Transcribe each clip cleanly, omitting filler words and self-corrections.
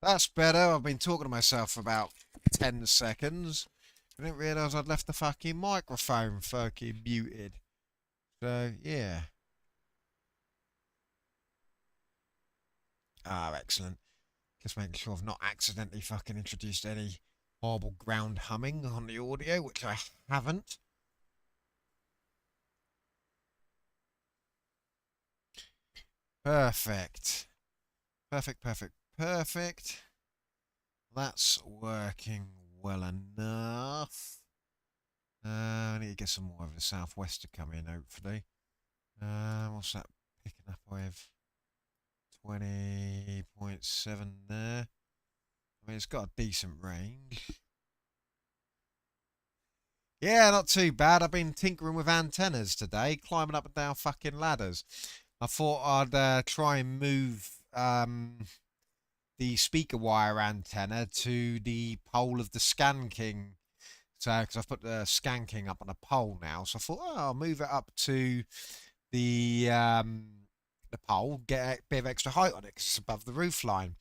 That's better. I've been talking to myself for about 10 seconds. I didn't realise I'd left the fucking microphone fucking muted. So, yeah. Ah, excellent. Just making sure I've not accidentally fucking introduced any horrible ground humming on the audio, which I haven't. Perfect. Perfect, perfect, perfect. That's working well enough. I need to get some more of the southwest to come in, hopefully. What's that picking up with? 20.7 there. I mean, it's got a decent range. Yeah, not too bad. I've been tinkering with antennas today, climbing up and down fucking ladders. I thought I'd try and move the speaker wire antenna to the pole of the Scan King. So, because I've put the Scan King up on a pole now, so I thought, oh, I'll move it up to the pole, get a bit of extra height on it because it's above the roof line.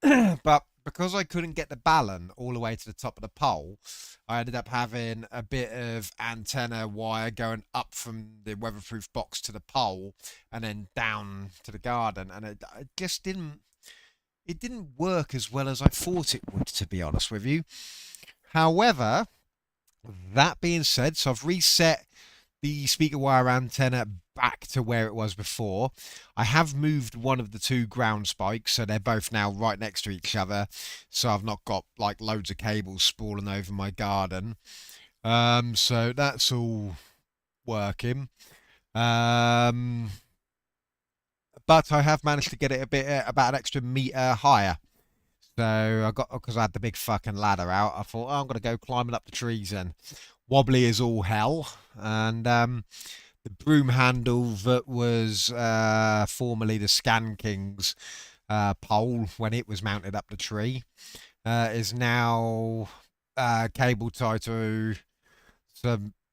But because I couldn't get the balun all the way to the top of the pole, I ended up having a bit of antenna wire going up from the weatherproof box to the pole and then down to the garden, and it just didn't work as well as I thought it would, to be honest with you. However, that being said, so I've reset the speaker wire antenna back to where it was before. I have moved one of the two ground spikes, so they're both now right next to each other, so I've not got like loads of cables sprawling over my garden. So that's all working. But I have managed to get it a bit about an extra meter higher. So I got, because I had the big fucking ladder out, I thought, oh, I'm gonna go climbing up the trees then. Wobbly as all hell, and the broom handle that was formerly the Scan King's pole when it was mounted up the tree is now cable tied to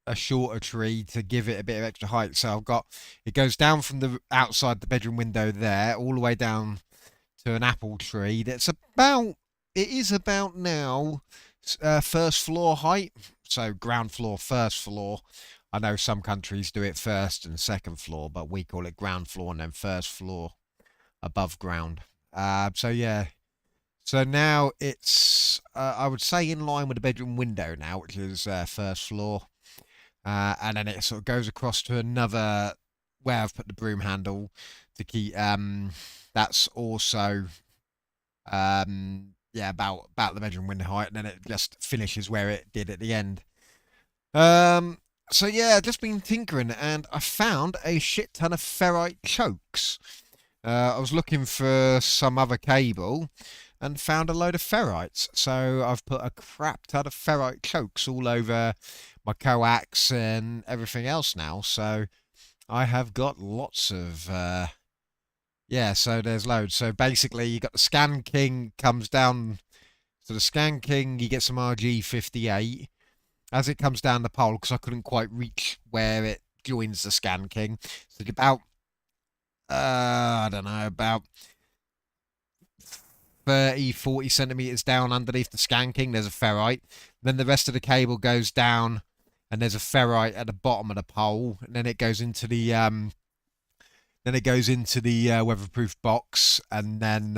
a shorter tree to give it a bit of extra height. So I've got, it goes down from the outside the bedroom window there all the way down to an apple tree that's about, it is about now first floor height. So ground floor, first floor. I know some countries do it first and second floor, but we call it ground floor and then first floor above ground. So yeah. So now it's, I would say, in line with the bedroom window now, which is first floor. And then it sort of goes across to another where I've put the broom handle to keep. That's also yeah, about the bedroom window height, and then it just finishes where it did at the end. So yeah, just been tinkering, and I found a shit ton of ferrite chokes. I was looking for some other cable and found a load of ferrites. So I've put a crap ton of ferrite chokes all over my coax and everything else now. So I have got lots of yeah, so there's loads. So basically you got the Scan King comes down. So the Scan King, you get some RG58 as it comes down the pole, because I couldn't quite reach where it joins the Scan King. So about I don't know, about 30-40 centimeters down underneath the Scan King, there's a ferrite. Then the rest of the cable goes down, and there's a ferrite at the bottom of the pole, and then it goes into the weatherproof box, and then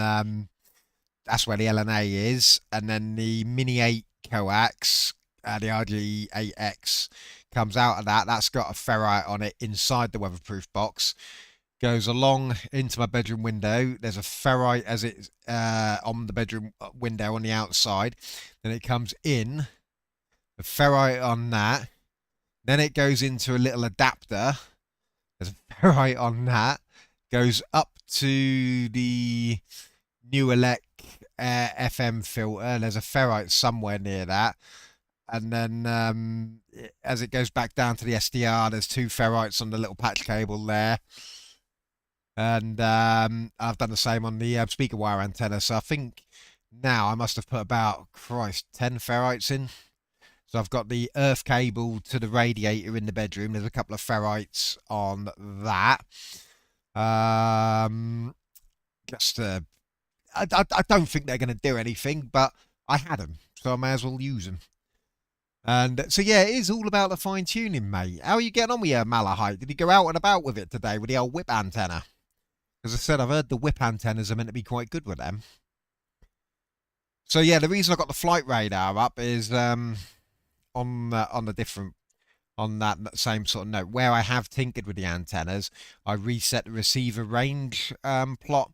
that's where the LNA is, and then the Mini 8 coax, the RG8X, comes out of that. That's got a ferrite on it inside the weatherproof box. Goes along into my bedroom window. There's a ferrite as it's on the bedroom window on the outside. Then it comes in, a ferrite on that. Then it goes into a little adapter. There's a ferrite on that. Goes up to the New Elec FM filter. There's a ferrite somewhere near that. And then as it goes back down to the SDR, there's two ferrites on the little patch cable there. And I've done the same on the speaker wire antenna. So I think now I must have put about, Christ, 10 ferrites in. So I've got the earth cable to the radiator in the bedroom. There's a couple of ferrites on that. Just I don't think they're going to do anything, but I had them, so I may as well use them. And so, yeah, it is all about the fine tuning, mate. How are you getting on with your Malahite? Did you go out and about with it today with the old whip antenna? As I said, I've heard the whip antennas are meant to be quite good with them. So, yeah, the reason I got the flight radar up is on the different on that same sort of note, where I have tinkered with the antennas, I reset the receiver range plot,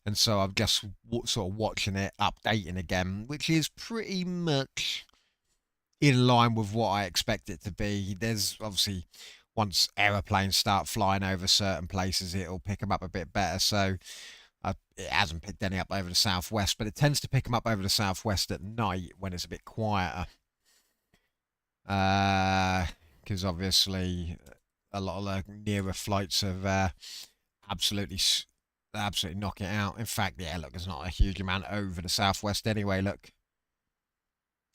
and so I'm just sort of watching it updating again, which is pretty much in line with what I expect it to be. There's obviously, once aeroplanes start flying over certain places, it'll pick them up a bit better. So it hasn't picked any up over the southwest, but it tends to pick them up over the southwest at night when it's a bit quieter. Because obviously a lot of the nearer flights have absolutely knock it out. In fact, yeah, look, there's not a huge amount over the southwest anyway. Look,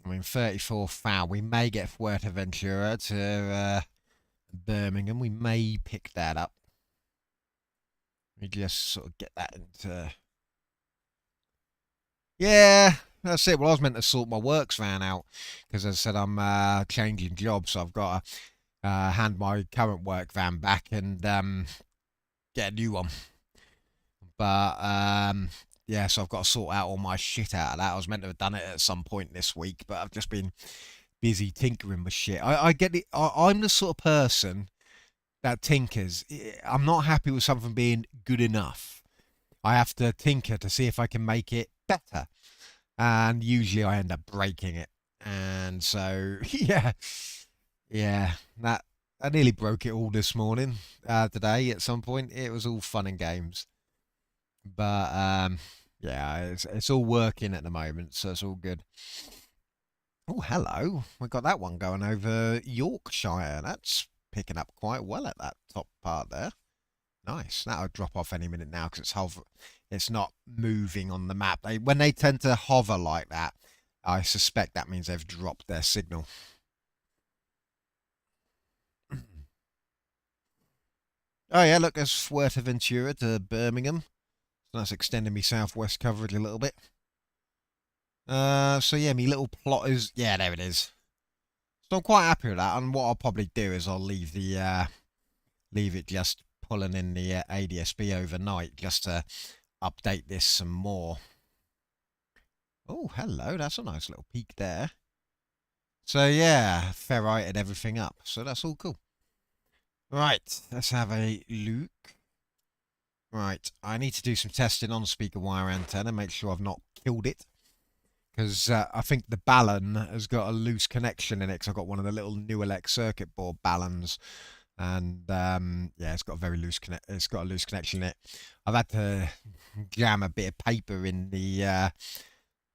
I mean, 34 foul. We may get Fuerteventura to Birmingham. We may pick that up. We just sort of get that into... Yeah, that's it. Well, I was meant to sort my works van out because, as I said, I'm changing jobs, so I've got to hand my current work van back and get a new one. But yeah, so I've got to sort out all my shit out of that. I was meant to have done it at some point this week, but I've just been busy tinkering with shit. I get it. I'm the sort of person that tinkers. I'm not happy with something being good enough. I have to tinker to see if I can make it better. And usually I end up breaking it. And so, yeah, that I nearly broke it all this morning, today at some point. It was all fun and games. But, yeah, it's all working at the moment, so it's all good. Oh, hello. We got that one going over Yorkshire. That's picking up quite well at that top part there. Nice. That'll drop off any minute now because it's not moving on the map. When they tend to hover like that, I suspect that means they've dropped their signal. Oh yeah, look, there's Fuerteventura to Birmingham. So that's extending me southwest coverage a little bit. So yeah, me little plot is... Yeah, there it is. So I'm quite happy with that, and what I'll probably do is I'll leave it just pulling in the ADSB overnight just to update this some more. Oh, hello, that's a nice little peak there. So yeah, ferrited everything up, so that's all cool. Right, let's have a look. Right, I need to do some testing on the speaker wire antenna, make sure I've not killed it. Because I think the Ballon has got a loose connection in it, because I've got one of the little New Elect circuit board Ballons. And yeah, it's got a loose connection in it. I've had to jam a bit of paper in the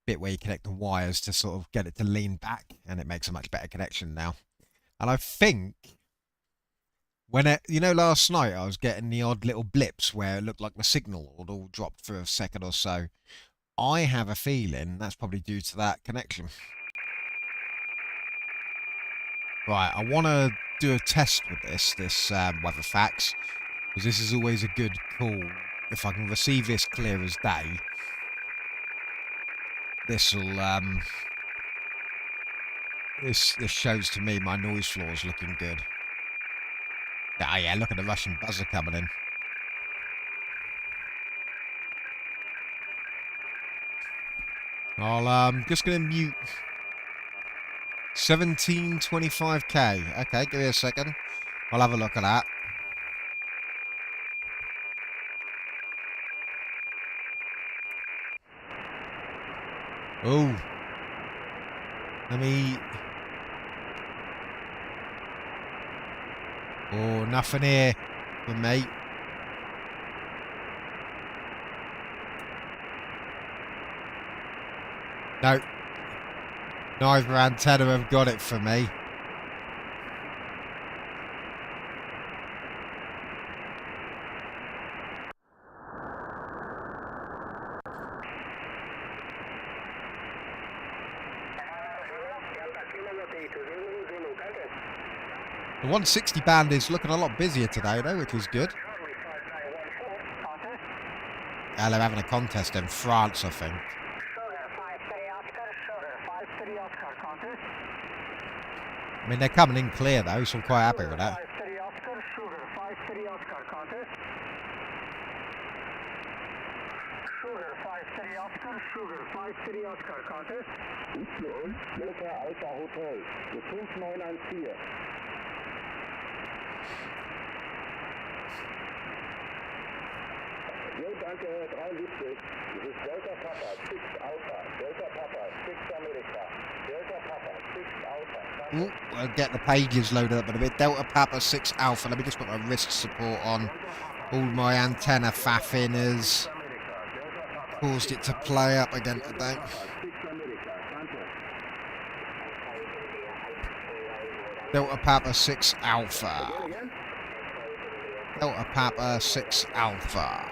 bit where you connect the wires to sort of get it to lean back, and it makes a much better connection now. And I think when last night I was getting the odd little blips where it looked like the signal would all drop for a second or so. I have a feeling that's probably due to that connection. Right, I want to do a test with this WeatherFax, because this is always a good call. If I can receive this clear as day, this'll this shows to me my noise floor is looking good. Ah, yeah, look at the Russian buzzer coming in. I'm just going to mute 1725k. Okay, give me a second. I'll have a look at that. Oh. Let me... Oh, nothing here for me. No. Neither antenna have got it for me. The 160 band is looking a lot busier today, though, which is good. They're having a contest in France, I think. I mean, they're coming in clear though, so I'm quite happy with that. Jo, danke, 73. Das ist Delta Papa, 6 Alpha. Delta Papa, 6 America. Delta Papa, 6 Alpha. Ooh, I'll get the pages loaded up in a bit. Delta Papa 6 Alpha. Let me just put my wrist support on. All my antenna faffing has caused it to play up again today. Delta Papa 6 Alpha. Delta Papa 6 Alpha.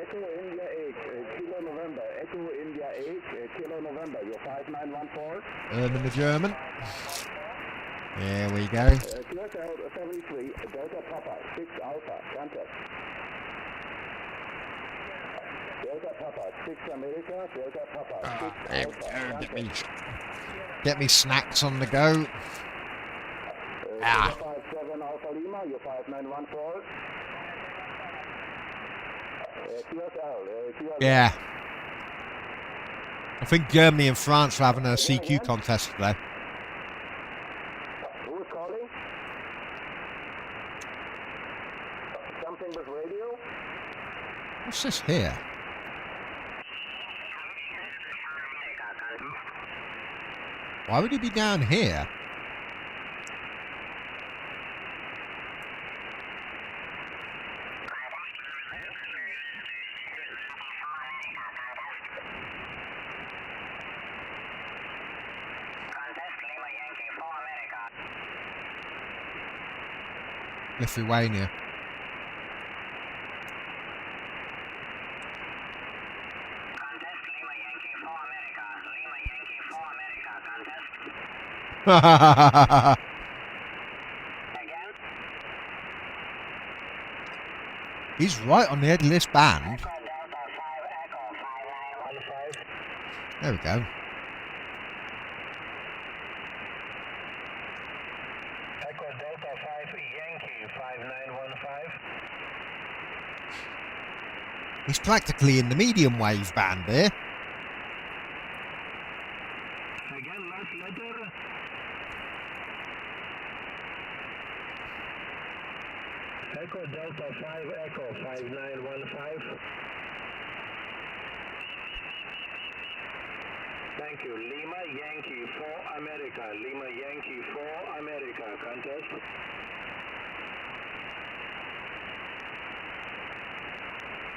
Echo India 8, Kilo November. Echo India 8, Kilo November. You're 5914. In the German. There we go. QSL 73, Delta Papa 6 Alpha. Contact. Delta Papa 6 America. Delta Papa 6 There we Alpha. go. Get me snacks on the go. Ah. 57 Alpha Lima, you're 5914. QSL. Yeah. I think Germany and France are having a CQ contest today. Who is calling? Something with radio? What's this here? Why would he be down here? Lithuania. He's right on the head of this band. There we go. Echo Delta 5 Yankee 5915. He's practically in the medium wave band here. Again, last letter. Echo Delta 5 Echo 5915. Thank you. Lima Yankee 4 America. Lima Yankee 4 America. Contest.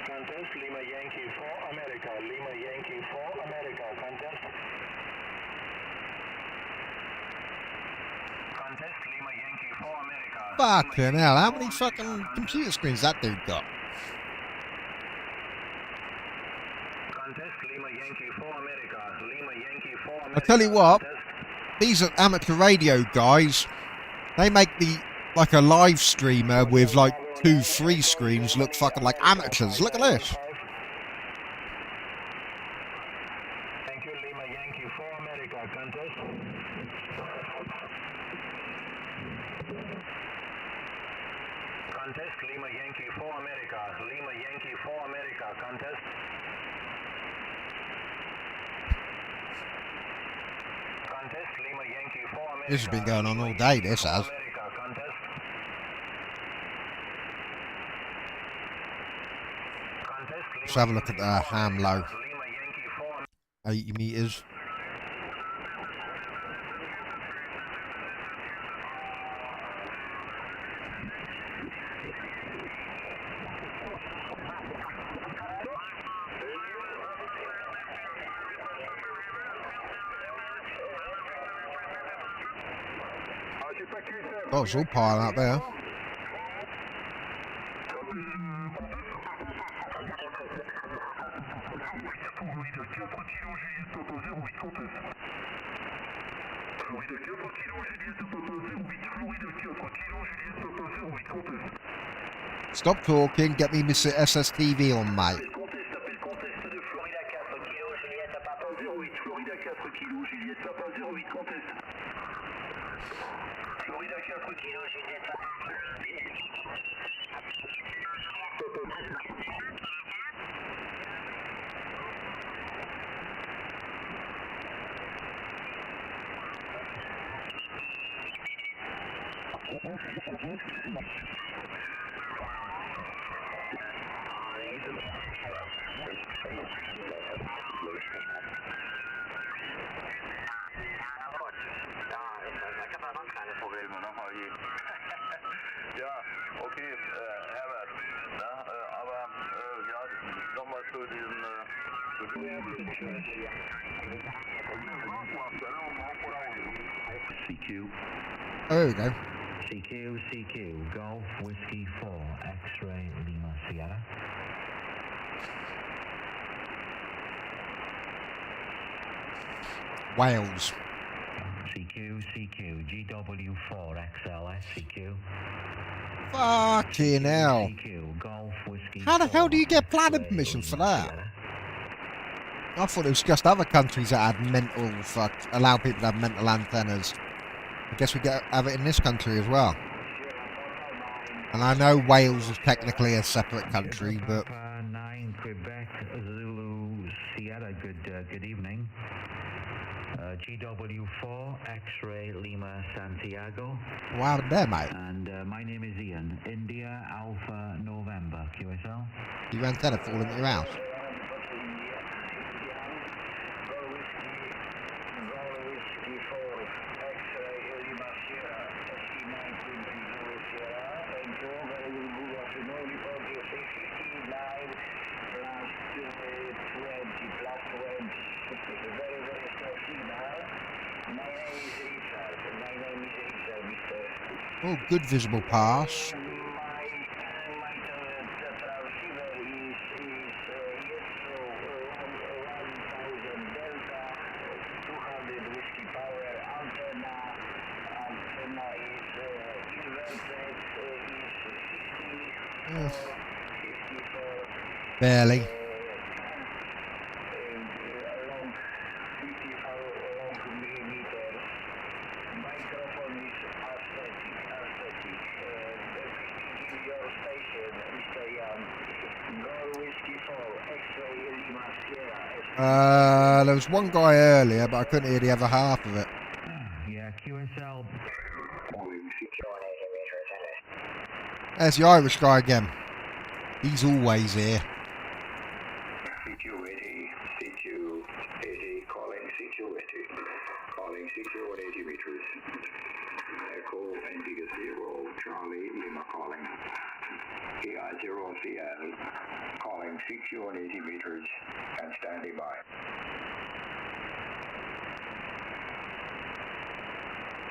Contest. Lima Yankee 4 America. Lima Yankee 4 America. Contest. Contest. Lima Yankee 4 America. Fucking hell, how many fucking computer screens that dude got? Contest. Lima Yankee 4 America. Lima Yankee 4 America. I tell you what, Contest. these are amateur radio guys. They make the like a live streamer with like 2-3 screens look fucking like amateurs. Look at this. Thank you, Lima Yankee 4 America. Contest. Contest. Lima Yankee 4 America. Lima Yankee 4 America. Contest. Contest. Lima Yankee 4 America. This has been going on all day, this has. America. Contest. Contest. Let's have a look at the ham low. Lima Yankee 4 80 meters. Oh, it's all piling up there. Stop talking, get me Mr. SSTV on, mate. Appel contest de Florida 4 kilo, Juliette, Papa 08, Florida 4 kilo, Juliette, Papa 08, contest. Florida 4 kilo, Juliette, Papa 08. Probleme, ne, Holgi? Ja, okay, Herbert, ne, aber, ja, nochmal zu diesem, CQ. Oh, there we go. CQ, Golf Whiskey 4, X-Ray Lima Sierra. Wales. CQ, GW4, XLS, CQ. Fucking hell. CQ, Golf Whiskey How the hell do you get planning X-Ray permission for Lima that? Sierra. I thought it was just other countries that had mental allow people to have mental antennas. I guess we have it in this country as well. And I know Wales is technically a separate country, but Papa 9 Quebec Zulu Sierra. Good evening. GW4 X-Ray Lima Santiago. what happened there, mate? And my name is Ian. India Alpha November QSL. Your antenna falling into your house. Oh, good visible pass. Barely. There was one guy earlier, but I couldn't hear the other half of it. Yeah, QSL. There's the Irish guy again. He's always here. CQ80, CQ80, calling CQ80, calling CQ 180 meters. Echo Indigo 0, Charlie Lima calling. EI0CL, calling CQ 180 meters and standing by.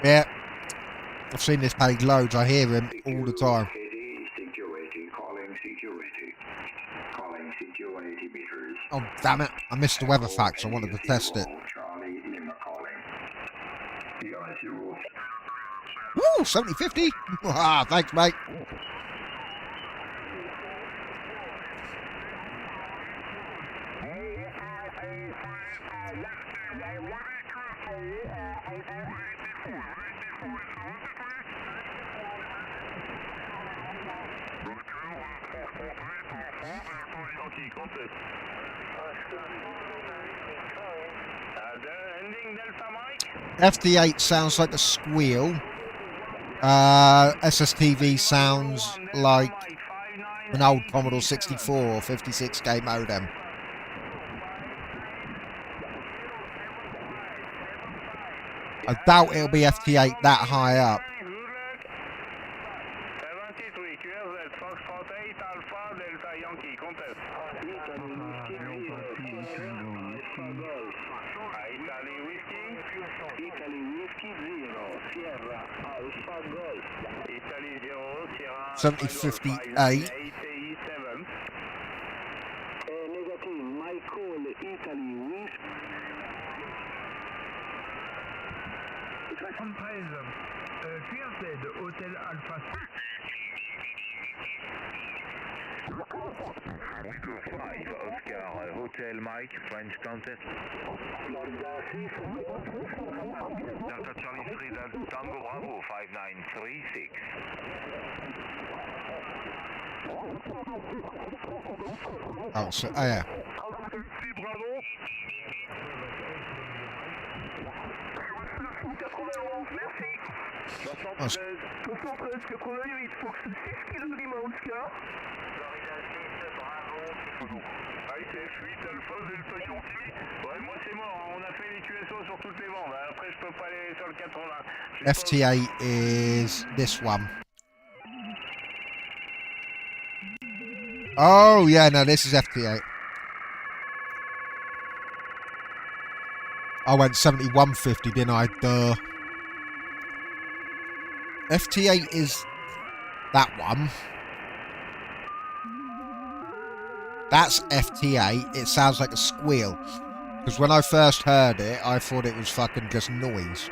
Yeah. I've seen this page loads. I hear him all the time. CQ80, calling CQ80, calling CQ 180 meters. Oh, damn it. I missed the weather facts. I wanted to test it. Charlie Lima calling. EI0. Woo, 70-50. Ah, thanks, mate. FD8 sounds like a squeal. SSTV sounds like an old Commodore 64 or 56K modem. I doubt it'll be FT8 that high up. Italy 0, Sierra 7058. Negative, my call, Italy with. QRZ, Hôtel Alpha. Victor 5, Oscar, Hotel Mike, French contest. Delta Charlie 3, Delta Tango Bravo 5936. Oh, so, oh yeah. Bravo. 91, merci. 73, 73, 88, Fox 6 kg Lima Oscar. Florida 6, Bravo, ICF 8, Alpha, Delta Yankee. Ouais, moi c'est mort, hein. On a fait les QSO sur toutes les bandes. Après, je peux pas aller sur le 80. FT8 is this one. Oh, yeah, no, this is FT8. I went 7150, didn't I? Duh. FT8 is that one. That's FT8. It sounds like a squeal. Because when I first heard it, I thought it was fucking just noise.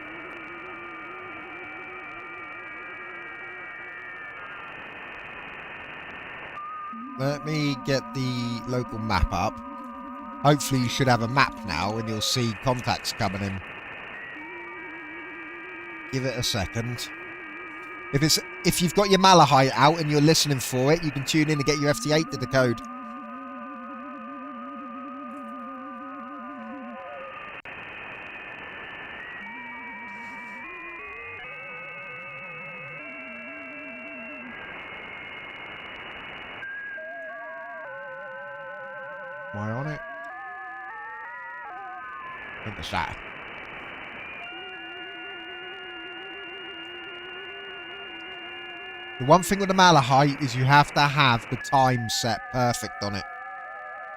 Let me get the local map up. Hopefully you should have a map now and you'll see contacts coming in. Give it a second. If you've got your Malahite out and you're listening for it, you can tune in and get your FT8 to decode. Am I on it? I think it's that. The one thing with the Malahite is you have to have the time set perfect on it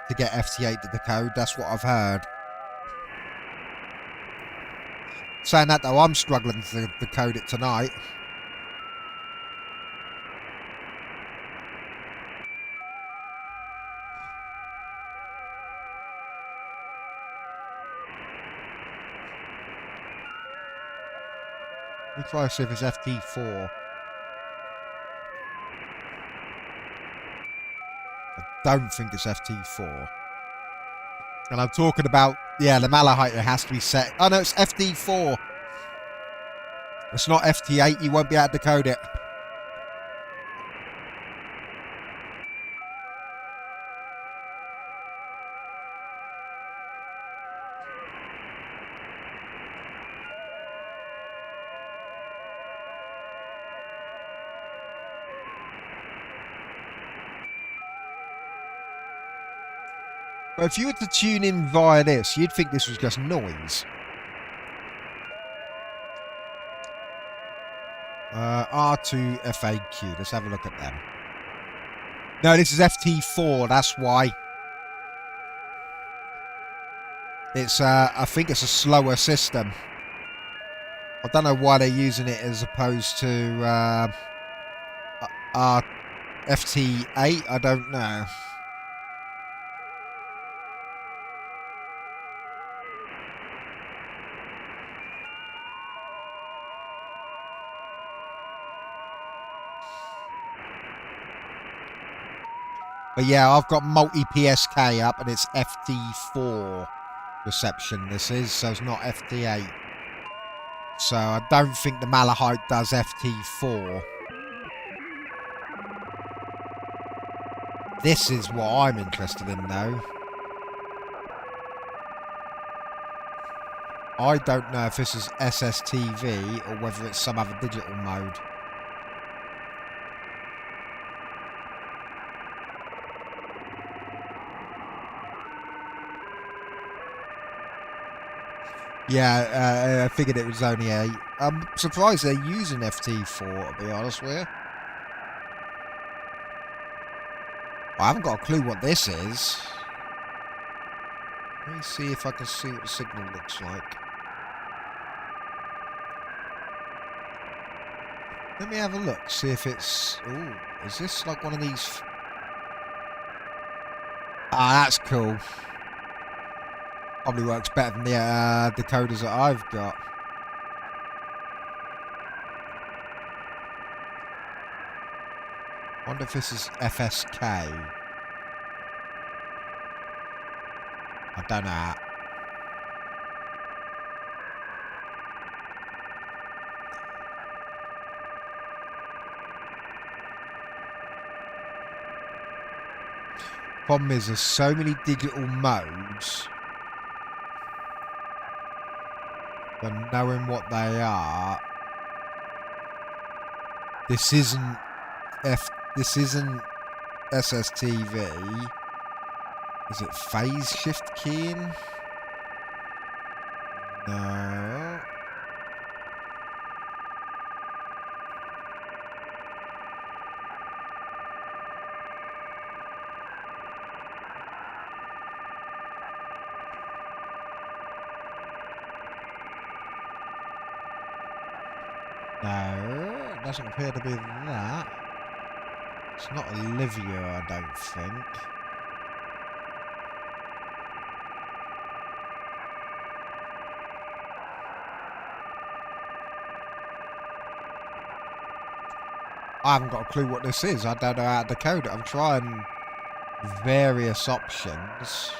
to get FT8 to decode. That's what I've heard. Saying that though, I'm struggling to decode it tonight. Let me try to see if it's FT4. I don't think it's FT4. And I'm talking about, yeah, the Malahite, it has to be set. Oh no, it's FT4. It's not FT8, you won't be able to decode it. But if you were to tune in via this, you'd think this was just noise. R2 FAQ. Let's have a look at them. No, this is FT4. That's why. It's I think it's a slower system. I don't know why they're using it as opposed to FT8. I don't know. But yeah, I've got multi-PSK up and it's FT4 reception this is, so it's not FT8. So I don't think the Malahite does FT4. This is what I'm interested in though. I don't know if this is SSTV or whether it's some other digital mode. Yeah, I figured it was only a... I'm surprised they're using FT4, to be honest with you. I haven't got a clue what this is. Let me see if I can see what the signal looks like. Let me have a look, see if it's... Ooh, is this like one of these... Ah, that's cool. Probably works better than the decoders that I've got. Wonder if this is FSK. I don't know how. Problem is, there's so many digital modes. But knowing what they are, this isn't This isn't SSTV. Is it phase shift keying? No. No, it doesn't appear to be that. It's not Olivia, I don't think. I haven't got a clue what this is. I don't know how to decode it. I'm trying various options.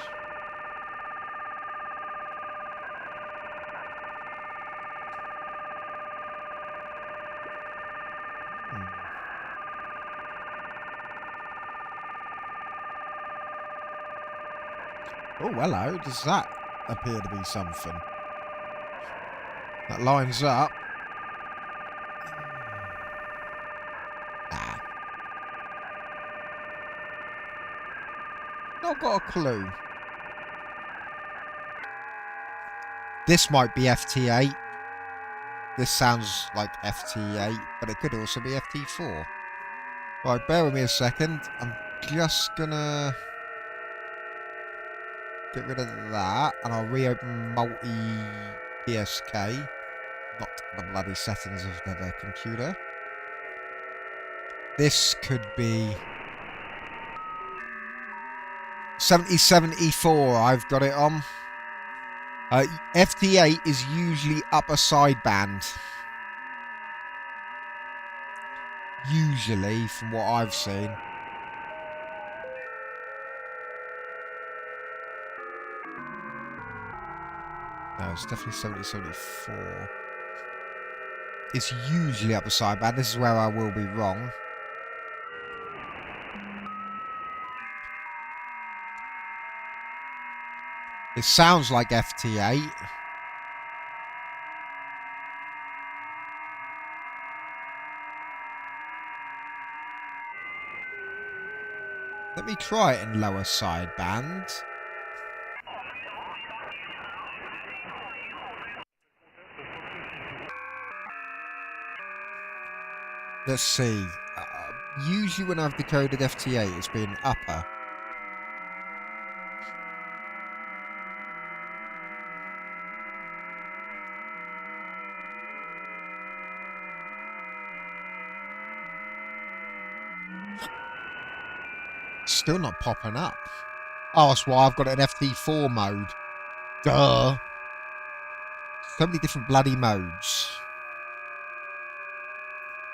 Oh, hello. Does that appear to be something? That lines up. Nah. Not got a clue. This might be FT8. This sounds like FT8, but it could also be FT4. Right, bear with me a second. I'm just gonna get rid of that, and I'll reopen multi-PSK. Not the bloody settings of the computer. This could be 7074, I've got it on. FT8 is usually upper sideband. Usually, from what I've seen. No, it's definitely 7074. It's usually upper sideband. This is where I will be wrong. It sounds like FT8. Let me try it in lower sideband. Let's see. Usually when I've decoded FT8, it's been upper. Still not popping up. Oh, that's why I've got it in FT4 mode. Duh. So many different bloody modes.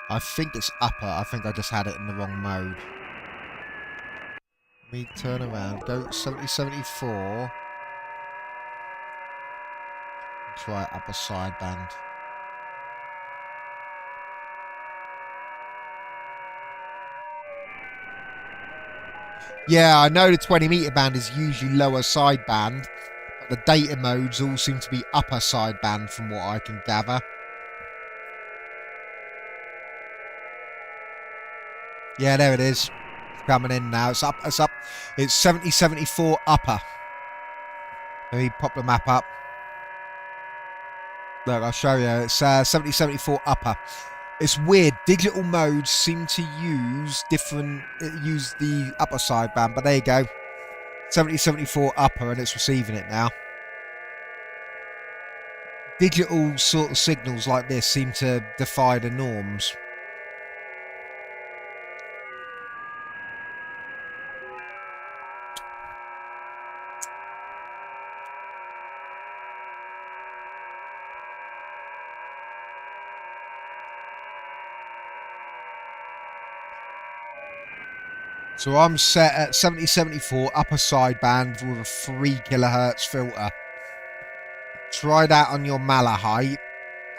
I think it's upper. I think I just had it in the wrong mode. Let me turn around. Go 7074. Try upper sideband. Yeah, I know the 20 meter band is usually lower sideband, but the data modes all seem to be upper sideband from what I can gather. Yeah, there it is. It's coming in now. It's up. It's up. It's 7074 upper. Let me pop the map up. Look, I'll show you. It's 7074 upper. It's weird. Digital modes seem to use the upper sideband, but there you go. 7074 upper, and it's receiving it now. Digital sort of signals like this seem to defy the norms. So I'm set at 7074 upper sideband with a 3 kilohertz filter. Try that on your Malahite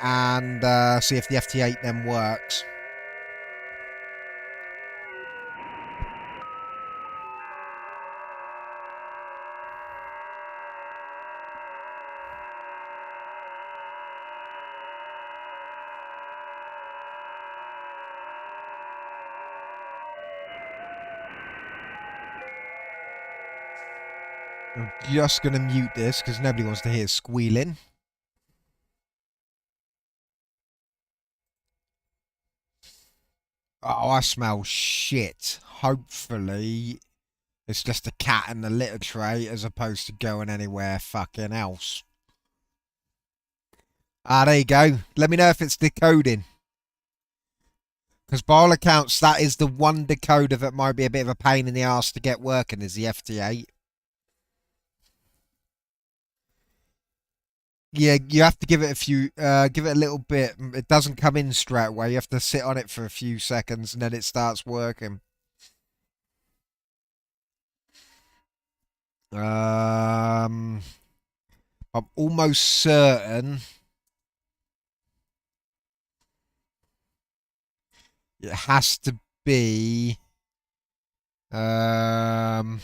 and see if the FT8 then works. I'm just going to mute this because nobody wants to hear squealing. Oh, I smell shit. Hopefully, it's just a cat in the litter tray as opposed to going anywhere fucking else. Ah, there you go. Let me know if it's decoding. Because by all accounts, that is the one decoder that might be a bit of a pain in the arse to get working, is the FT8. Yeah, you have to give it give it a little bit. It doesn't come in straight away. You have to sit on it for a few seconds and then it starts working. I'm almost certain it has to be um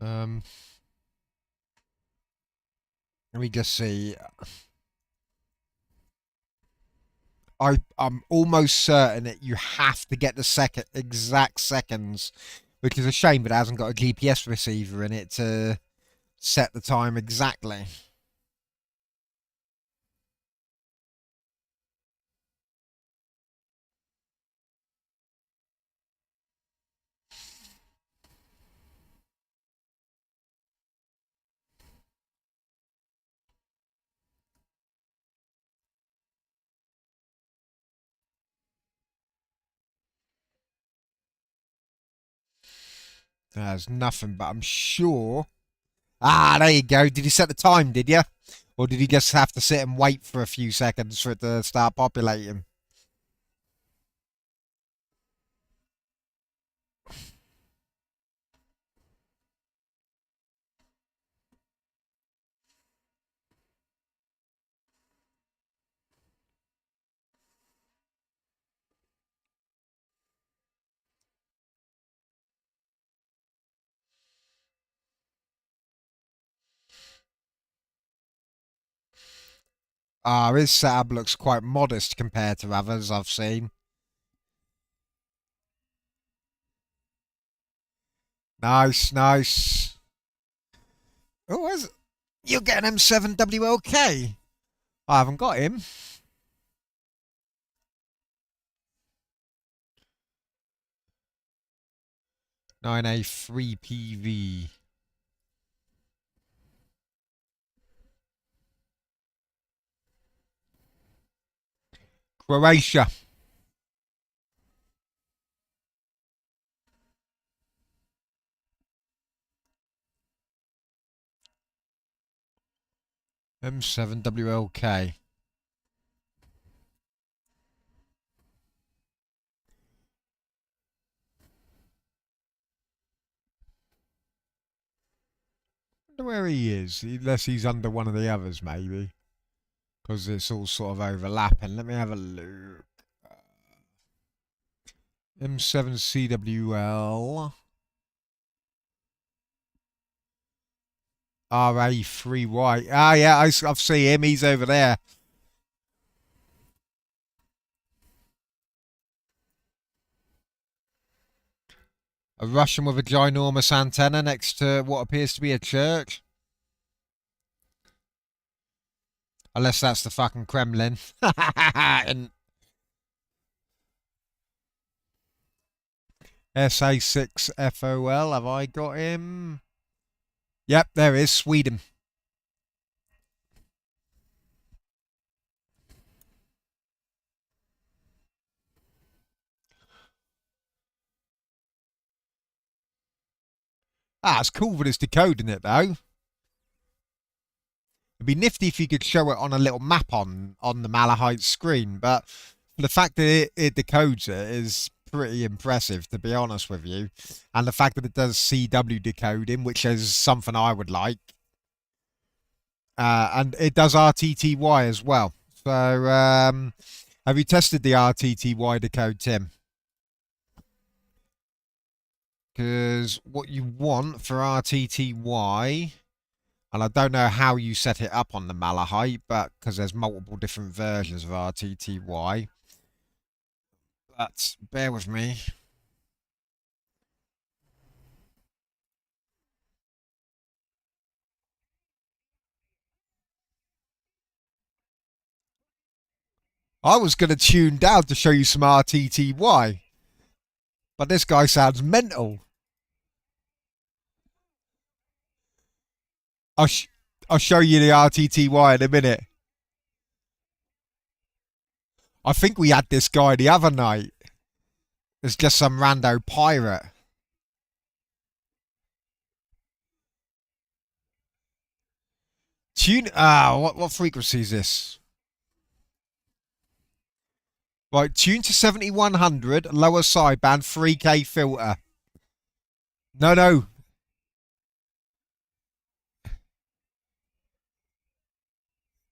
um let me just see. I'm almost certain that you have to get the exact seconds, which is a shame, but it hasn't got a GPS receiver in it to set the time exactly. There's nothing, but I'm sure. Ah, there you go. Did you set the time, did you? Or did you just have to sit and wait for a few seconds for it to start populating? Ah, his setup looks quite modest compared to others I've seen. Nice, nice. Oh, is it? You're getting M7WLK. I haven't got him. 9A3PV. Croatia. M7WLK. Wonder where he is, unless he's under one of the others, maybe. Because it's all sort of overlapping. Let me have a look. M7CWL. RA3Y. Ah, yeah, I've seen him. He's over there. A Russian with a ginormous antenna next to what appears to be a church. Unless that's the fucking Kremlin. And SA6FOL, have I got him? Yep, there is Sweden. Ah, it's cool that it's decoding it though. It'd be nifty if you could show it on a little map on the Malahite screen, but the fact that it decodes it is pretty impressive, to be honest with you. And the fact that it does CW decoding, which is something I would like. And it does RTTY as well. So, have you tested the RTTY decode, Tim? Because what you want for RTTY, and I don't know how you set it up on the Malahite, but because there's multiple different versions of RTTY. But bear with me. I was going to tune down to show you some RTTY, but this guy sounds mental. I'll show you the RTTY in a minute. I think we had this guy the other night. It's just some rando pirate. Tune. What frequency is this? Right, tune to 7100, lower sideband, 3K filter. No.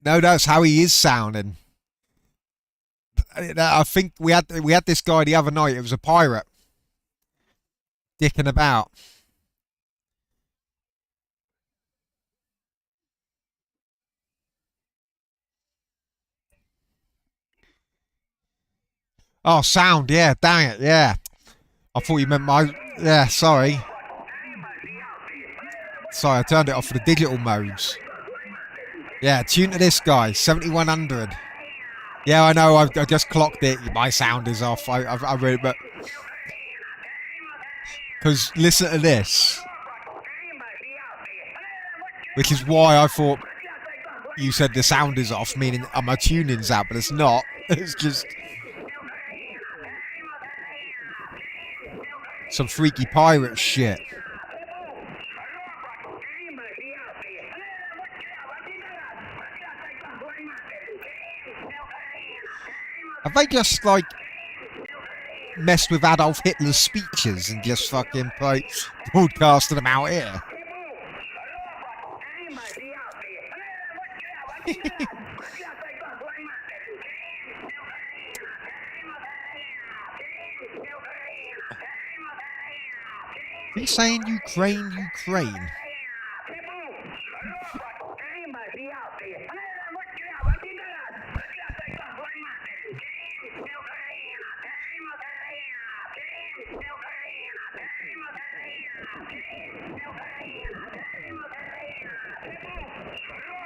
No, that's how he is sounding. I think we had this guy the other night. It was a pirate, dicking about. Oh, sound, yeah, dang it, yeah. I thought you meant my... Yeah, sorry. Sorry, I turned it off for the digital modes. Yeah, tune to this guy, 7100. Yeah, I know, I just clocked it. My sound is off. I really... But... Because listen to this. Which is why I thought you said the sound is off, meaning my tuning's out, but it's not. It's just... some freaky pirate shit. Have they just, like, messed with Adolf Hitler's speeches and just fucking broadcasted them out here? He's saying Ukraine.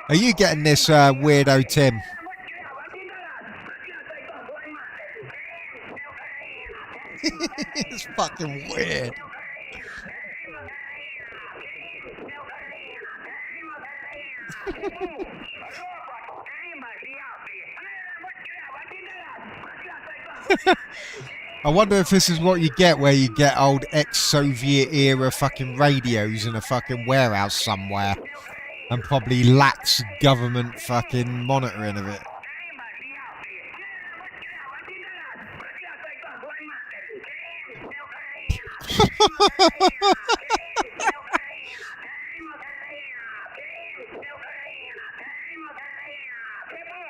Are you getting this, weirdo Tim? It's fucking weird. I wonder if this is what you get where you get old ex-Soviet era fucking radios in a fucking warehouse somewhere and probably lacks government fucking monitoring of it.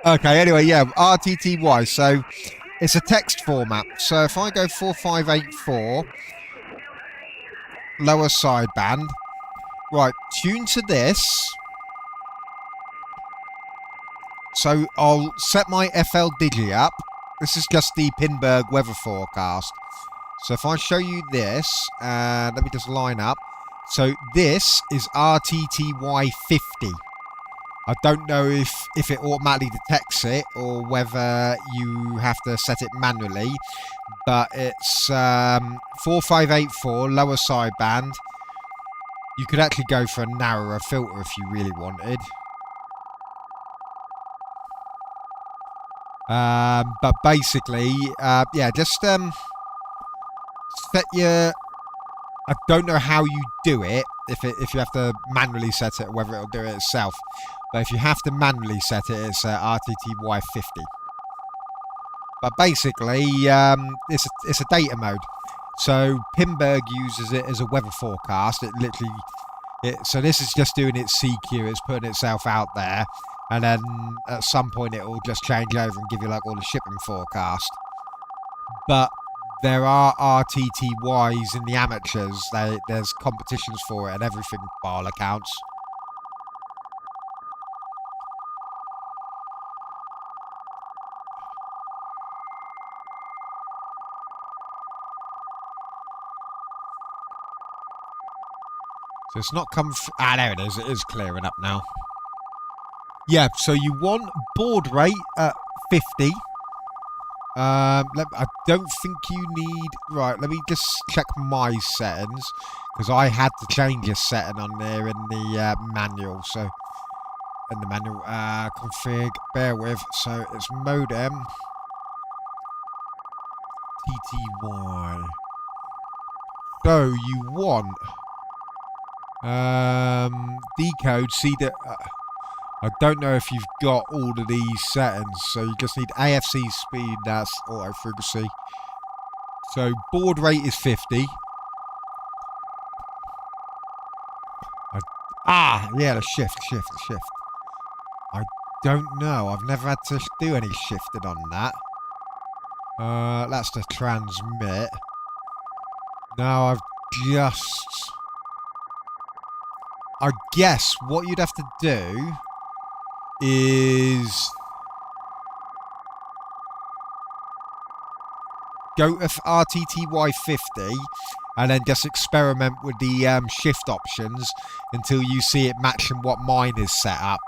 Okay, anyway, yeah, RTTY, so it's a text format. So if I go 4584, lower sideband, right, tune to this. So I'll set my FL Digi up. This is just the Pinburg weather forecast. So if I show you this, let me just line up. So this is RTTY 50. I don't know if it automatically detects it or whether you have to set it manually, but it's 4584, lower sideband. You could actually go for a narrower filter if you really wanted. But basically, yeah, just set your... I don't know how you do it, if you have to manually set it, whether it'll do it itself. But if you have to manually set it, it's RTTY 50. But basically, it's a data mode. So Pinberg uses it as a weather forecast. It literally, so this is just doing its CQ. It's putting itself out there, and then at some point it will just change over and give you like all the shipping forecast. But there are RTTYs in the amateurs. There's competitions for it and everything by all accounts. So it's not come... there it is. It is clearing up now. Yeah, so you want board rate at 50. I don't think you need... Right, let me just check my settings. Because I had to change a setting on there in the manual. So, in the manual, config, bear with. So, it's modem. TTY. So, you want... decode, see that... I don't know if you've got all of these settings, so you just need AFC speed, that's auto frequency. So board rate is 50. Yeah, the shift. I don't know, I've never had to do any shifting on that. That's the transmit. Now I've just... I guess what you'd have to do is go to RTTY 50 and then just experiment with the shift options until you see it matching what mine is set up.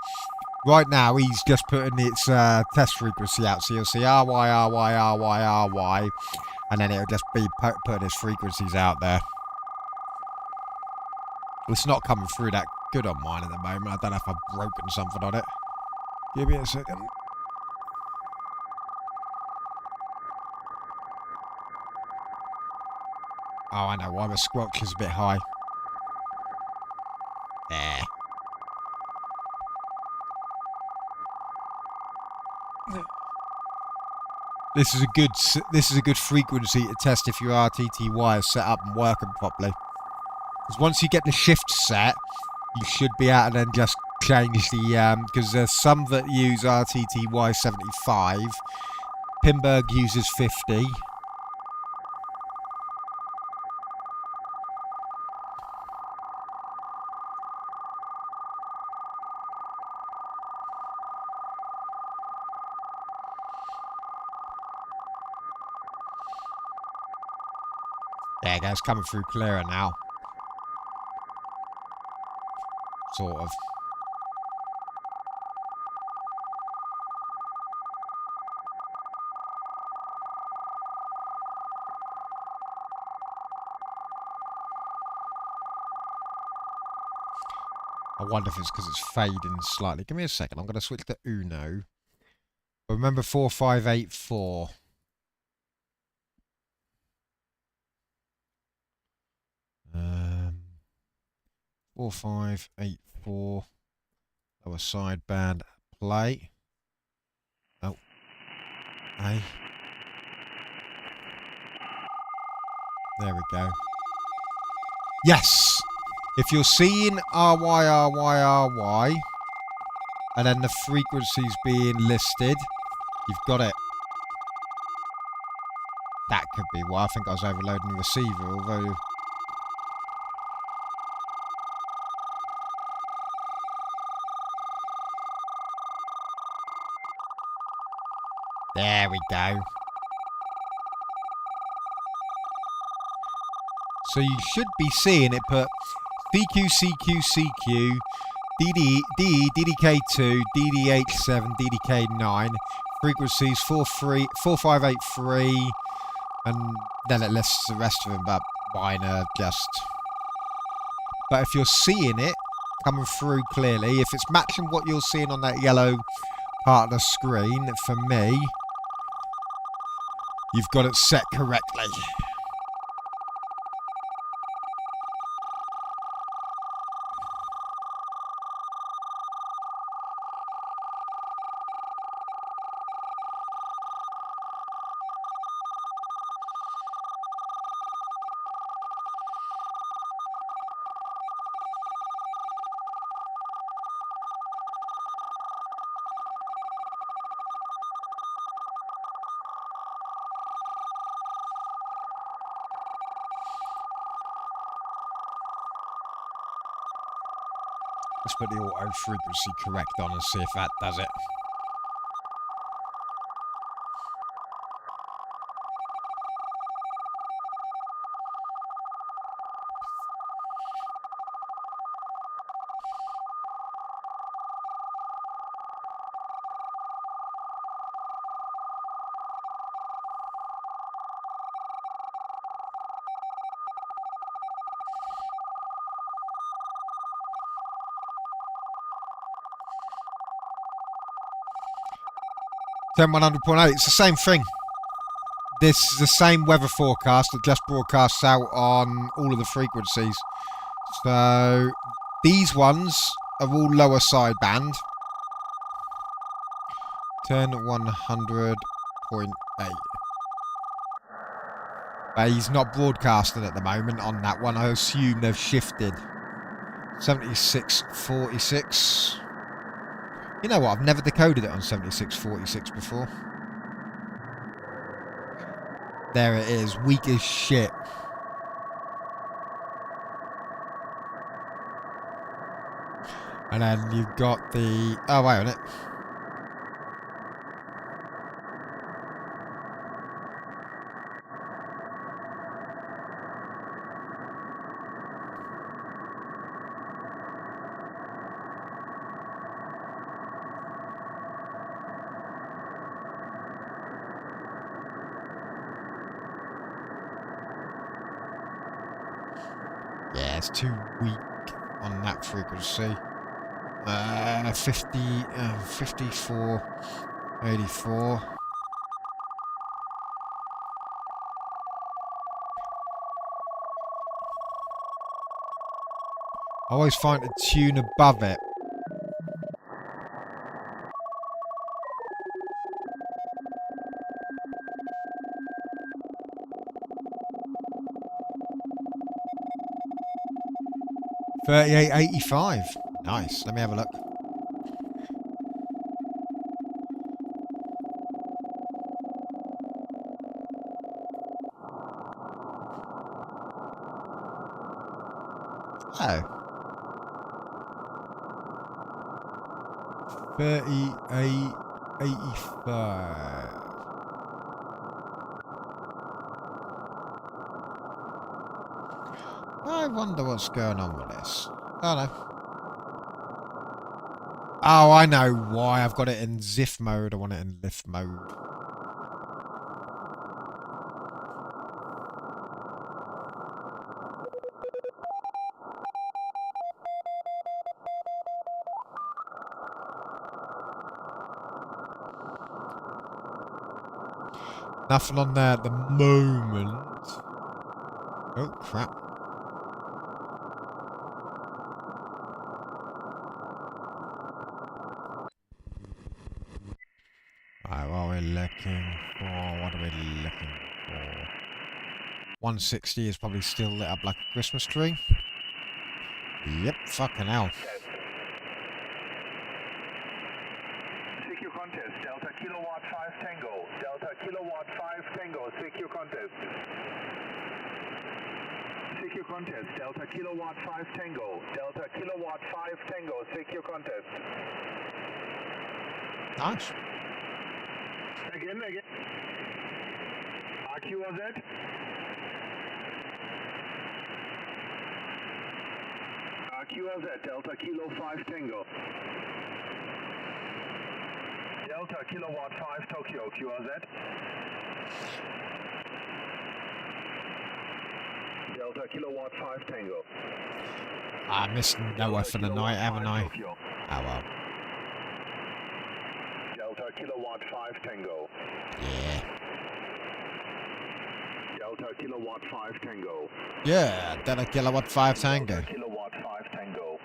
Right now he's just putting its test frequency out, so you'll see RY, and then it'll just be putting its frequencies out there. It's not coming through that good on mine at the moment. I don't know if I've broken something on it. Give me a second. Oh, I know why my squelch is a bit high. There. This is a good frequency to test if your RTTY is set up and working properly. Because once you get the shift set, you should be able to then just change the, because there's some that use RTTY 75. Pinberg uses 50. There it goes, coming through clearer now. Sort of. I wonder if it's because it's fading slightly. Give me a second. I'm going to switch to Uno. But remember 4584. 4584. Lower sideband play. Oh. Hey. There we go. Yes! If you're seeing RY, and then the frequencies being listed, you've got it. That could be why. I think I was overloading the receiver, although... There we go. So you should be seeing it put CQ, CQ, CQ, DD, DE, DDK2, DDH7, DDK9, frequencies 4583, and then it lists the rest of them, but mine are just... But if you're seeing it coming through clearly, if it's matching what you're seeing on that yellow part of the screen, for me, you've got it set correctly. Let's put the auto frequency correct on and see if that does it. Ten 100.8, it's the same thing. This is the same weather forecast that just broadcasts out on all of the frequencies. So these ones are all lower sideband. 10 100.8. But he's not broadcasting at the moment on that one. I assume they've shifted. 7646. You know what? I've never decoded it on 7646 before. There it is. Weak as shit. And then you've got the... Oh, wait a minute. Yeah, it's too weak on that frequency. 54, 84. I always find a tune above it. $38.85. Nice. Let me have a look. Oh. 38.85. I wonder what's going on with this. Oh no. Oh, I know why. I've got it in ZIF mode. I want it in lift mode. Nothing on there at the moment. Oh, crap. Alright, what are we looking for? What are we looking for? 160 is probably still lit up like a Christmas tree. Yep, fucking hell. Secure contest, Delta Kilowatt 5 Tango. Delta Kilowatt 5 Tango, secure contest. Secure contest, Delta Kilowatt 5 Tango. Delta Kilowatt 5 Tango, secure contest. Nice. Again. RQRZ. RQRZ, Delta Kilo 5 Tango. Delta Kilowatt 5 Tokyo, QRZ. Delta Kilowatt 5 Tango. I missed Noah for the night, haven't I? Tokyo. Oh well. Delta Kilowatt 5 Tango. Yeah. Delta Kilowatt 5 Tango. Yeah, Delta Kilowatt 5 Tango. Delta Kilowatt 5 Tango.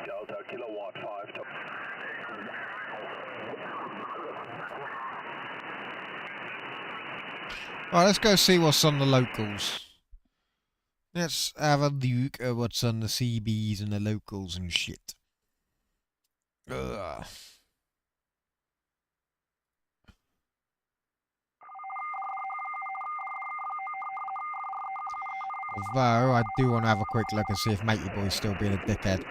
Delta Kilowatt 5 Tango. Alright, let's go see what's on the locals. Let's have a look at what's on the CBs and the locals and shit. Ugh. Although, I do want to have a quick look and see if Matey Boy's still being a dickhead.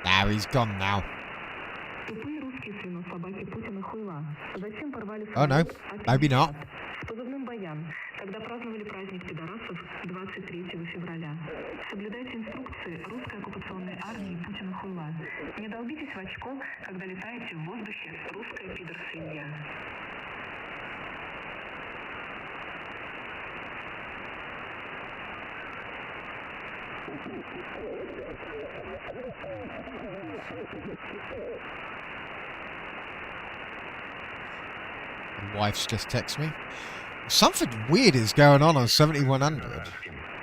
Now he's gone now. Oh no, maybe not. Когда праздновали праздник пидорасов 23 февраля. Соблюдайте инструкции русской оккупационной армии Путина хуйла. Не долбитесь в очко, когда летаете в воздухе русская пидор-свинья. Wife's just texted me. Something weird is going on 7100.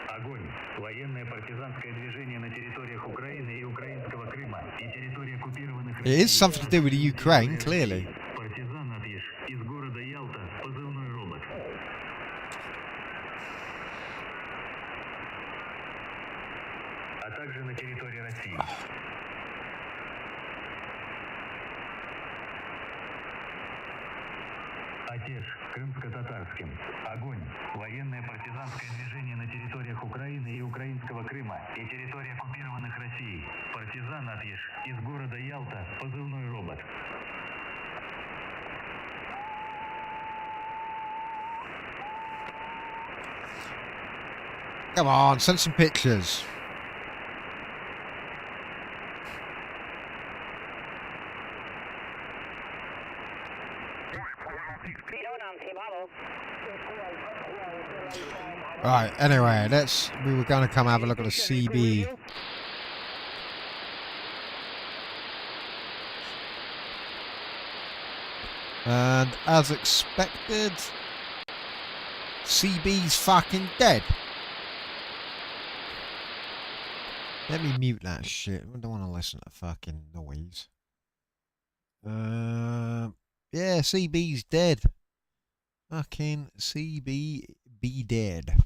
Огонь. Военное партизанское движение на территориях Украины и украинского Крыма и территории оккупированных It is something to do with the Ukraine, clearly. Партизан отъезд из города Ялта, позывной робот. А также на территории России. Отеж, крымско-татарским. Огонь. Военное партизанское движение на территориях Украины и украинского Крыма и территории оккупированных Россией. Партизан отъезд из города Ялта, позывной робот. Come on, send some pictures. Right, anyway, we were going to come have a look at the CB. And as expected, CB's fucking dead. Let me mute that shit. I don't want to listen to fucking noise. Yeah, CB's dead. Fucking CB be dead.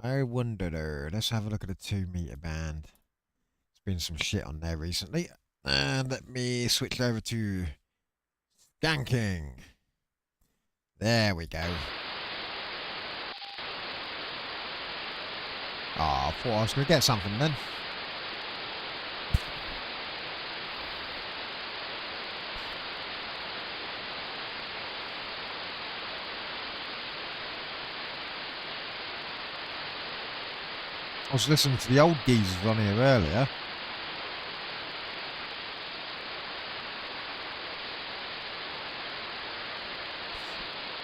I wonder. Let's have a look at the 2 meter band. There's been some shit on there recently. And let me switch over to skanking. There we go. Oh, I thought I was going to get something then. I was listening to the old geezers on here earlier.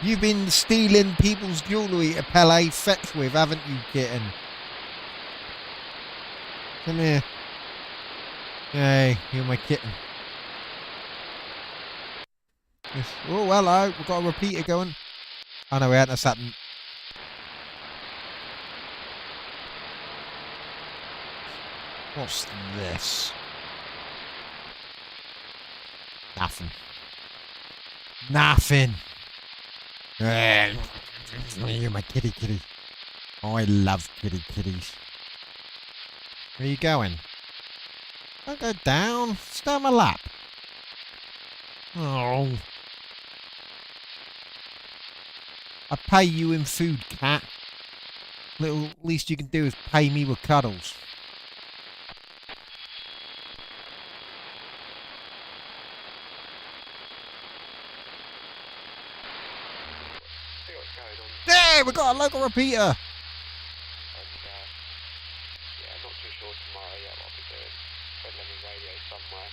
You've been stealing people's jewellery to play fetch with, haven't you, kitten? Come here. Hey, you're my kitten. Yes. Oh, hello. We've got a repeater going. Oh, no, we haven't. That's happened. What's this? Nothing. Nothing. You're my kitty. Oh, I love kitties. Where are you going? Don't go down. Stay on my lap. Oh. I pay you in food, cat. Little least you can do is pay me with cuddles. There, we got a local repeater. Yeah, not too sure tomorrow yet what I'll be doing. Fiddling with radio somewhere.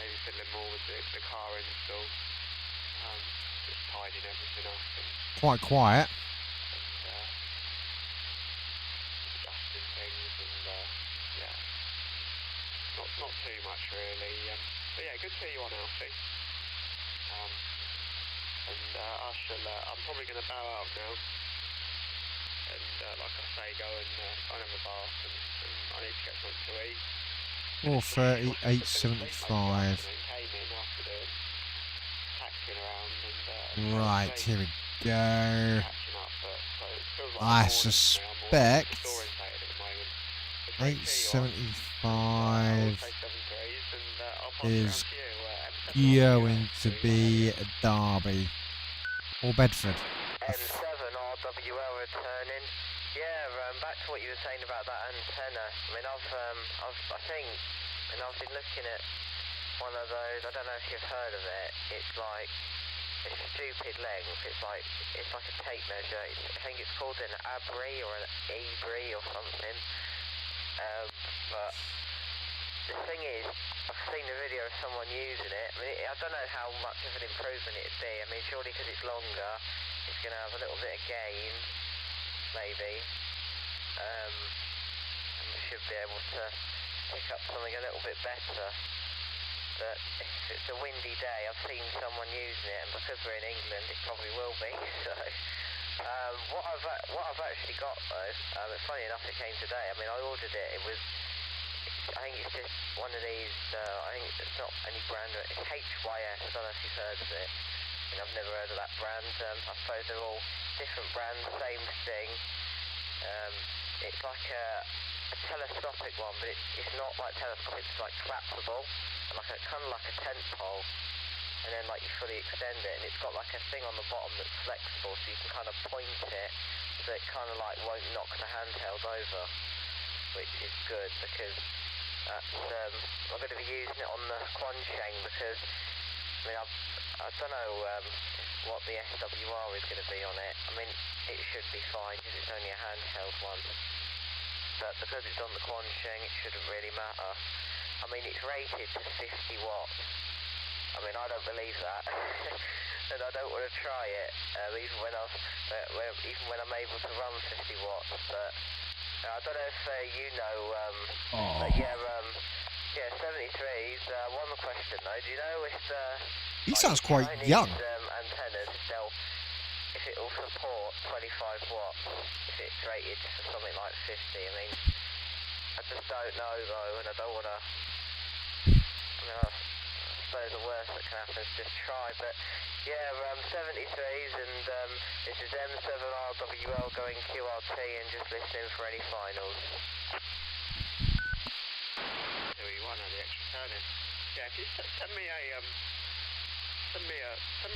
Maybe fiddling more with the car install. Just tidying everything up and Quite quiet. adjusting things and yeah. Not too much really. But yeah, good to see you on, Alfie. I'm probably going to bow out now. And like I say, go and have a bath and I need to get something to eat. 4:30, 8:75. Came in after the taxiing around and Right, here we go. catching up, but so it feels like I the morning suspect now, more disorientated at the moment. But great to see you on. 8:75 Say 7 degrees and I'll pass it around is to you. going to be Derby or Bedford. M7 RWL returning. to what you were saying about that antenna. I mean, I've been looking at one of those. I don't know if you've heard of it. It's like it's stupid length. It's like a tape measure. I think it's called an ABRI or an EBRI or something. But the thing is, I've seen a video of someone using it. I mean, I don't know how much of an improvement it'd be. I mean, surely because it's longer, it's going to have a little bit of gain, maybe. And we should be able to pick up something a little bit better. But if it's a windy day, I've seen someone using it, and because we're in England, it probably will be. So, what I've actually got though, funny enough, it came today. I mean, I ordered it. I think it's just one of these. I think it's not any brand. It's HYS. I don't know if you've heard of it. I mean, I've never heard of that brand. I suppose they're all different brands, same thing. It's like a telescopic one, but it's not like telescopic. It's like collapsible, and kind of like a tent pole, and then like you fully extend it, and it's got like a thing on the bottom that's flexible, so you can kind of point it, so it kind of like won't knock the handheld over, which is good because that's I'm going to be using it on the Quan Sheng because I mean I don't know what the SWR is going to be on it. I mean it should be fine because it's only a handheld one. But because it's on the Quan Sheng, it shouldn't really matter. I mean, it's rated to 50 watts. I mean, I don't believe that, and I don't want to try it, even when I'm able to run 50 watts. But I don't know if you know. But yeah, 73s. One question though. Do you know if He sounds quite young. Antennas if it will support 25 watts, if it's rated for something like 50. I mean, I just don't know though, and I don't want to. I mean, I suppose the worst that can happen is just try. But yeah, 73s, and this is M7RWL going QRT, and just listening for any finals. Do you want the extra turning? Yeah, if you send me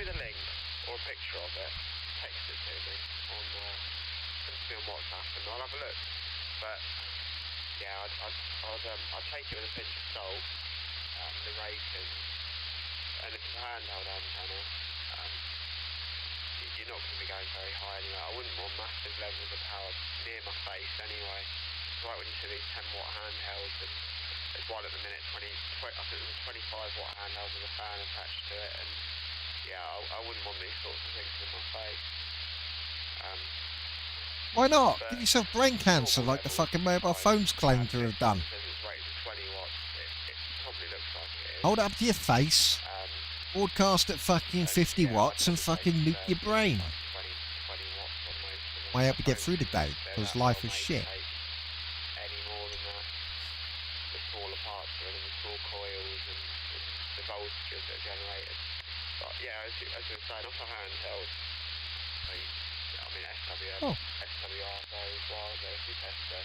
the link or a picture of it. Text it to me on WhatsApp, and I'll have a look. But yeah, I'd take it with a pinch of salt. The rating, and if it's a handheld antenna, you're not going to be going very high anyway. I wouldn't want massive levels of power near my face anyway. It's right when you see these 10-watt handhelds, and there's one at the minute, I think there's a 25-watt handheld with a fan attached to it, and yeah, I wouldn't want these sorts of things in my face. Why not? Give yourself brain cancer like the fucking mobile phones claim to have done. Hold it up to your face, broadcast at fucking 50 watts and fucking nuke your brain. Might help you get through the day, because life is shit. Any more than that, the smaller parts are in the small coils and the voltages that are generated. But yeah, as you were saying, off a handheld, I mean SWR varies wildly. If you test a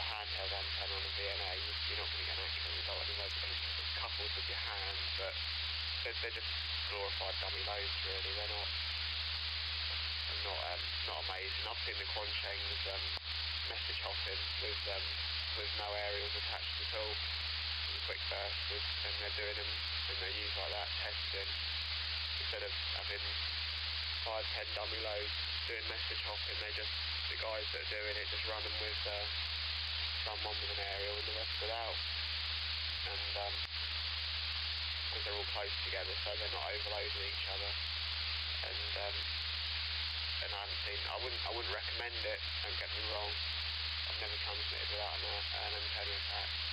handheld antenna on a VNA, you're not going to get an accurate result anyway because it's coupled with your hand, but they're just glorified dummy loads really. They're not amazing. I've seen the Quan Sheng's message hopping with no aerials attached at all. Quick burst, and they're doing them, and they use like that testing instead of having 5-10 dummy loads doing message hopping. The guys that are doing it just run them with someone with an aerial and the rest without, and because they're all close together, so they're not overloading each other. And I wouldn't recommend it. Don't get me wrong. I've never transmitted without an antenna attached.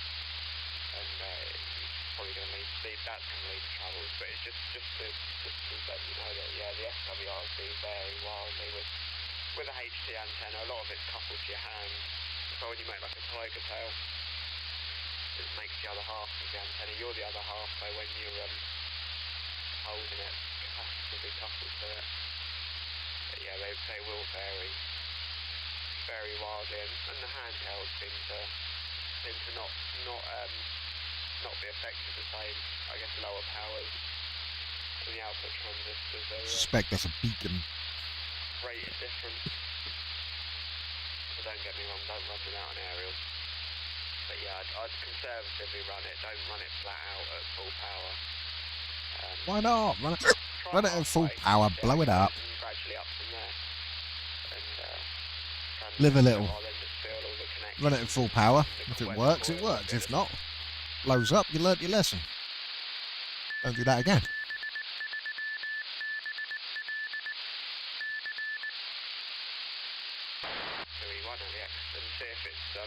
And it's probably going to lead to troubles, but it's just to let you know that yeah, the SWRs do vary wildly with a HT antenna. A lot of it's coupled to your hand, so when you make like a tiger tail, it makes the other half of the antenna. You're the other half, so when you're holding it, capacitively coupled to it. But yeah, they will vary wildly, and the handhelds seem to not be affected the same. I guess lower powers and the output transistors are Suspect that's a beacon. rated different. so don't get me wrong, don't run without an aerial. But yeah, I'd conservatively run it, don't run it flat out at full power. Why not? Try Run it at full halfway, power, see how blow it goes, up, and gradually up from there. And live a little. I'll then just feel all the connections. Run it at full power. and If it when the works, it coil works. will If be not, blows up, you learnt your lesson. Don't do that again. So we run LEX and see if it's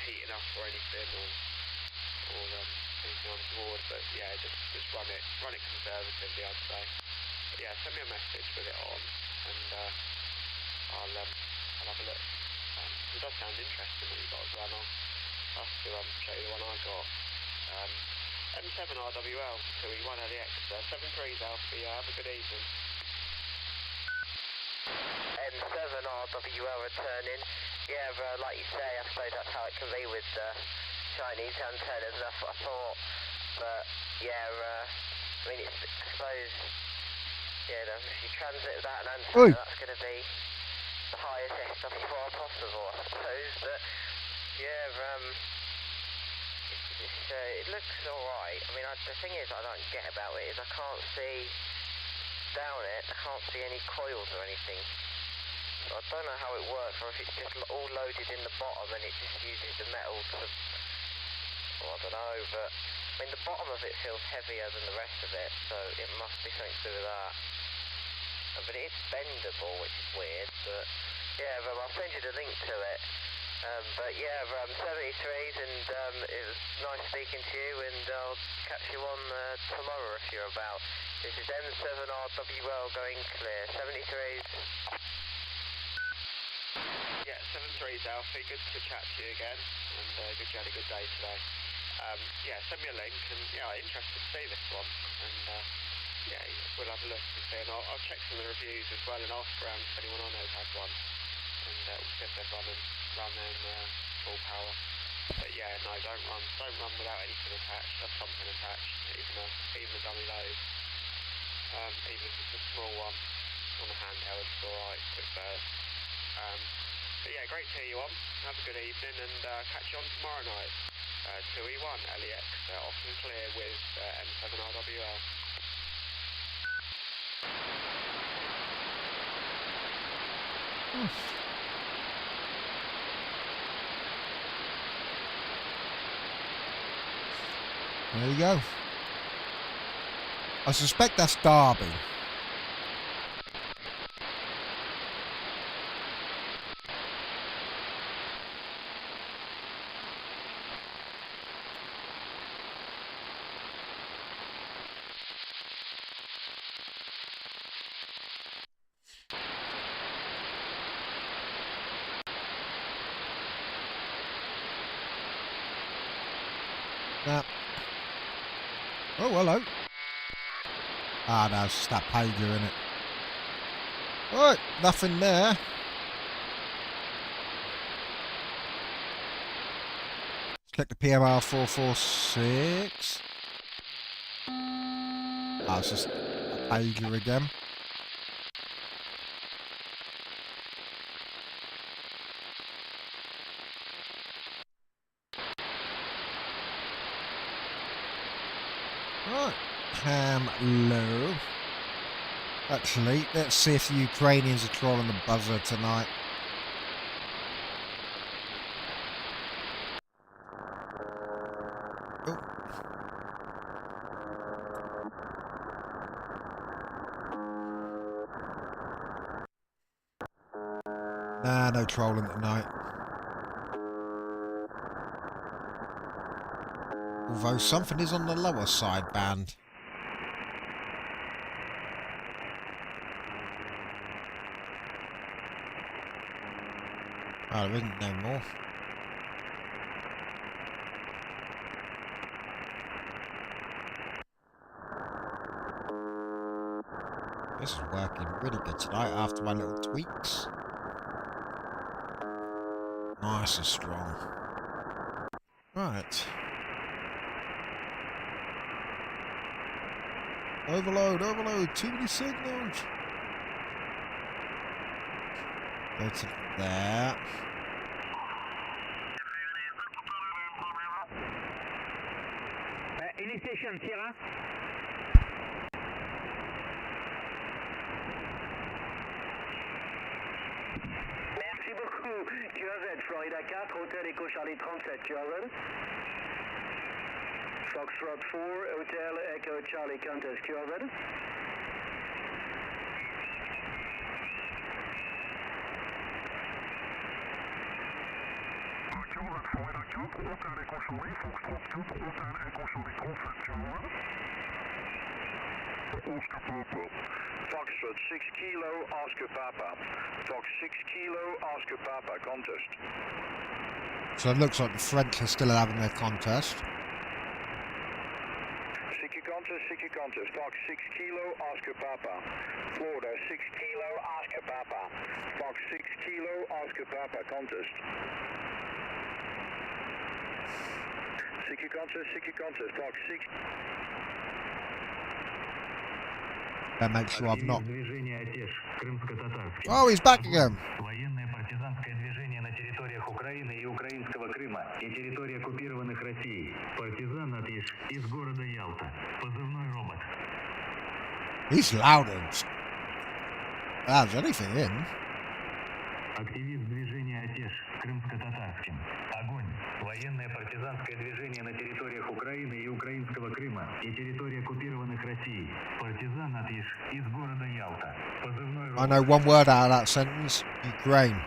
heating up or anything, or anything untoward. But yeah, just run it conservatively, I'd say. But yeah, send me a message with it on, and I'll have a look. It does sound interesting what you got as well. I'll have to show you the one I got. M7RWL, so we run LEX, 73s Alpha, have a good evening. M7RWL returning. Yeah, like you say, I suppose that's how it can be with Chinese antennas, that's what I thought. But yeah, I mean, I suppose, yeah, if you transmit without an antenna, that's going to be the highest SWR possible, I suppose. But yeah, it looks alright. I mean, the thing is, I don't get about it is I can't see down it. I can't see any coils or anything. So I don't know how it works, or if it's just all loaded in the bottom and it just uses the metal to, well, I don't know, but I mean the bottom of it feels heavier than the rest of it, so it must be something to do with that. But it is bendable, which is weird, but yeah, I'll send you the link to it. But yeah, 73s, and it was nice speaking to you, and I'll catch you on tomorrow if you're about. This is M7RWL going clear, 73s. Yeah, 73s Alfie, good to chat to you again, and good you had a good day today. Yeah, send me a link, and yeah, interested to see this one, and yeah, we'll have a look and see, and I'll check some of the reviews as well, and ask around if anyone I know's had one, and we'll see if they've run them full power. But yeah, no, don't run without anything attached. Have something attached, even a dummy load, even if it's a small one on a handheld, it's alright, quick burst. But yeah, great to hear you on. Have a good evening, and catch you on tomorrow night. 2E1 LEX, off and clear with M7RWL. There you go. I suspect that's Derby. Nah. Oh, hello. Ah, no, it's just that pager, innit? Alright, nothing there. Let's click the PMR 446. Ah, it's just a pager again. Right, ham low. Actually, let's see if the Ukrainians are trolling the buzzer tonight. Oh. Nah, no trolling tonight. Although something is on the lower side band. Oh, there isn't no more. This is working really good tonight after my little tweaks. Nice and strong. Right. Overload, overload, too many signals. Go to there. Heavy Station, Sierra. Merci beaucoup. QAZ, Florida 4, Hotel Echo Charlie 37, QAZ. Foxtrot 4, Hotel Echo Charlie Countess, QAZ. QAZ, Florida 4, Hotel Echo Charlie, Foxtrot 4, Hotel Echo Charlie 37, QAZ. Oscar Papa. Foxtrot 6 Kilo, Oscar Papa. Fox 6 Kilo, Oscar Papa, contest. So it looks like the French are still having their contest. Siki contest, Fox 6 Kilo, Oscar Papa. Florida 6 Kilo, Oscar Papa. Fox 6 Kilo, Oscar Papa, contest. Siki contest, Fox 6. That makes sure I've not. Движение «Отеж», крымско-татарский. Oh, he's back again. Военное партизанское движение на территориях Украины и Украинского Крыма и территории оккупированных Россией. Партизан «Отеж» из города Ялта. Позывной «Робот». He's loud as anything in. Активист движения «Отеж», крымско-татарским. Огонь. Военное партизанское движение на территориях Украины и Украинского Крыма и территории оккупированных Россией. Партизан «Отеж» из города Ялта. Позывной I know one word out of that sentence. Ukraine.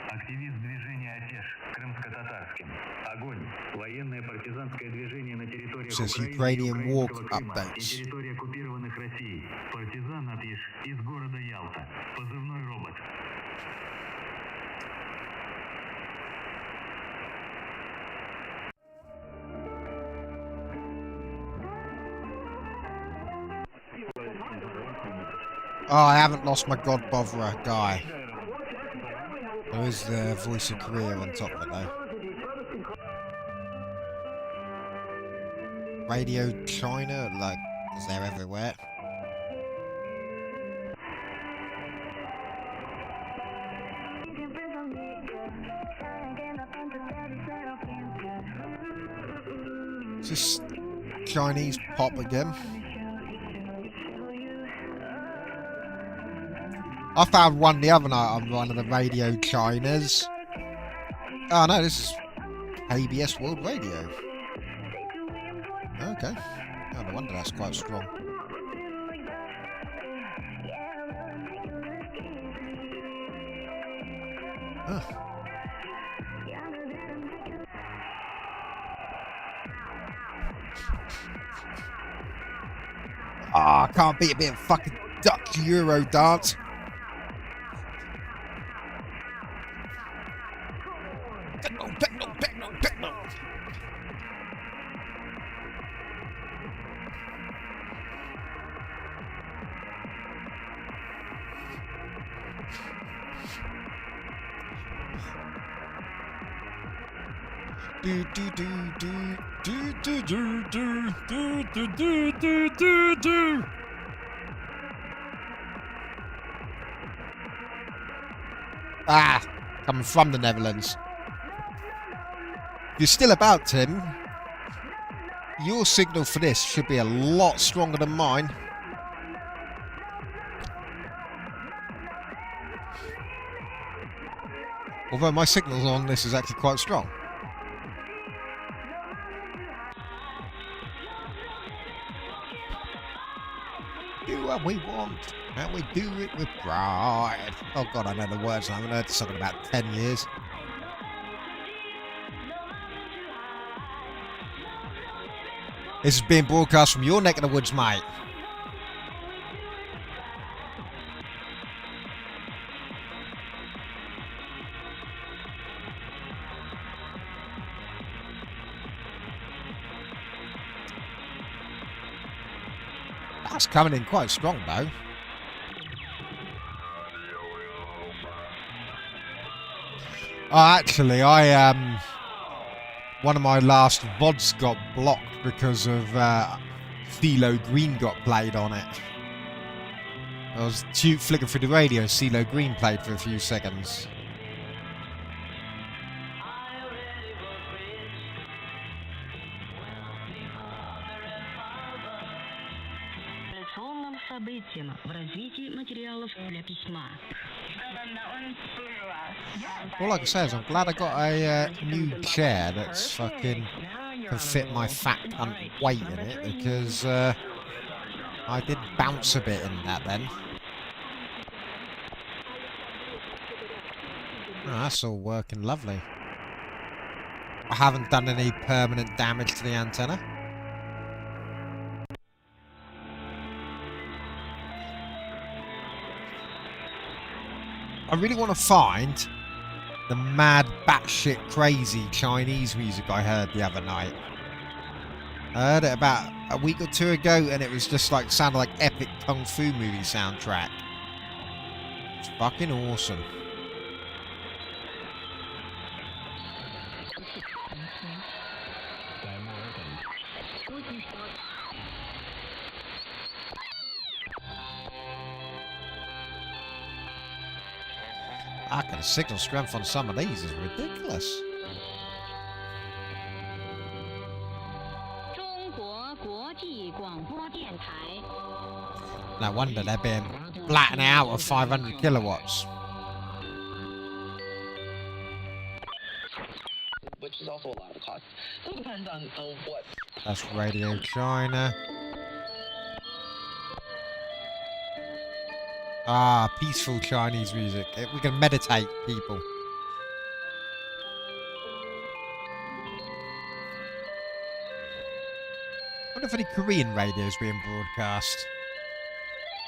Активист движения «Отеж», крымско-татарским. Огонь. Военное партизанское движение на территории Says Украины и Ukrainian war Украинского Крыма и updates. территории оккупированных Россией. Партизан «Отеж» из города Ялта. Позывной «Робот». Oh, I haven't lost my God botherer guy. There is the Voice of Korea on top of it though. Radio China, like, is there everywhere? Is this Chinese pop again? I found one the other night on one of the Radio Chinas. Oh no, this is ABS World Radio. Okay. Oh, no wonder that's quite strong. Huh. Ah, can't beat a bit of fucking Dutch Euro dance. Techno, techno, techno, techno. Do do do do do do do do do do do do do do. Ah, coming from the Netherlands. You're still about, Tim. Your signal for this should be a lot stronger than mine. Although my signal on this is actually quite strong. Do what we want, and we do it with pride. Oh God, I know the words. I haven't heard this song in about 10 years. This is being broadcast from your neck of the woods, mate. That's coming in quite strong, though. Oh, actually, one of my last VODs got blocked because of CeeLo Green got played on it. I was flicking through the radio, CeeLo Green played for a few seconds. событием в развитии материалов для письма. All I can say is I'm glad I got a new chair that's fucking can fit my fat cunt weight in it, because I did bounce a bit in that then. Oh, that's all working lovely. I haven't done any permanent damage to the antenna. I really want to find the mad, batshit crazy Chinese music I heard the other night. I heard it about a week or two ago, and it was just like sounded like epic kung fu movie soundtrack. It's fucking awesome. The signal strength on some of these is ridiculous. No wonder they're being flattened out of 500 kilowatts. Which is also a lot of cost. So it depends on what. That's Radio China. Ah, peaceful Chinese music. We can meditate, people. I wonder if any Korean radio is being broadcast.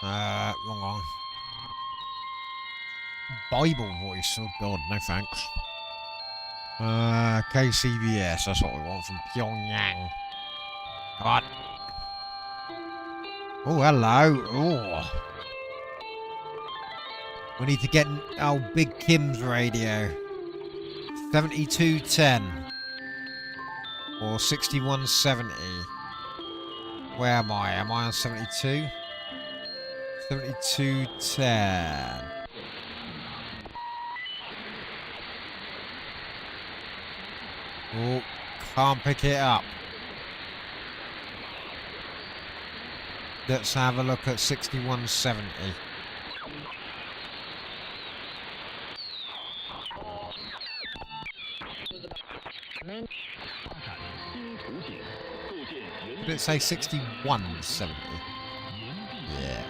Wrong on. Bible voice. Oh god, no thanks. KCBS, that's what we want from Pyongyang. Come on. Oh, hello. Oh. We need to get Big Kim's radio. 7210. Or 6170. Where am I? Am I on 72? 7210. Oh, can't pick it up. Let's have a look at 6170. Did it say 6170? Yeah.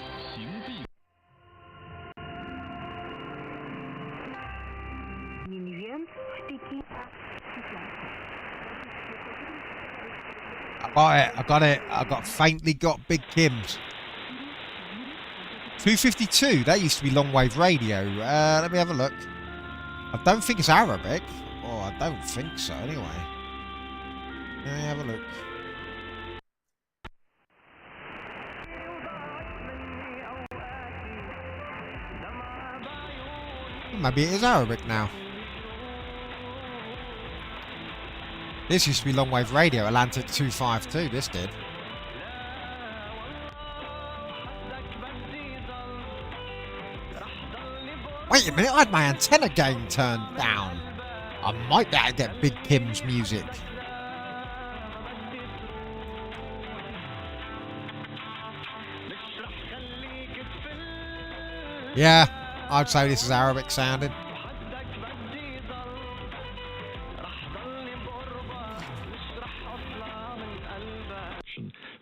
I got it. I faintly got Big Kim's. 252. That used to be long wave radio. Let me have a look. I don't think it's Arabic. Oh, I don't think so anyway. Let me have a look. Maybe it is Arabic now. This used to be long wave radio, Atlantic 252, this did. Wait a minute, I had my antenna gain turned down. I might be able to get Big Kim's music. Yeah, I'd say this is Arabic sounding.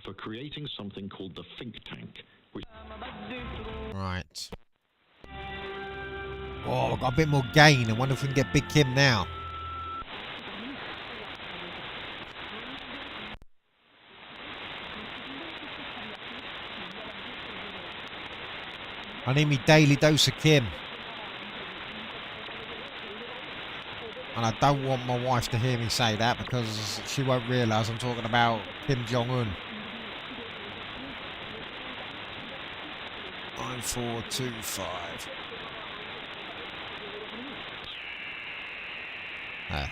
For creating something called the think tank. Right. Oh, I've got a bit more gain. I wonder if we can get Big Kim now. I need me daily dose of Kim. And I don't want my wife to hear me say that, because she won't realise I'm talking about Kim Jong-un. 9425. There.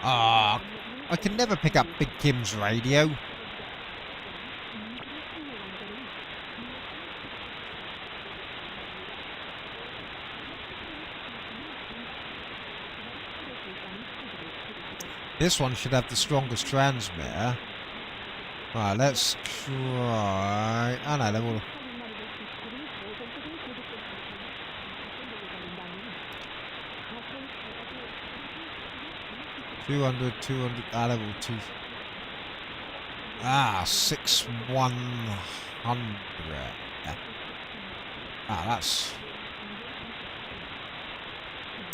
Ah, I can never pick up Big Kim's radio. This one should have the strongest transmitter. Right, let's try... Oh no, they're all... 200, 200, level 2. 6100. That's...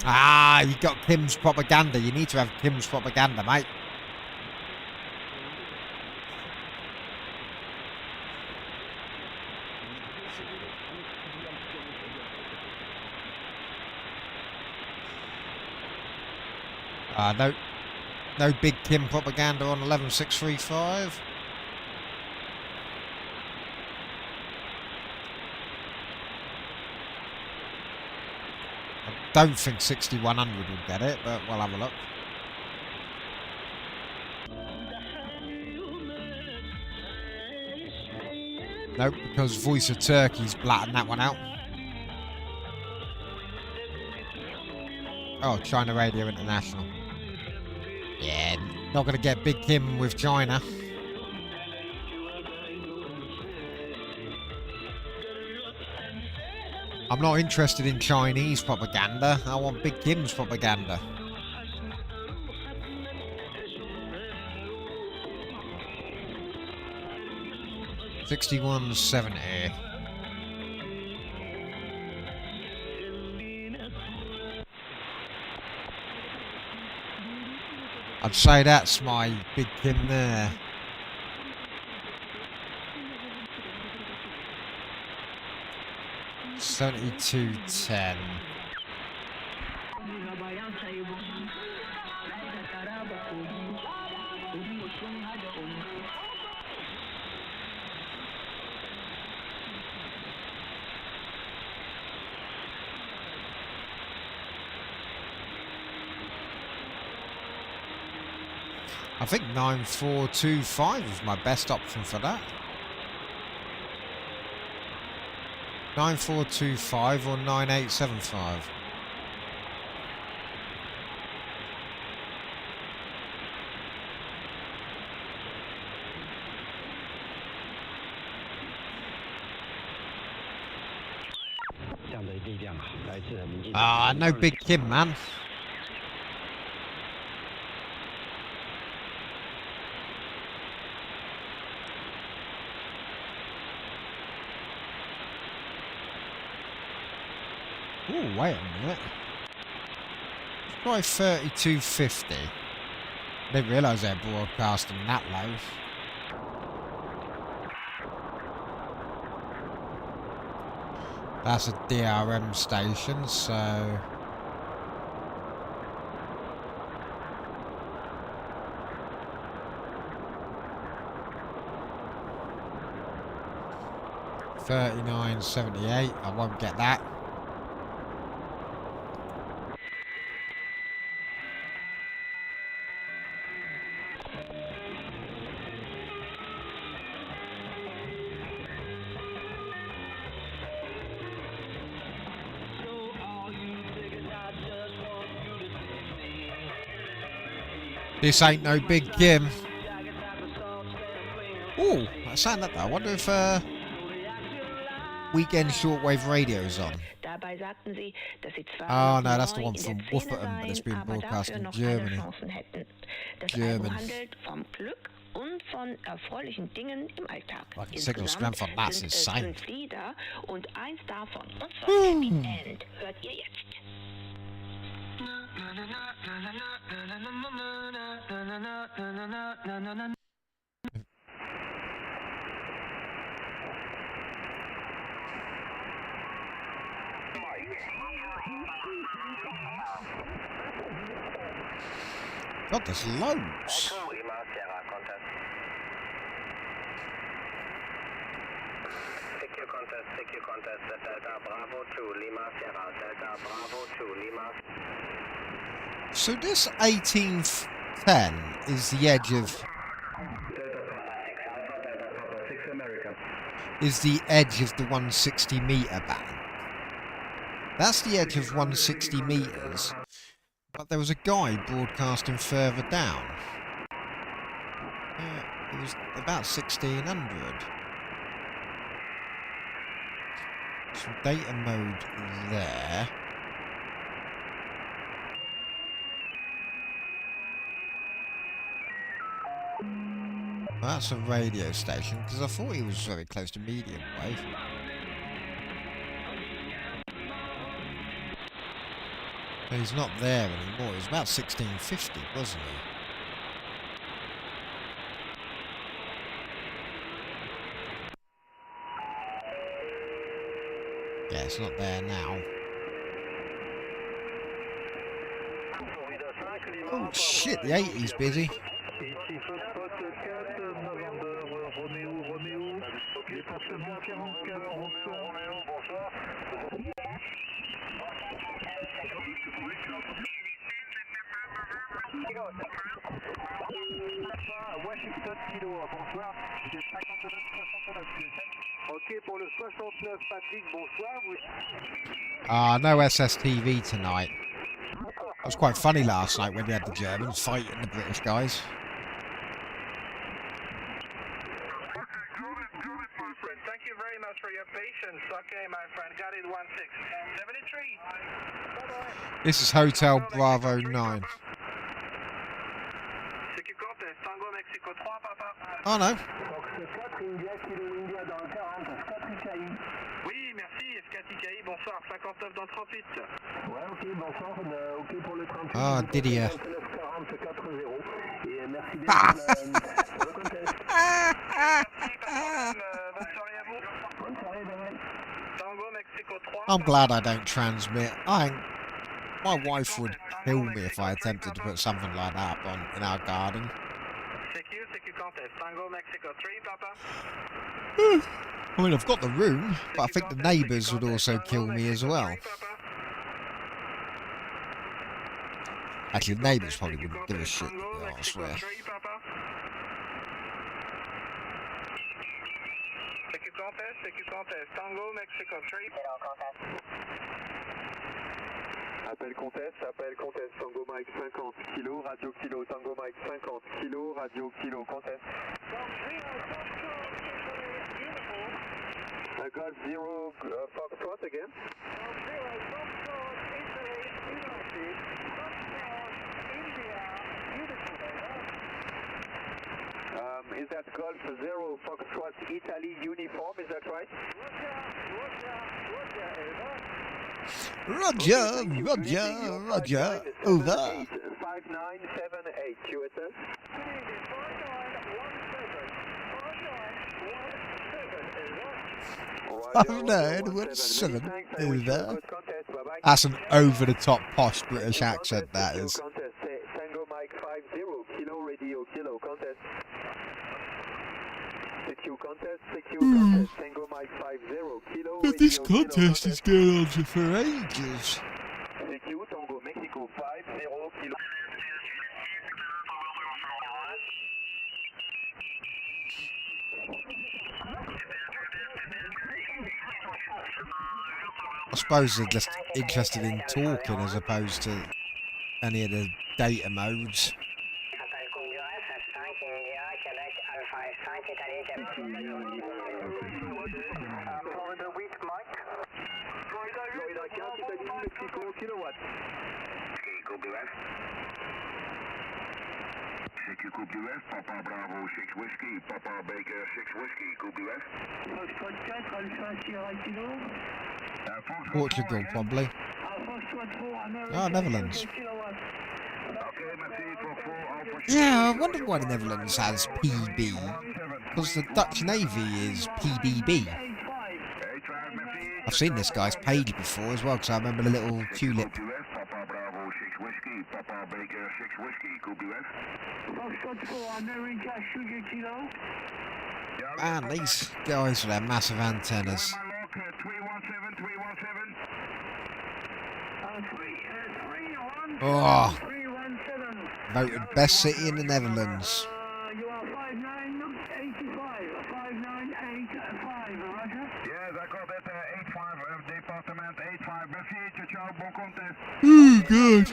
you got Kim's propaganda. You need to have Kim's propaganda, mate. No big Kim propaganda on 11635. I don't think 6100 will get it, but we'll have a look. Nope, because Voice of Turkey's blatting that one out. Oh, China Radio International. Yeah, not going to get Big Kim with China. I'm not interested in Chinese propaganda. I want Big Kim's propaganda. $61.70. I'd say that's my Big Kim there. $72.10. I think 9425 is my best option for that. 9425 or 9875. No Big Kim, man. Oh, wait a minute. Try 3250. Didn't realise they're broadcasting that low. That's a DRM station, so... $39.78. I won't get that. This ain't no Big Kim. Oh, I sound that though. I wonder if weekend shortwave radio's on. Oh no, that's the one from Wufferton, but it's been broadcast in Germany. German. Like signal strength on that's insane. God, there's loads. Secure contest, Delta Bravo 2, Lima Sierra, Delta Bravo 2, Lima. So this 1810 is the edge of... is the edge of the 160 metre band. That's the edge of 160 metres. But there was a guy broadcasting further down. Yeah, it was about 1600. Some data mode there. Well, that's a radio station, because I thought he was very close to medium wave. But he's not there anymore. He was about 1650, wasn't he? Yeah, it's not there now. Oh shit, the 80's busy. Washington Kilo, bonsoir. J'ai 5969. Ok, pour le 69, Patrick, bonsoir. No SSTV tonight. It was quite funny last night when we had the Germans fighting the British guys. Thank you very much for your patience. Okay, my friend, got it 1673. This is Hotel Bravo 9. Tango Mexico 3, papa. Oh no. Oui, merci, FKTKI, bonsoir, 59 dans 38. Ouais, ok, bonsoir, ok pour le 38. Ah, Didier. 3940 et merci Merci, pas de problème, bonne soirée à vous. Bonne soirée, bye. Tango Mexico 3. I'm glad I don't transmit. My wife would kill me if I attempted to put something like that up on in our garden. CQ contest, Tango Mexico 3, papa. I mean, I've got the room, but I think the neighbours would also kill me as well. Actually, the neighbours probably wouldn't give a shit, I swear. CQ contest, Tango Mexico 3. Appel contest, Tango Mike 50 kilo, radio kilo, Tango Mike 50 kilo, radio kilo, contest. Golf 0, Foxtrot again. Is that Golf 0, Foxtrot, Italy uniform, is that right? Roger, over. 5978, QSS. 5917, over. That's an over-the-top posh British accent, that is. Tango Mike 50, kilo, radio, kilo, contest. CQ contest, Tango Mike 50, kilo, But this contest is going on for ages. CQ, Tango Mexico 50, kilo. I suppose they're just interested in talking as opposed to any of the data modes. CQ Coupe du West, Papa Bravo 6 Whiskey, Papa Baker 6 Whiskey, Coupe du West. Foxtrot 4, Alpha Sierra Kilo. Portugal, probably. Oh, Netherlands. Yeah, I wonder why the Netherlands has PB. Because the Dutch Navy is PBB. I've seen this guy's page before as well, because I remember the little tulip. Papa Bravo 6 Whiskey, Papa Baker 6 Whiskey, Coupe du West. Foxtrot 4, America Sugar Kilo. Man, these guys with their massive antennas. 317. Oh, voted best city in the Netherlands. You are 5985, 5985, Roger. Yes, I got that 85, department 85, merci, ciao, bon contest. Oh, God.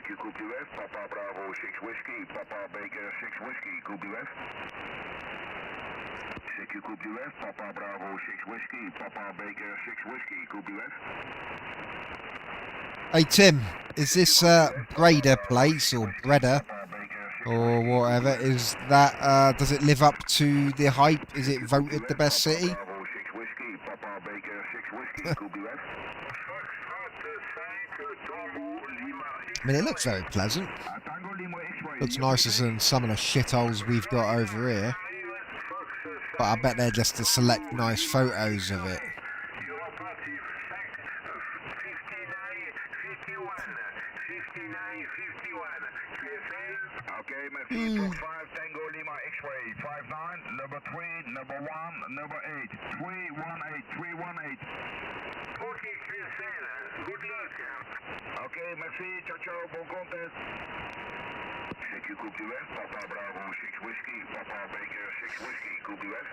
CQ Coupe US, Papa Bravo 6 Whiskey, Papa Baker 6 Whiskey, Coupe US. CQ Coupe US, Papa Bravo 6 Whiskey, Papa Baker 6 Whiskey, Coupe US. Hey Tim, is this Breda place or Breda or whatever? Is that does it live up to the hype? Is it voted the best city? Bravo 6 Whiskey, Papa Baker 6 Whiskey, Coupe US. I mean, it looks very pleasant. Looks nicer than some of the shitholes we've got over here. But I bet they're just to select nice photos of it. Okay, merci. 5 Tango Lima X-ray. 59, number 3, number 1, number 8. 318, 318. Okay, good luck. Okay, merci. Ciao, ciao. Bon contest. CQ Coupe US, Papa Bravo 6 Whiskey, Papa Baker 6 Whiskey, Coupe US.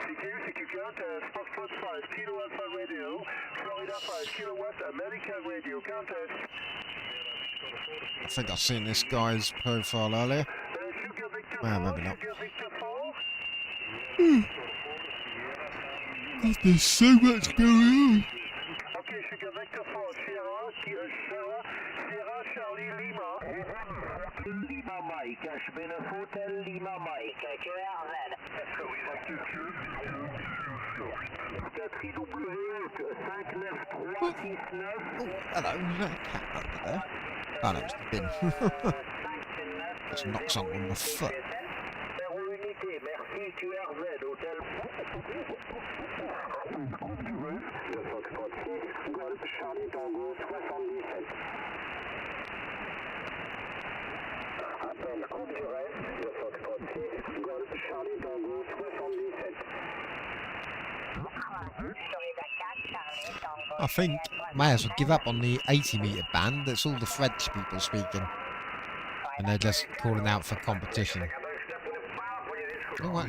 CQ Countess, Foxtrot 5, Kilo Alpha Radio, Florida 5, Kilo West, America Radio, Countess. I think I've seen this guy's profile earlier. Well, maybe not. There's so much going on. Okay, Sugar Vector 4, Sierra, Charlie, Lima. Lima Mike, je ben een Hotel Lima Mike, QRZ. 4IW 59369. Oh, hello, is that a cat under there? Oh, no, it's the bin. Just knocked something on my foot. Unité, merci, QRZ, Hotel. Le Foxtrot 6, Golf, Charlie Tango 77. Appel Coupe du Reste, le Foxtrot 6, Golf, Charlie Tango 77. I think may as well give up on the 80-metre band. That's all the French people speaking. And they're just calling out for competition. Oh, what?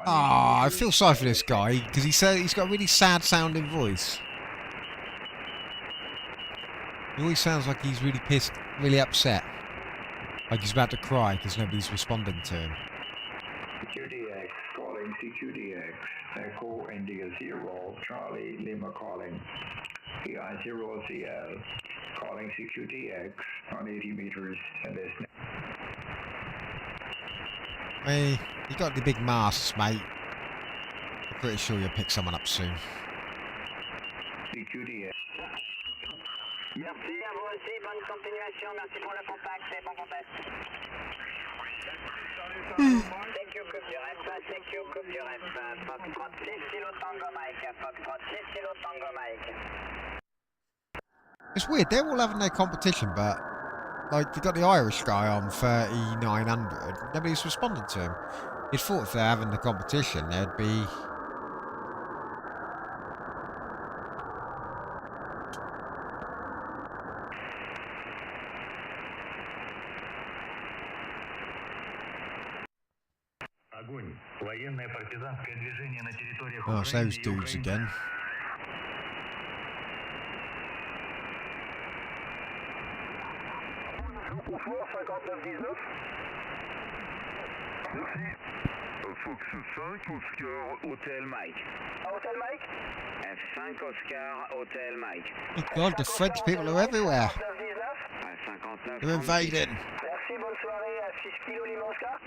I feel sorry for this guy because he's got a really sad sounding voice. He always sounds like he's really pissed, really upset. Like he's about to cry because nobody's responding to him. CQDX, calling CQDX, Echo India 0, Charlie Lima calling, PI0CL, calling CQDX on 80 meters and listening. Hey, you got the big masks, mate. I'm pretty sure you'll pick someone up soon. CQDX. Merci à vous aussi, bonne continuation, merci pour le contact et bon contact. CQ Coupe du Reste, CQ Coupe du Reste, Foxtrot 6 Kilo Tango Mike, Foxtrot 6 Kilo Tango Mike. It's weird, they're all having their competition, but like they got the Irish guy on 3900, nobody's responding to him. You'd thought if they're having the competition, there'd be. Огонь. Военное партизанское движение на территориях Oh, it's those dudes again. Fox 5, Oscar, Hotel Mike. Hotel Mike? F5 Oscar, Hotel Mike. Oh God, the French people are everywhere. They're invading. Merci, bonne soirée à 6 Kilo Lima Oscar.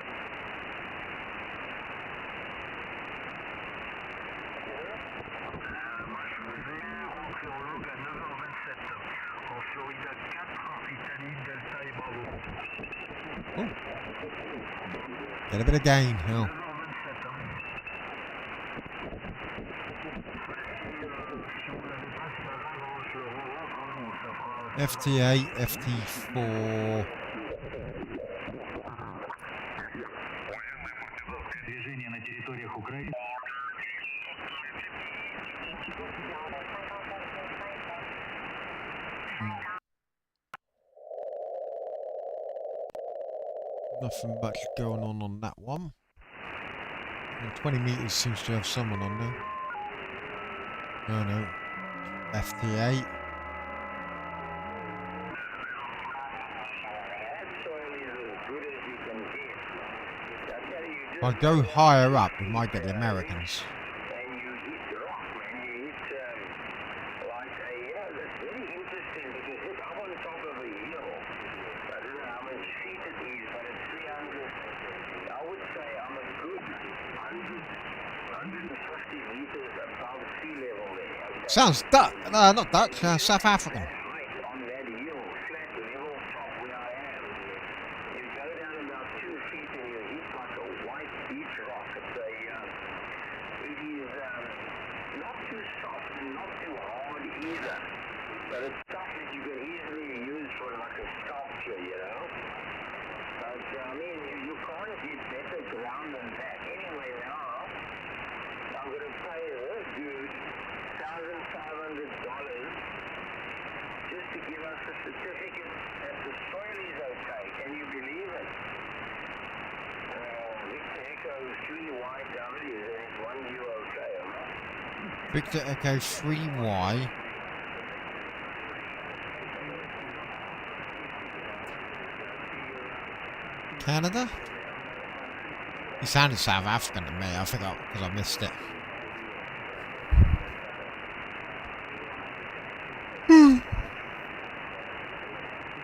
Moi je faisais météorologue à 9h27 en Florida 4, Italie, Delta et Bravo. Oh. Get a bit of gain. Oh. 9h27. FT8, FT4. Движение на территориях Украины. Nothing much going on that one. 20 meters seems to have someone on there. No, no. FT8. If I go higher up, we might get the Americans. Sounds Dutch. No, not Dutch. South African. Victor Echo 3Y. Canada? He sounded South African to me. I think because I missed it.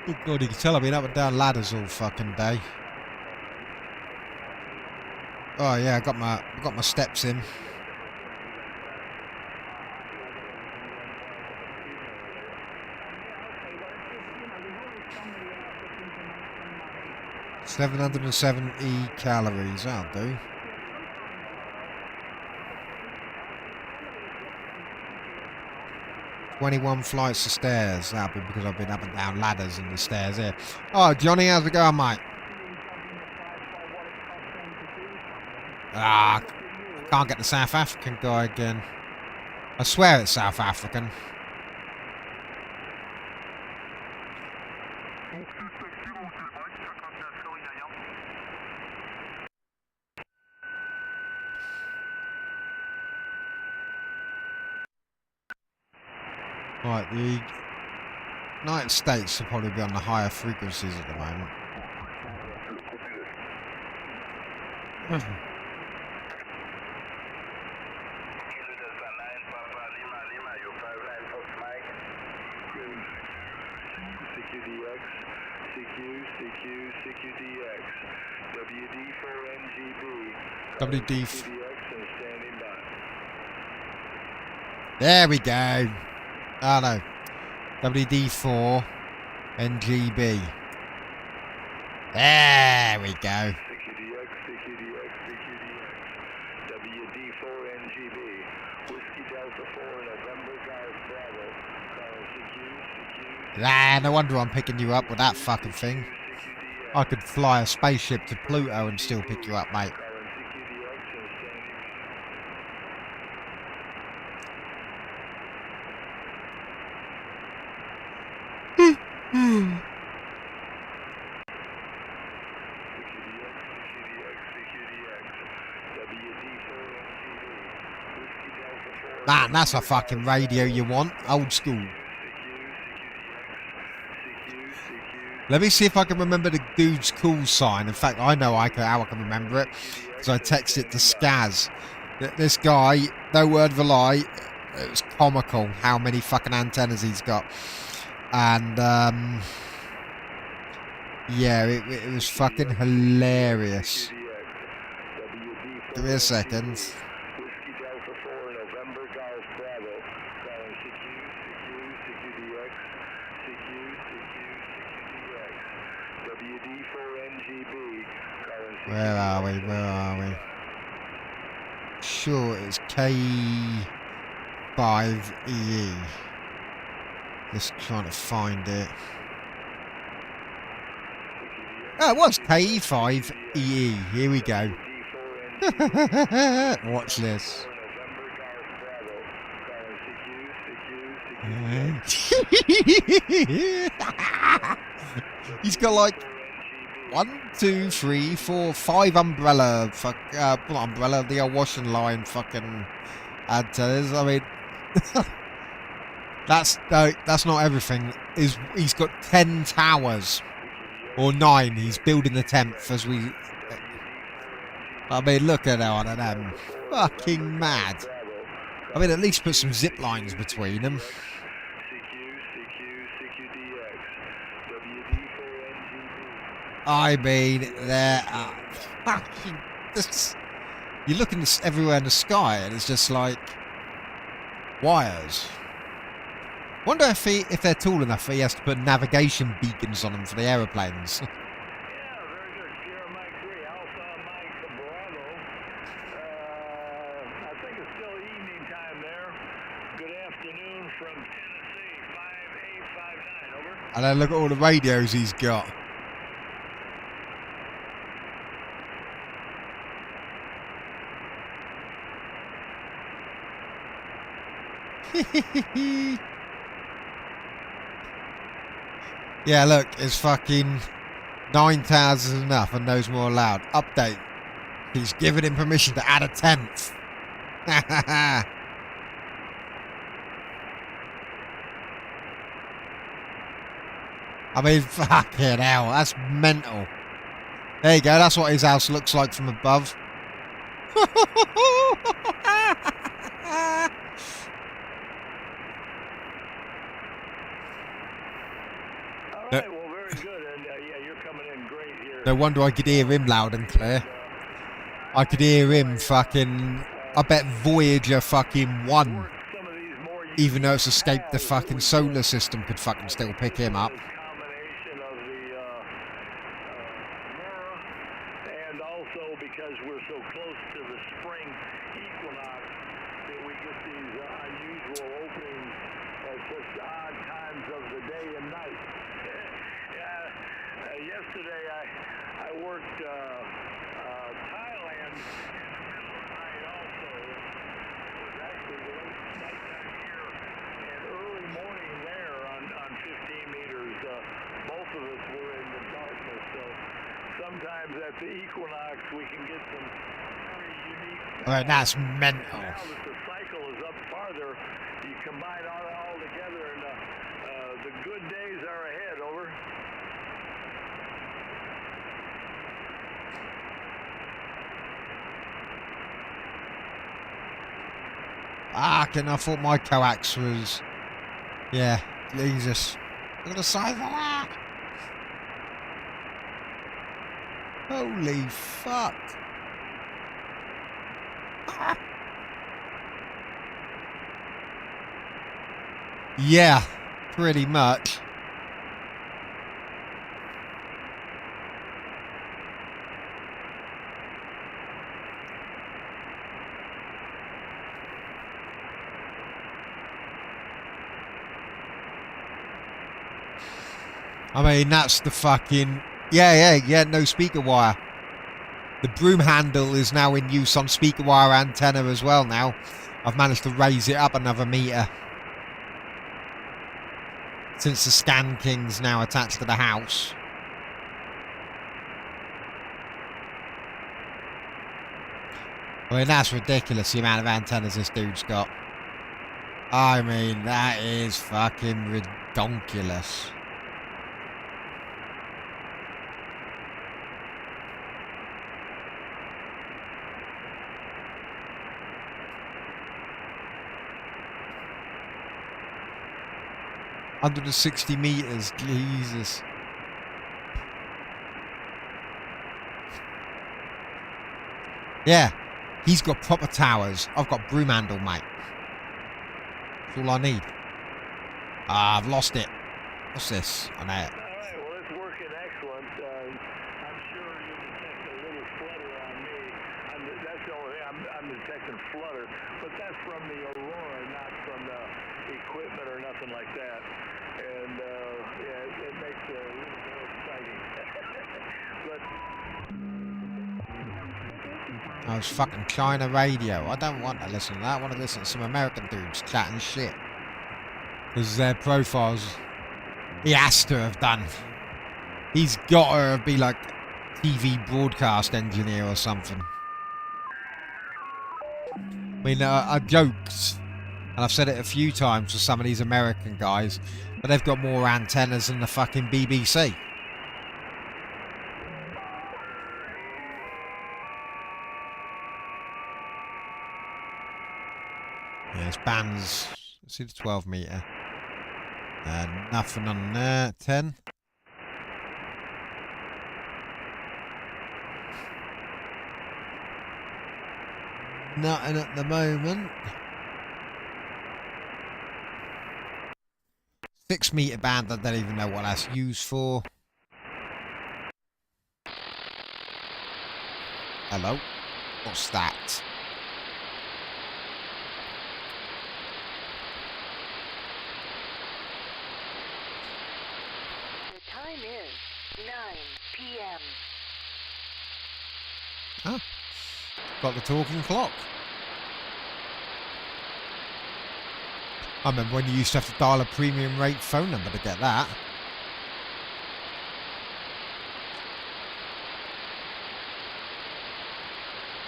Oh god, you can tell I've been up and down ladders all fucking day. Oh yeah, I got my steps in. $770 calories, that'll do. $21 flights of stairs. That'll be because I've been up and down ladders and the stairs here. Oh, Johnny, how's it going, mate? Ah, I can't get the South African guy again. I swear it's South African. Right, the United States will probably be on the higher frequencies at the moment. WD. There we go. Oh no. WD4 NGB. There we go. Ah, no wonder I'm picking you up with that fucking thing. I could fly a spaceship to Pluto and still pick you up, mate. Man, that's a fucking radio you want. Old school. Let me see if I can remember the dude's call sign. In fact, I know how I can remember it. Because I texted it to Skaz. This guy, no word of a lie, it was comical how many fucking antennas he's got. And, yeah, it was fucking hilarious. Give me a second. Where are we? Where are we? Sure, it's K5EE. Just trying to find it. Oh, it was KE5EE. Here we go. Watch this. He's got like 1, 2, 3, 4, 5 umbrella. Not umbrella, the old washing line fucking antennas. I mean, that's not everything. He's got 10 towers. Or 9. He's building the 10th as we... I mean, look at one of them. Fucking mad. I mean, at least put some zip lines between them. I mean, they're fucking... You're looking everywhere in the sky and it's just like... wires. Wonder if they're tall enough, he has to put navigation beacons on them for the aeroplanes. And then look at all the radios he's got. Yeah, look, it's fucking 9,000 is enough and no's more allowed. Update. He's given him permission to add a 10th. I mean, fucking hell, that's mental. There you go, that's what his house looks like from above. Alright, well, very good, and yeah, you're coming in great here. No wonder I could hear him loud and clear. I could hear him fucking... I bet Voyager fucking 1. Even though it's escaped the fucking solar system, could fucking still pick him up. And also because we're so close to the spring equinox that we get these unusual openings at such odd times of the day and night. Yesterday I worked Thailand in the middle of the night also. It was actually late nighttime here and early morning there on 15 meters. Both of us were in the darkness, so sometimes at the equinox we can get some very unique... Alright, that's mental. Now that the cycle is up farther, you combine all together and the good days are ahead, over. I thought my coax was... Yeah, Jesus. Look at the size of that! Holy fuck! Ah. Yeah, pretty much. I mean, that's the fucking... Yeah, no speaker wire. The broom handle is now in use on speaker wire antenna as well now. I've managed to raise it up another meter. Since the Scan King's now attached to the house. I mean, that's ridiculous, the amount of antennas this dude's got. I mean, that is fucking redonkulous. Under the 60 meters, Jesus. Yeah, he's got proper towers. I've got broom handle, mate. That's all I need. I've lost it. What's this? On there. Alright, well, it's working excellent. I'm sure you detect a little flutter on me. That's the only thing. I'm detecting flutter. But that's from the Aurora, not from the equipment or nothing like that. And, yeah, it makes it a little more exciting. But... Oh, it's fucking China radio. I don't want to listen to that. I want to listen to some American dudes chatting shit. Because their profiles, he has to have done. He's got to be like TV broadcast engineer or something. I mean, I joked, and I've said it a few times to some of these American guys, but they've got more antennas than the fucking BBC. Yeah, it's bands. Let's see the 12 metre. Nothing on there. 10. Nothing at the moment. 6 metre band, I don't even know what that's used for. Hello? What's that? The time is 9 p.m. Oh. Got the talking clock. I remember when you used to have to dial a premium rate phone number to get that.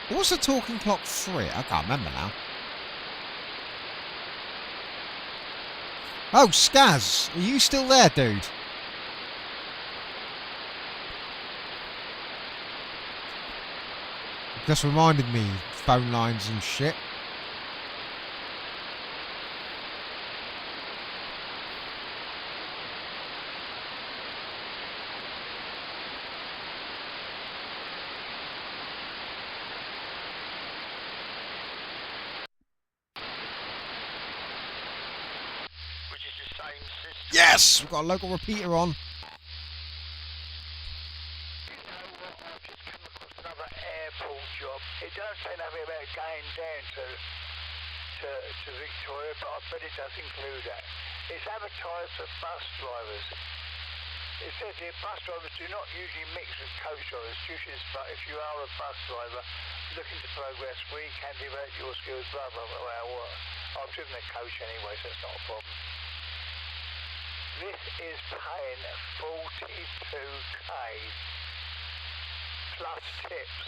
What was the talking clock free? I can't remember now. Oh, Skaz, are you still there, dude? Just reminded me, phone lines and shit. Yes! We've got a local repeater on. It doesn't say nothing about going down to Victoria, but I bet it does include that. It's advertised for bus drivers. It says here, bus drivers do not usually mix with coach drivers due to this, but if you are a bus driver looking to progress, we can develop your skills, blah, blah, blah, blah. I've driven a coach anyway, so it's not a problem. This is paying 42k plus tips.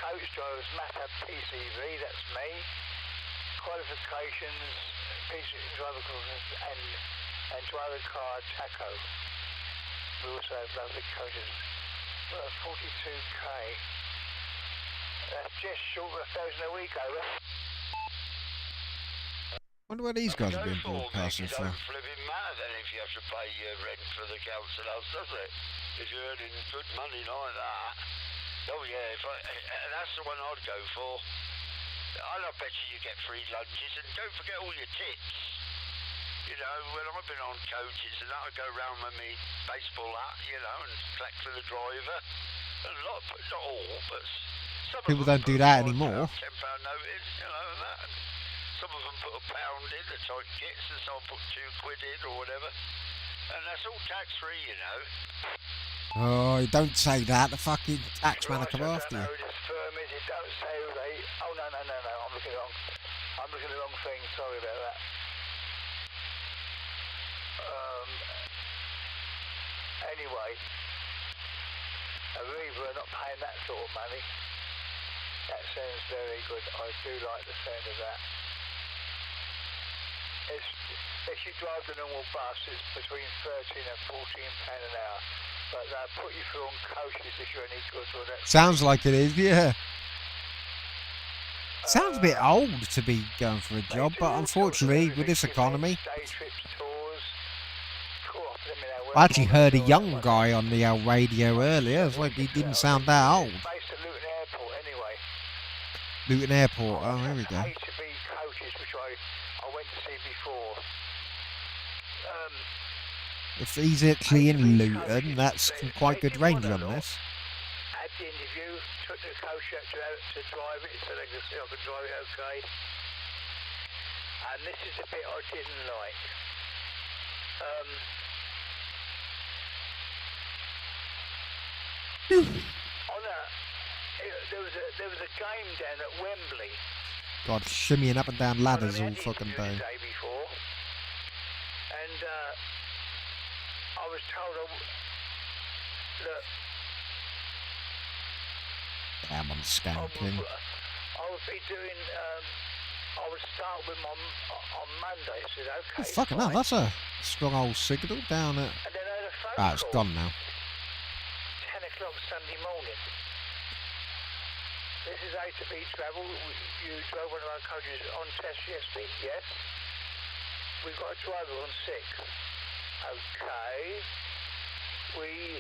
Coach drivers matter PCV, that's me. Qualifications, driver qualifications, and driver car taco. We also have lovely coaches. 42k. That's just short of 1,000 a week over. Wonder where these guys are being broadcasted from. It don't flipping matter then if you have to pay your rent for the council house, does it? If you're earning good money like that. Oh yeah, and that's the one I'd go for. I bet you get free lunches, and don't forget all your tips. You know, when I've been on coaches and that, I go round with me baseball hat, you know, and collect for the driver. And a lot, but not all, but some People of them don't do that anymore. £10 notice, you know, and that. And some of them put £1 in, the type kits, and some put £2 in or whatever. And that's all tax-free, you know. Oh, don't say that. The fucking taxman will come I after don't you. know who this firm is. It don't say who they... Oh, no. I'm looking wrong. I'm looking at the wrong thing. Sorry about that. Anyway, Aviva are not paying that sort of money. That sounds very good. I do like the sound of that. If you drive the normal bus, it's between £13 and £14 an hour. But they'll put you through on coaches if you're any good or that. Sounds like it is, yeah. Sounds a bit old to be going for a job, but unfortunately, with this economy... Day trips, tours. I actually heard a young guy on the radio earlier. It's like he didn't sound that old. Based at Luton Airport anyway. Luton Airport, oh, there we go. A to B coaches, which I went to see before. If he's actually in Luton, that's quite good range on this. Had the interview, took the coach out to drive it, so they could see I could drive it okay. And this is the bit I didn't like. There was a game down at Wembley. God, shimmying up and down ladders all fucking day. The day before, and I was told look, Damn, I'm skanking. I would be doing, I would start with my, on Monday, I said, okay, Oh, fucking hell, that's a strong old signal down at... And then I had a phone Ah, it's call, gone now. 10 o'clock Sunday morning. This is A to B travel. You drove one of our coaches on test yesterday, yes? We've got a driver on 6. Okay. We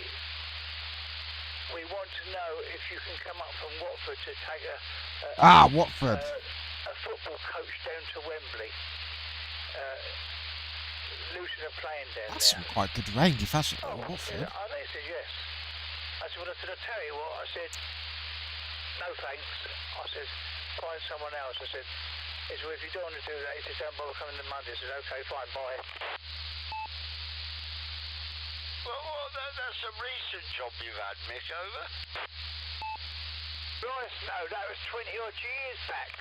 want to know if you can come up from Watford to take Watford. a football coach down to Wembley. Luton are playing down That's there. some quite good range, if that's Yeah, Watford. they said yes. I said, well, I tell you what, I said, no thanks. I said, find someone else. I said, well, if you don't want to do that, he said, don't bother coming on Monday. I said, okay, fine, bye. Well, that's a recent job you've had, Mick, over. Right, no, that was 20-odd years back.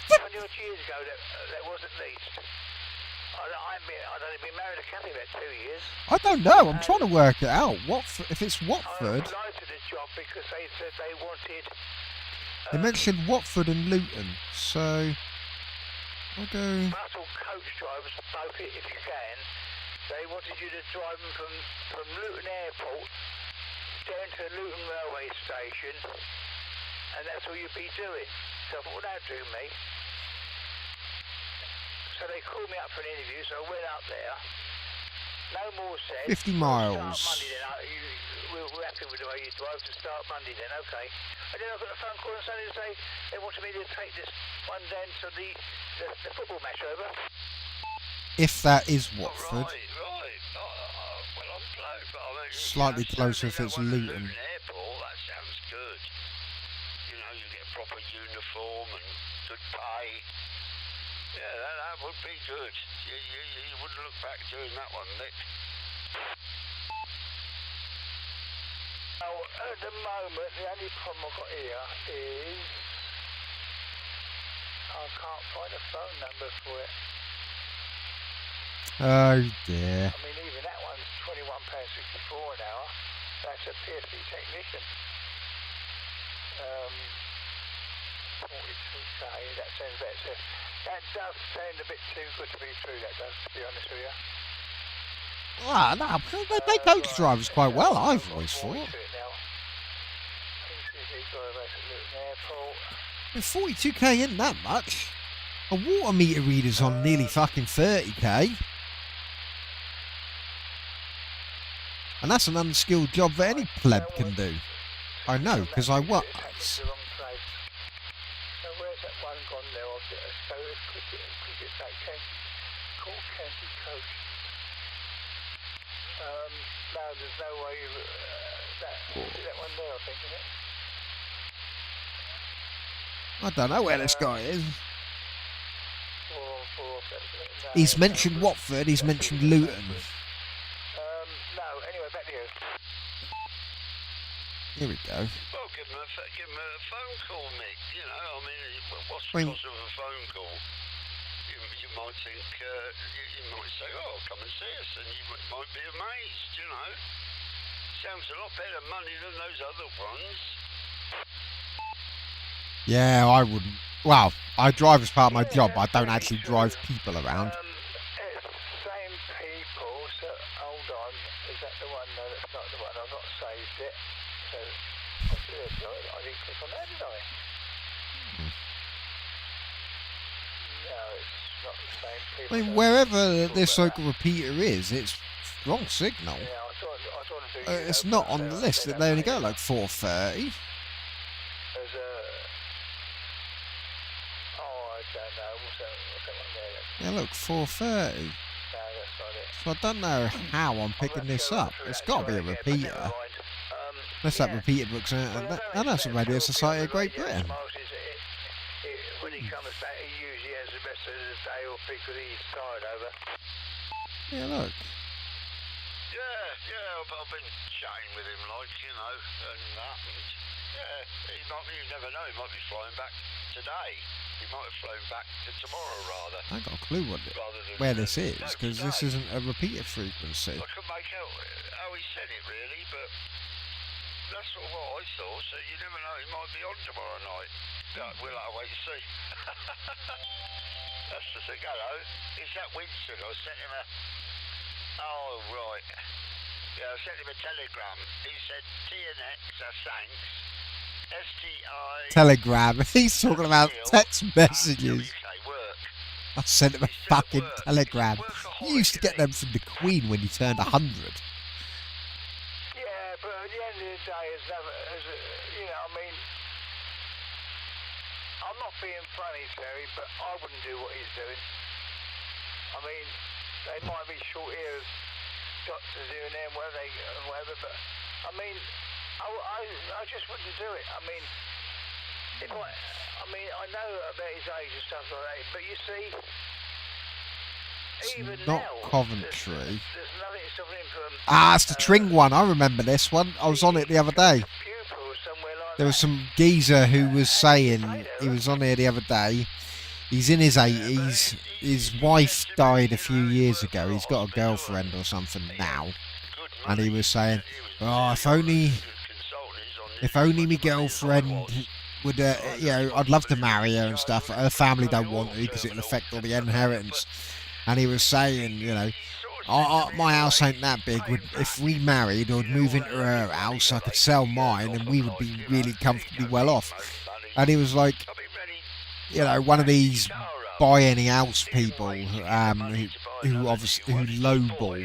20-odd years ago, that was at least. I'd only been married a company about 2 years. I don't know, I'm trying to work it out. Watford, if it's I Watford... applied to the job because they said they wanted... They mentioned Watford and Luton, so... I'll go... Muscle coach drivers, both if you can. They wanted you to drive them from Luton Airport down to Luton Railway Station, and that's all you'd be doing. So I thought, well, that'd do me. So they called me up for an interview, so I went up there. No more said. 50 miles. Start Monday then. We're happy with the way you drive to start Monday then, okay. And then I got a phone call on Sunday to say they wanted me to take this one down to the football match over. If that is Watford. Right. Well, I'm glad, but I mean, Slightly closer if it's Luton. Luton Airport, that sounds good. You know, you get a proper uniform and good pay. Yeah, that would be good. You wouldn't look back doing that one, Nick. Now, at the moment, the only problem I've got here is I can't find a phone number for it. Oh dear. I mean, even that one's £21.64 an hour. That's a PSP technician. 42k, that sounds better. That does sound a bit too good to be true, that does, to be honest with you. No, they coach drivers quite well, I've always thought. And 42k isn't that much. A water meter reader's on nearly fucking 30k. And that's an unskilled job that any pleb can do. I know, because I was. So where's that one gone now? So cricket back, county coach. No, there's no way that one there, I think, isn't it? I don't know where this guy is. He's mentioned Watford, he's mentioned Luton. No, anyway, back to you. Here we go. Well, give him a phone call, Mick. You know, I mean, what's the cost of a phone call? You might think, you might say, oh, come and see us, and you might be amazed, you know. Sounds a lot better money than those other ones. Yeah, I wouldn't. Well, I drive as part of my job, but I don't actually drive people around. It's the same people, so hold on. Is that the one? No, that's not the one. I've not saved it. So, I didn't click on that, did I? No, it's not the same people. I mean, wherever this local repeater is, it's wrong signal. Yeah, I was trying to do It's not on the list. They only go like 4:30. There's a... Oh, I don't know. What's that one there then? Yeah, look, 4:30. No, that's not it. So I don't know how I'm picking this up. It's got to be a repeater. Unless that repeater book's out. And that's the Radio Society of Great Britain. When he comes back, he usually has the rest of the day or because he's tired over. Yeah, look. Yeah, I've been chatting with him, like, you know, and that. And, yeah, you never know, he might be flying back today. We might have flown back to tomorrow, rather. I ain't got a clue Rather than, where this is, no, because this today. isn't a repeated frequency. I couldn't make out how he said it, really, but that's sort of what I thought, so you never know, he might be on tomorrow night. But we'll have to wait and see. That's the thing. Hello, is that Winston? I sent him a... Oh, right. Yeah, I sent him a telegram. He said, TNX, thanks. STI... Telegram. He's talking about text messages. Work. I sent him a fucking telegram. You used to get them from the Queen when you turned 100. Yeah, but at the end of the day, you know, I mean, I'm not being funny, Terry, but I wouldn't do what he's doing. I mean, they might be short ears, doctors doing them, whatever, but I mean, I just wouldn't do it. I mean, I know about his age and stuff like that, but you see, even Not now, Coventry. there's nothing stopping him from... Ah, it's the Tring one. I remember this one. I was on it the other day. There was some geezer who was saying, he was on here the other day, he's in his 80s, his wife died a few years ago, he's got a girlfriend or something now, and he was saying, oh, if only my girlfriend would, you know, I'd love to marry her and stuff, her family don't want to because it'll affect all the inheritance, and he was saying, you know, my house ain't that big. If we married, I'd move into her house, I could sell mine, and we would be really comfortably well off. And he was like, you know, one of these buy any house people who lowball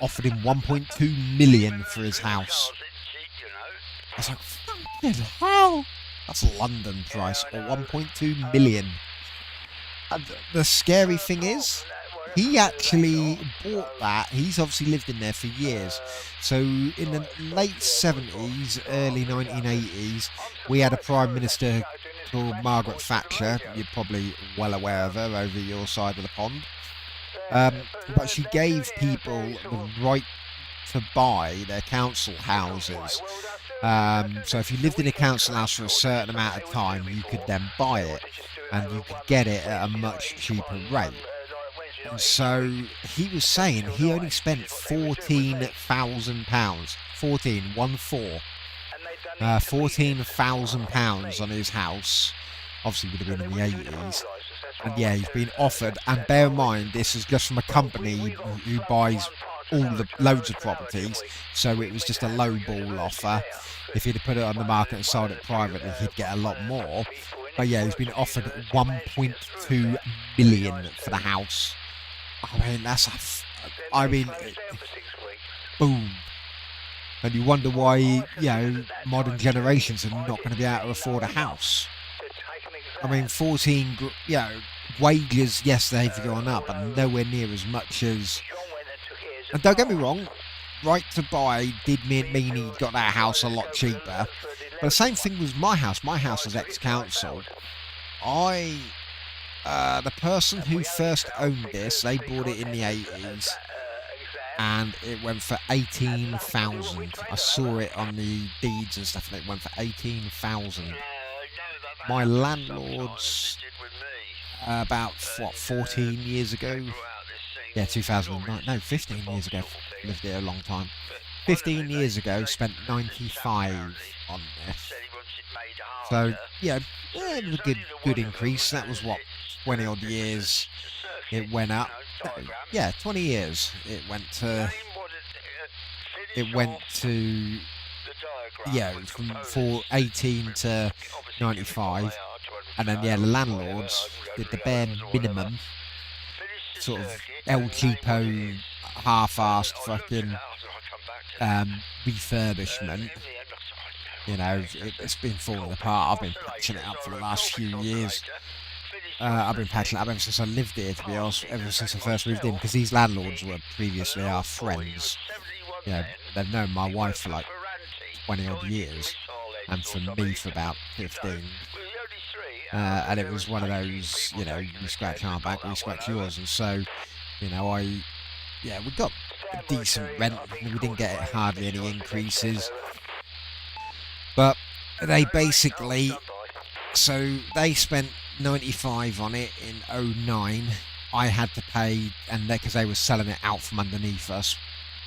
offered him 1.2 million for his house. I was like, fucking hell, that's London price, or 1.2 million. And the scary thing is, he actually bought that. He's obviously lived in there for years. So in the late 70s, early 1980s, we had a Prime Minister called Margaret Thatcher. You're probably well aware of her over your side of the pond. But she gave people the right to buy their council houses. So if you lived in a council house for a certain amount of time, you could then buy it. And you could get it at a much cheaper rate. And so he was saying he only spent £14,000. £14,000 on his house. Obviously would have been in the 80s. And yeah, he's been offered, and bear in mind this is just from a company who buys loads of properties, so it was just a low ball offer. If he'd have put it on the market and sold it privately, he'd get a lot more. But yeah, he's been offered 1.2 million for the house. I mean, boom. And you wonder why, you know, modern generations are not going to be able to afford a house. I mean, wages, yes, they've gone up, but nowhere near as much as... And don't get me wrong, right to buy did mean he got that house a lot cheaper. But the same thing was my house. My house was ex-council. The person who first owned this, they bought it in the 80s, and it went for 18,000. I saw it on the deeds and stuff, and it went for 18,000. My landlord's about 14 years ago. Yeah, 2009. No, 15 years ago. Lived here a long time. 15 years ago, spent 95 on this. So yeah, it was a good increase. That was what, 20 odd years it went up. Yeah, 20 years it went to yeah, from 18 to 95, and then yeah, the landlords did the bare minimum, sort of El Cheapo, half-assed fucking refurbishment. You know, it's been falling apart. I've been patching it up for the last few years. I've been patching it up ever since I lived here, to be honest, ever since I first moved in, because these landlords were previously our friends. You know, they've known my wife for like 20 odd years, and for me for about 15. And it was one of those, you know, you scratch our back, we scratch yours, and so, you know, we got a decent rent, and we didn't get hardly any increases. But they basically, so they spent 95 on it in '09. I had to pay, and because they were selling it out from underneath us,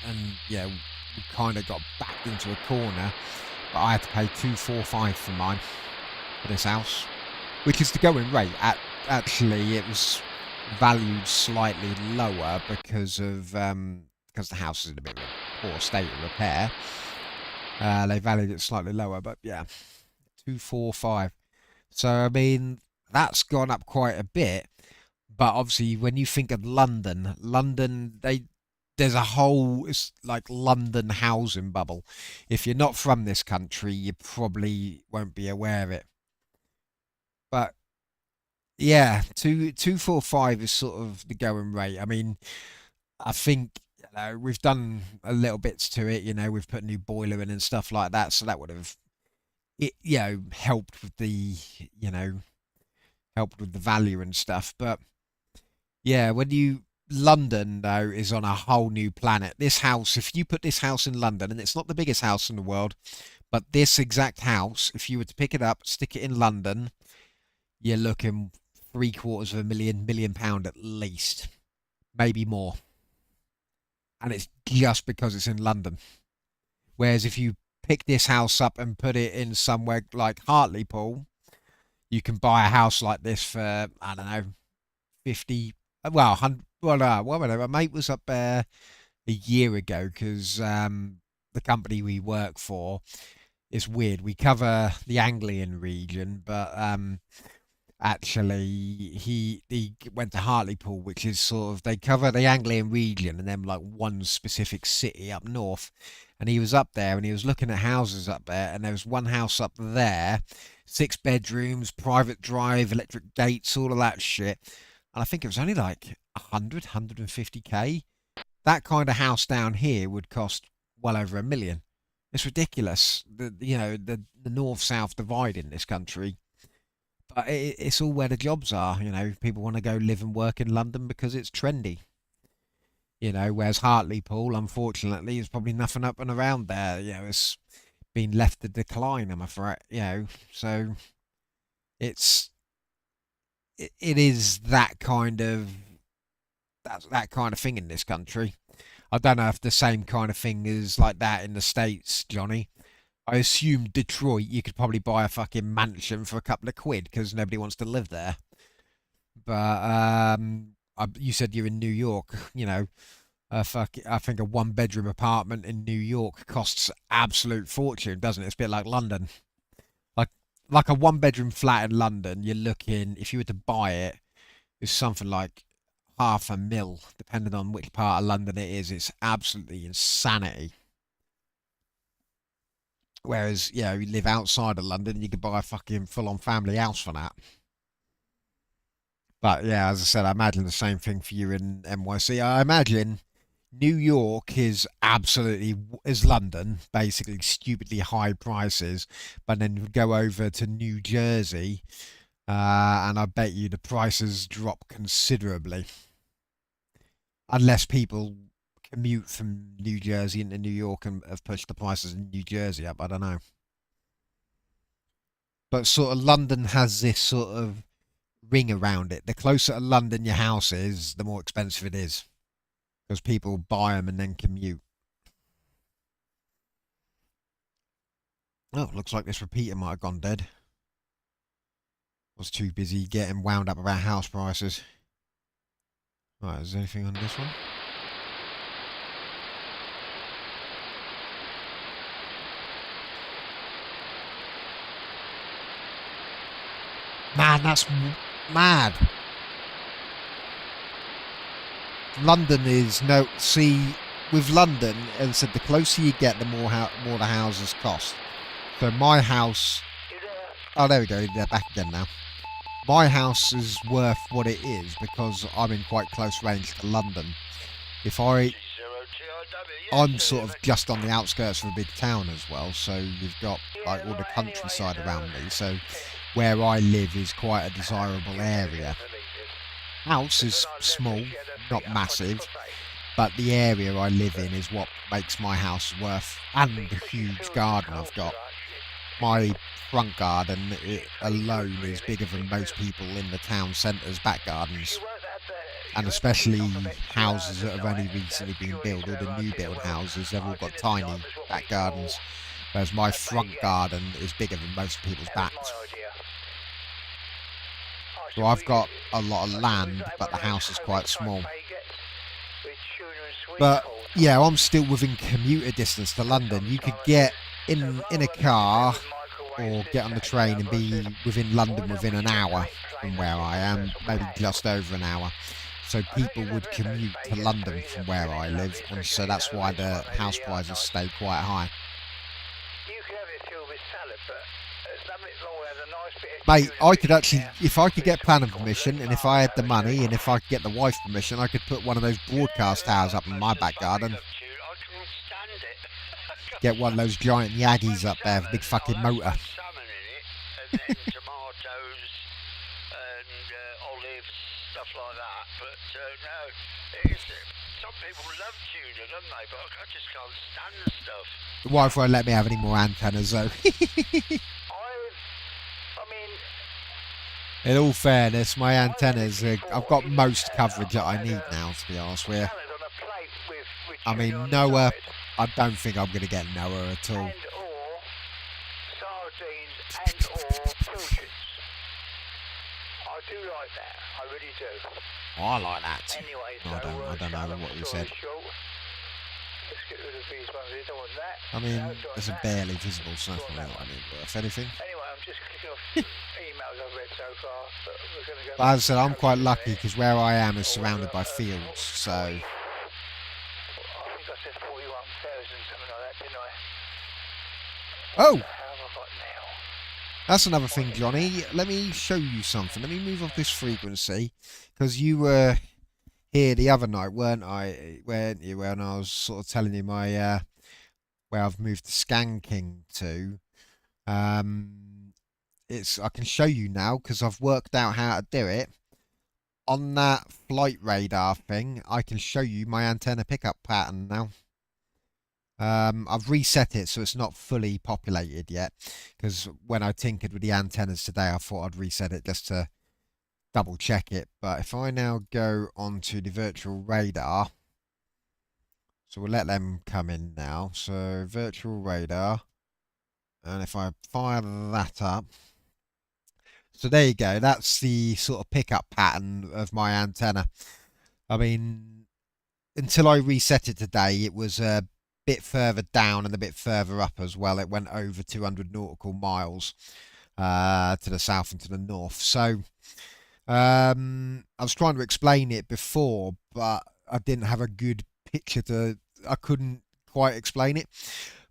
and yeah, we kind of got backed into a corner. But I had to pay 245 for mine for this house, which is the going rate. Actually, it was valued slightly lower because the house is in a bit of a poor state of repair. They valued it slightly lower, but yeah, 245. So I mean, that's gone up quite a bit. But obviously, when you think of London, there's a whole, it's like London housing bubble. If you're not from this country, you probably won't be aware of it. But yeah, 245 is sort of the going rate. I mean, I think we've done a little bits to it. We've put a new boiler in and stuff like that, so that would have helped with the value and stuff. But yeah, London though is on a whole new planet. This house, if you put this house in London, and it's not the biggest house in the world, but this exact house, if you were to pick it up, stick it in London, you're looking £750,000 million at least, maybe more. And it's just because it's in London. Whereas if you pick this house up and put it in somewhere like Hartlepool, you can buy a house like this for, I don't know, 50, well, 100, well, whatever. My mate was up there a year ago because the company we work for is weird. We cover the Anglian region, but actually he went to Hartlepool, which is sort of, they cover the Anglian region and then like one specific city up north. And he was up there and he was looking at houses up there, and there was one house up there, 6 bedrooms, private drive, electric gates, all of that shit. And I think it was only like 150k. That kind of house down here would cost well over $1 million. It's ridiculous. The north-south divide in this country. But it's all where the jobs are. People want to go live and work in London because it's trendy. Whereas Hartlepool, unfortunately, is probably nothing up and around there. It's been left to decline, I'm afraid. So it is that kind of thing in this country. I don't know if the same kind of thing is like that in the States, Johnny. I assume Detroit, you could probably buy a fucking mansion for a couple of quid because nobody wants to live there. But you said you're in New York. I think a 1-bedroom apartment in New York costs absolute fortune, doesn't it? It's a bit like London. Like a 1-bedroom flat in London, you're looking, if you were to buy it, it's something like $500,000, depending on which part of London it is. It's absolutely insanity. Whereas, you live outside of London, you could buy a fucking full-on family house for that. But yeah, as I said, I imagine the same thing for you in NYC. I imagine New York is absolutely, as London, basically stupidly high prices, but then go over to New Jersey, and I bet you the prices drop considerably. Unless people commute from New Jersey into New York and have pushed the prices in New Jersey up, I don't know. But sort of London has this sort of ring around it. The closer to London your house is, the more expensive it is. Because people buy them and then commute. Oh, looks like this repeater might have gone dead. I was too busy getting wound up about house prices. Right, is there anything on this one? Man, that's mad. London is no. See, with London, as I said, the closer you get, the more the houses cost. So my house. Oh, there we go. They're back again now. My house is worth what it is because I'm in quite close range to London. I'm sort of just on the outskirts of a big town as well, so you've got like all the countryside around me. So where I live is quite a desirable area. House is small, not massive, but the area I live in is what makes my house worth, and the huge garden I've got. My front garden alone is bigger than most people in the town centre's back gardens. And especially houses that have only recently been built, or the new build houses, they've all got tiny back gardens. Whereas my front garden is bigger than most people's backs. So I've got a lot of land, but the house is quite small. But yeah, I'm still within commuter distance to London. You could get in a car or get on the train and be within London within an hour from where I am, maybe just over an hour. So people would commute to London from where I live, and so that's why the house prices stay quite high. Mate, I could actually, if I could get planning permission, and if I had the money, and if I could get the wife permission, I could put one of those broadcast towers up in my back garden. Get one of those giant Yaggies up there, with a big fucking motor. Like that, but no, some people love tuna, don't they? But I just can't stand the stuff. The wife won't let me have any more antennas, though. In all fairness, my antennas, I've got most coverage that I need now, to be honest with you. I mean, NOAA, I don't think I'm going to get NOAA at all. Oh, I like that. I don't know what you said. I mean, it's a barely visible, so that's not really worth anything. But as I said, I'm quite lucky because where I am is surrounded by fields, so. Oh! That's another thing, Johnny. Let me show you something. Let me move off this frequency, because you were here the other night, weren't you? When I was sort of telling you my where I've moved to Skanking to. I can show you now because I've worked out how to do it. On that flight radar thing, I can show you my antenna pickup pattern now. I've reset it so it's not fully populated yet, because when I tinkered with the antennas today, I thought I'd reset it just to double check it. But if I now go onto the virtual radar, so we'll let them come in now. So virtual radar, and if I fire that up, so there you go. That's the sort of pickup pattern of my antenna. I mean, until I reset it today, it was a bit further down and a bit further up as well. It went over 200 nautical miles to the south and to the north. So I was trying to explain it before, but I didn't have a good picture I couldn't quite explain it.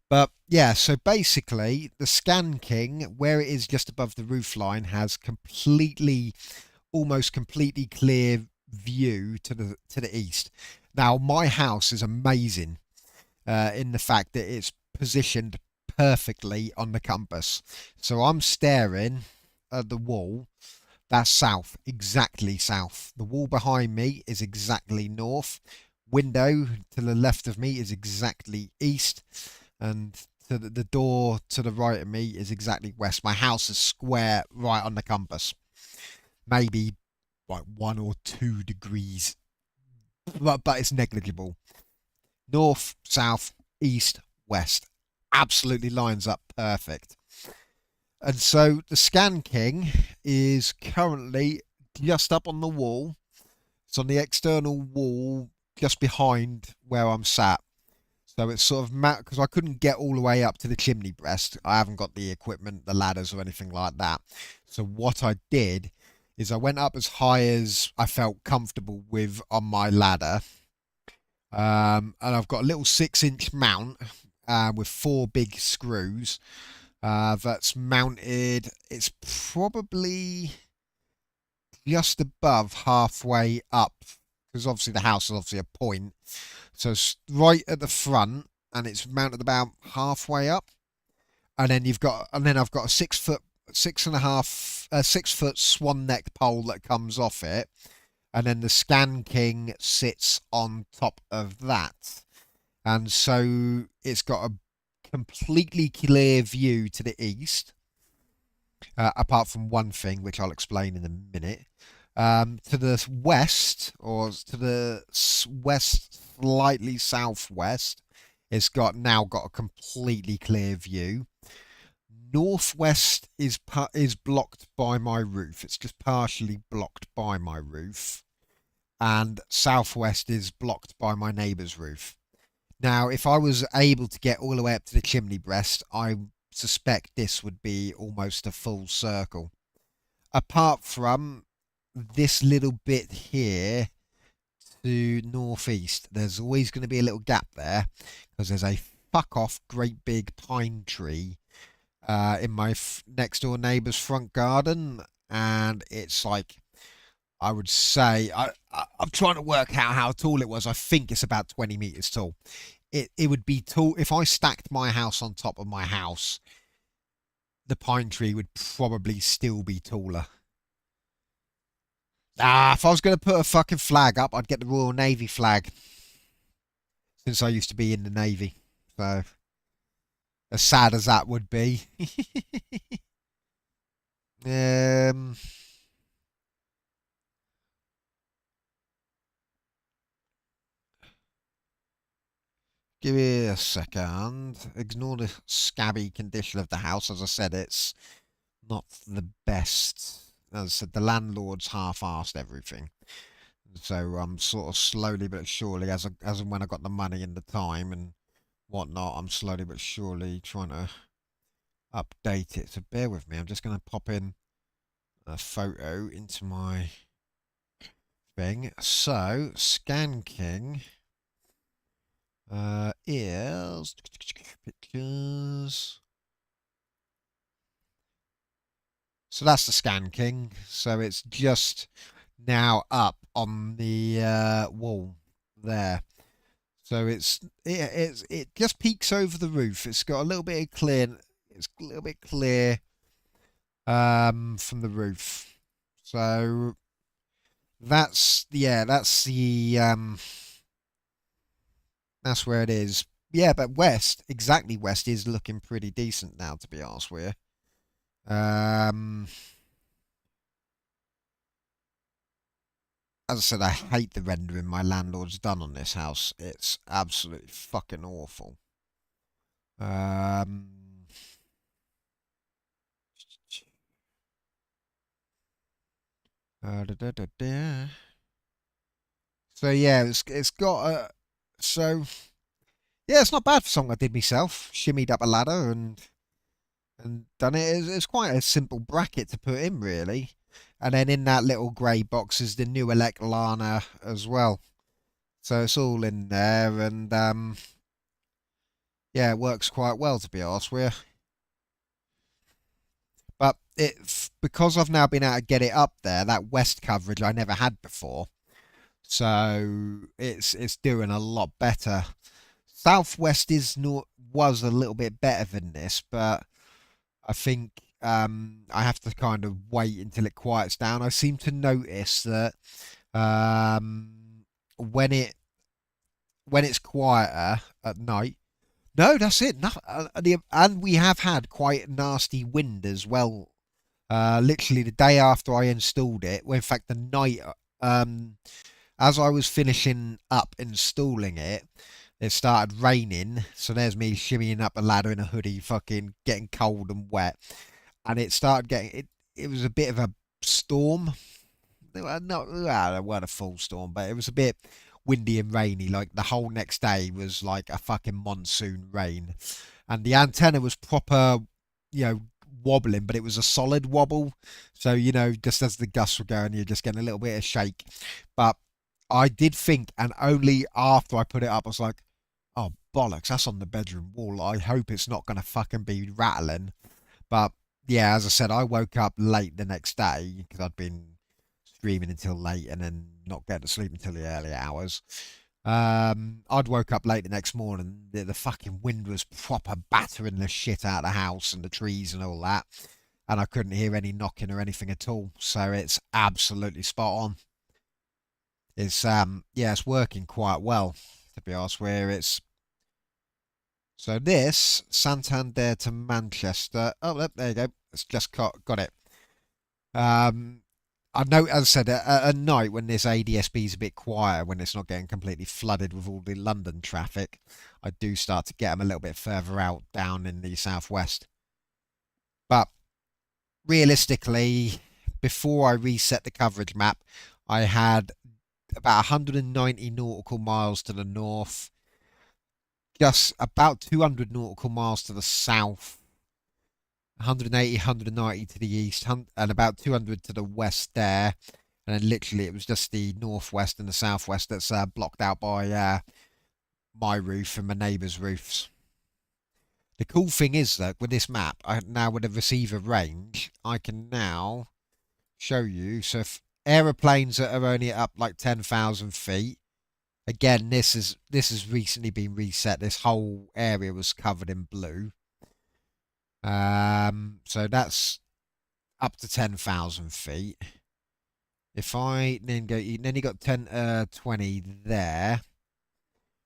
But yeah, so basically the Skanking, where it is just above the roofline, has almost completely clear view to the east. Now my house is amazing in the fact that it's positioned perfectly on the compass. So I'm staring at the wall. That's south, exactly south. The wall behind me is exactly north. Window to the left of me is exactly east. And to the door to the right of me is exactly west. My house is square right on the compass. Maybe like 1 or 2 degrees. But it's negligible. North, south, east, west. Absolutely lines up perfect. And so the Skanking is currently just up on the wall. It's on the external wall just behind where I'm sat. So it's sort of because I couldn't get all the way up to the chimney breast. I haven't got the equipment, the ladders or anything like that. So what I did is I went up as high as I felt comfortable with on my ladder. And I've got a little 6-inch mount with 4 big screws that's mounted. It's probably just above halfway up, because obviously the house is obviously a point. So it's right at the front, and it's mounted about halfway up. And then I've got a 6-foot swan neck pole that comes off it. And then the Skanking sits on top of that. And so it's got a completely clear view to the east. apart from one thing, which I'll explain in a minute. To the west, or to the west, slightly southwest, it's now got a completely clear view. Northwest is blocked by my roof. It's just partially blocked by my roof. And southwest is blocked by my neighbour's roof. Now, if I was able to get all the way up to the chimney breast, I suspect this would be almost a full circle. Apart from this little bit here to northeast, there's always going to be a little gap there because there's a fuck off great big pine tree in my next door neighbour's front garden, and it's like, I would say, I'm trying to work out how tall it was. I think it's about 20 meters tall. It would be tall if I stacked my house on top of my house. The pine tree would probably still be taller. If I was going to put a fucking flag up, I'd get the Royal Navy flag, since I used to be in the Navy. So, as sad as that would be. Give me a second. Ignore the scabby condition of the house. As I said, it's not the best. As I said, the landlord's half-arsed everything. So I'm sort of slowly but surely, as and when I got the money and the time and whatnot, I'm slowly but surely trying to update it. So bear with me. I'm just going to pop in a photo into my thing. So Scan King is pictures. So that's the Scan King. So it's just now up on the wall there. So it just peeks over the roof. It's got a little bit of clear. It's a little bit clear from the roof. So that's the that's where it is. Yeah, but west, exactly west, is looking pretty decent now, to be honest with you. As I said, I hate the rendering my landlord's done on this house. It's absolutely fucking awful. So yeah, it's got a yeah, it's not bad for something I did myself. Shimmied up a ladder and done it. It's quite a simple bracket to put in, really. And then in that little grey box is the new Elect Lana as well. So it's all in there, and yeah, it works quite well, to be honest with you. But because I've now been able to get it up there, that west coverage I never had before. So it's doing a lot better. Southwest was a little bit better than this, but I think I have to kind of wait until it quiets down. I seem to notice that when it's quieter at night. No, that's it. No, and we have had quite nasty wind as well. Literally the day after I installed it, well, in fact the night as I was finishing up installing it, it started raining. So there's me shimmying up a ladder in a hoodie, fucking getting cold and wet. And it started getting it was a bit of a storm. No, it wasn't a full storm, but it was a bit windy and rainy. Like the whole next day was like a fucking monsoon rain, and the antenna was proper, wobbling, but it was a solid wobble. So just as the gusts were going, you're just getting a little bit of shake. But I did think, and only after I put it up, I was like, "Oh bollocks, that's on the bedroom wall. I hope it's not going to fucking be rattling." But yeah, as I said, I woke up late the next day because I'd been streaming until late and then not getting to sleep until the early hours. I'd woke up late the next morning. The fucking wind was proper battering the shit out of the house and the trees and all that, and I couldn't hear any knocking or anything at all. So it's absolutely spot on. It's it's working quite well, to be honest. Where it's So this, Santander to Manchester. Oh, there you go. It's just got it. I know, as I said, at night when this ADSB is a bit quieter, when it's not getting completely flooded with all the London traffic, I do start to get them a little bit further out down in the southwest. But realistically, before I reset the coverage map, I had about 190 nautical miles to the north, just about 200 nautical miles to the south, 180, 190 to the east, and about 200 to the west there. And then literally it was just the northwest and the southwest that's blocked out by my roof and my neighbour's roofs. The cool thing is that with this map, now with the receiver range, I can now show you. So if aeroplanes that are only up like 10,000 feet, again, this has recently been reset. This whole area was covered in blue. So that's up to 10,000 feet. If I then go, then you got 10 20 there,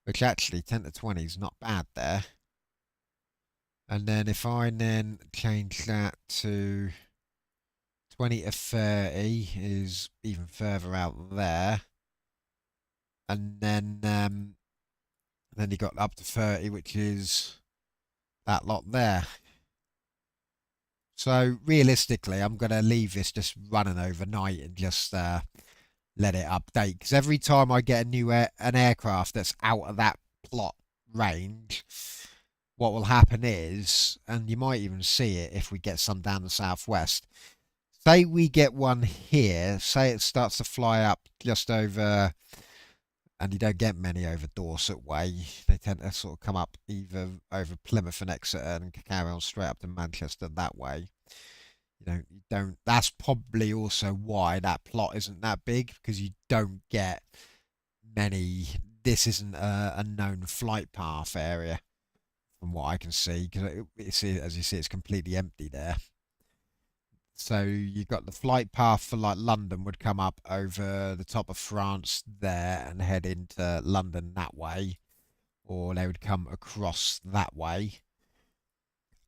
which actually 10 to 20 is not bad there. And then if I then change that to 20 to 30 is even further out there. And then you got up to 30, which is that lot there. So realistically, I'm going to leave this just running overnight and just let it update. Because every time I get an aircraft that's out of that plot range, what will happen is, and you might even see it if we get some down the southwest, say we get one here, say it starts to fly up just over, and you don't get many over Dorset way, they tend to sort of come up either over Plymouth and Exeter and carry on straight up to Manchester that way. You don't, that's probably also why that plot isn't that big, because you don't get many, this isn't a known flight path area from what I can see, because as you see, it's completely empty there. So you've got the flight path for like London would come up over the top of France there and head into London that way, or they would come across that way.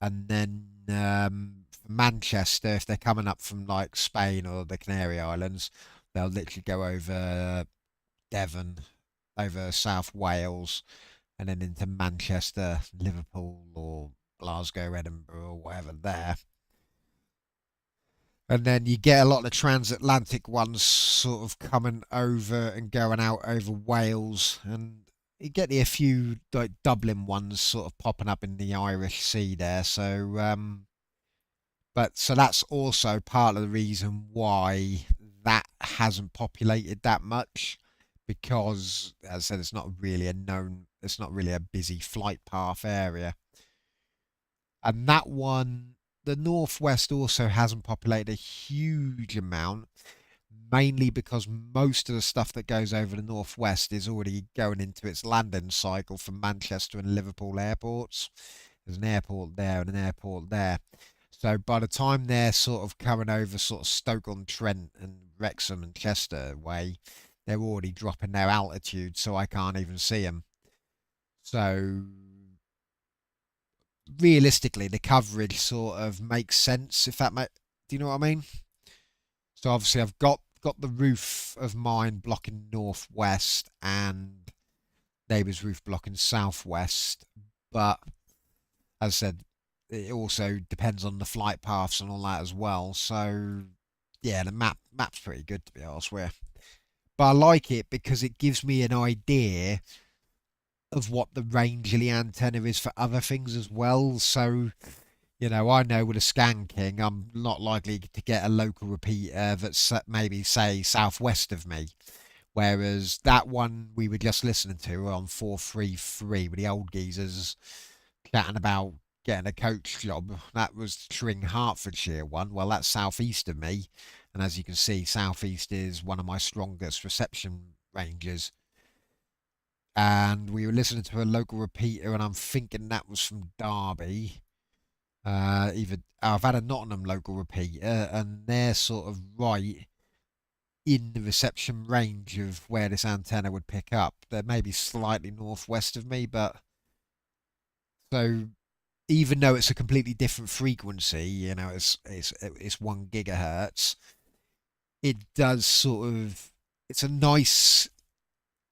And then for Manchester, if they're coming up from like Spain or the Canary Islands, they'll literally go over Devon, over South Wales, and then into Manchester, Liverpool, or Glasgow, Edinburgh, or whatever there. And then you get a lot of the transatlantic ones sort of coming over and going out over Wales. And you get a few like Dublin ones sort of popping up in the Irish Sea there. So, so that's also part of the reason why that hasn't populated that much. Because, as I said, it's not really it's not really a busy flight path area. And that one, the northwest also hasn't populated a huge amount, mainly because most of the stuff that goes over the northwest is already going into its landing cycle from Manchester and Liverpool airports. There's an airport there and an airport there. So by the time they're sort of coming over sort of Stoke-on-Trent and Wrexham and Chester way, they're already dropping their altitude, so I can't even see them. So realistically, the coverage sort of makes sense, if that do you know what I mean? So obviously I've got the roof of mine blocking northwest and neighbour's roof blocking southwest, but as I said, it also depends on the flight paths and all that as well. So yeah, the map's pretty good, to be honest with you. But I like it because it gives me an idea of what the range of the antenna is for other things as well. So, I know with a Scan King, I'm not likely to get a local repeater that's maybe, say, southwest of me. Whereas that one we were just listening to on 433 with the old geezers chatting about getting a coach job, that was Tring Hertfordshire one. Well, that's southeast of me. And as you can see, southeast is one of my strongest reception ranges. And we were listening to a local repeater, and I'm thinking that was from Derby. I've had a Nottingham local repeater, and they're sort of right in the reception range of where this antenna would pick up. They're maybe slightly northwest of me, but So even though it's a completely different frequency, you know, it's 1 gigahertz, it does sort of, it's a nice,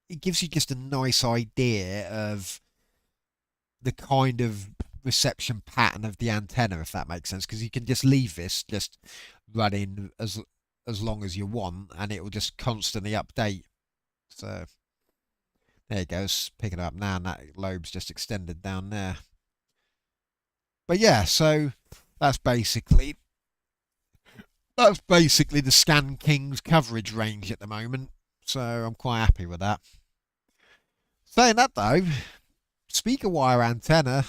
it gives you just a nice idea of the kind of reception pattern of the antenna, if that makes sense, because you can just leave this just running as long as you want, and it will just constantly update. So there you go, it's picking it up now, and that lobe's just extended down there. But yeah, so that's basically the Scan King's coverage range at the moment. So I'm quite happy with that. Saying that though, speaker wire antenna,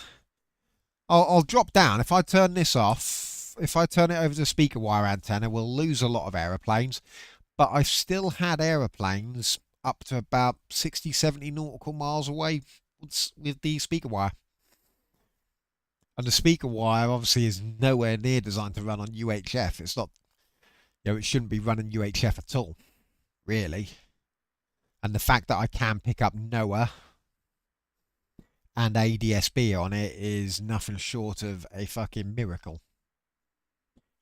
I'll drop down. If I turn this off, if I turn it over to speaker wire antenna, we'll lose a lot of aeroplanes. But I've still had aeroplanes up to about 60, 70 nautical miles away with the speaker wire. And the speaker wire obviously is nowhere near designed to run on UHF. It's not, you know, it shouldn't be running UHF at all, really. And the fact that I can pick up NOAA and ADSB on it is nothing short of a fucking miracle.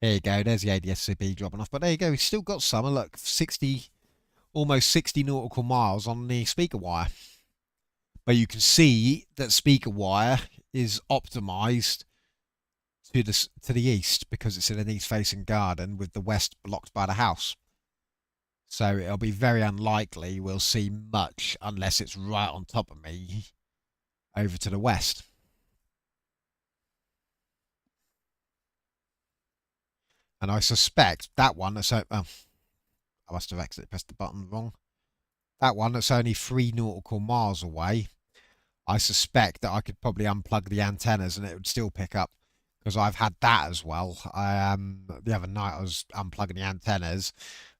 There you go, there's the ADSB dropping off. But there you go, we've still got some. Look, 60, almost 60 nautical miles on the speaker wire. But you can see that speaker wire is optimized to the east because it's in an east-facing garden with the west blocked by the house. So it'll be very unlikely we'll see much unless it's right on top of me over to the west. And I suspect that one that's... I must have accidentally pressed the button wrong. That one that's only 3 nautical miles away, I suspect that I could probably unplug the antennas and it would still pick up, because I've had that as well. The other night I was unplugging the antennas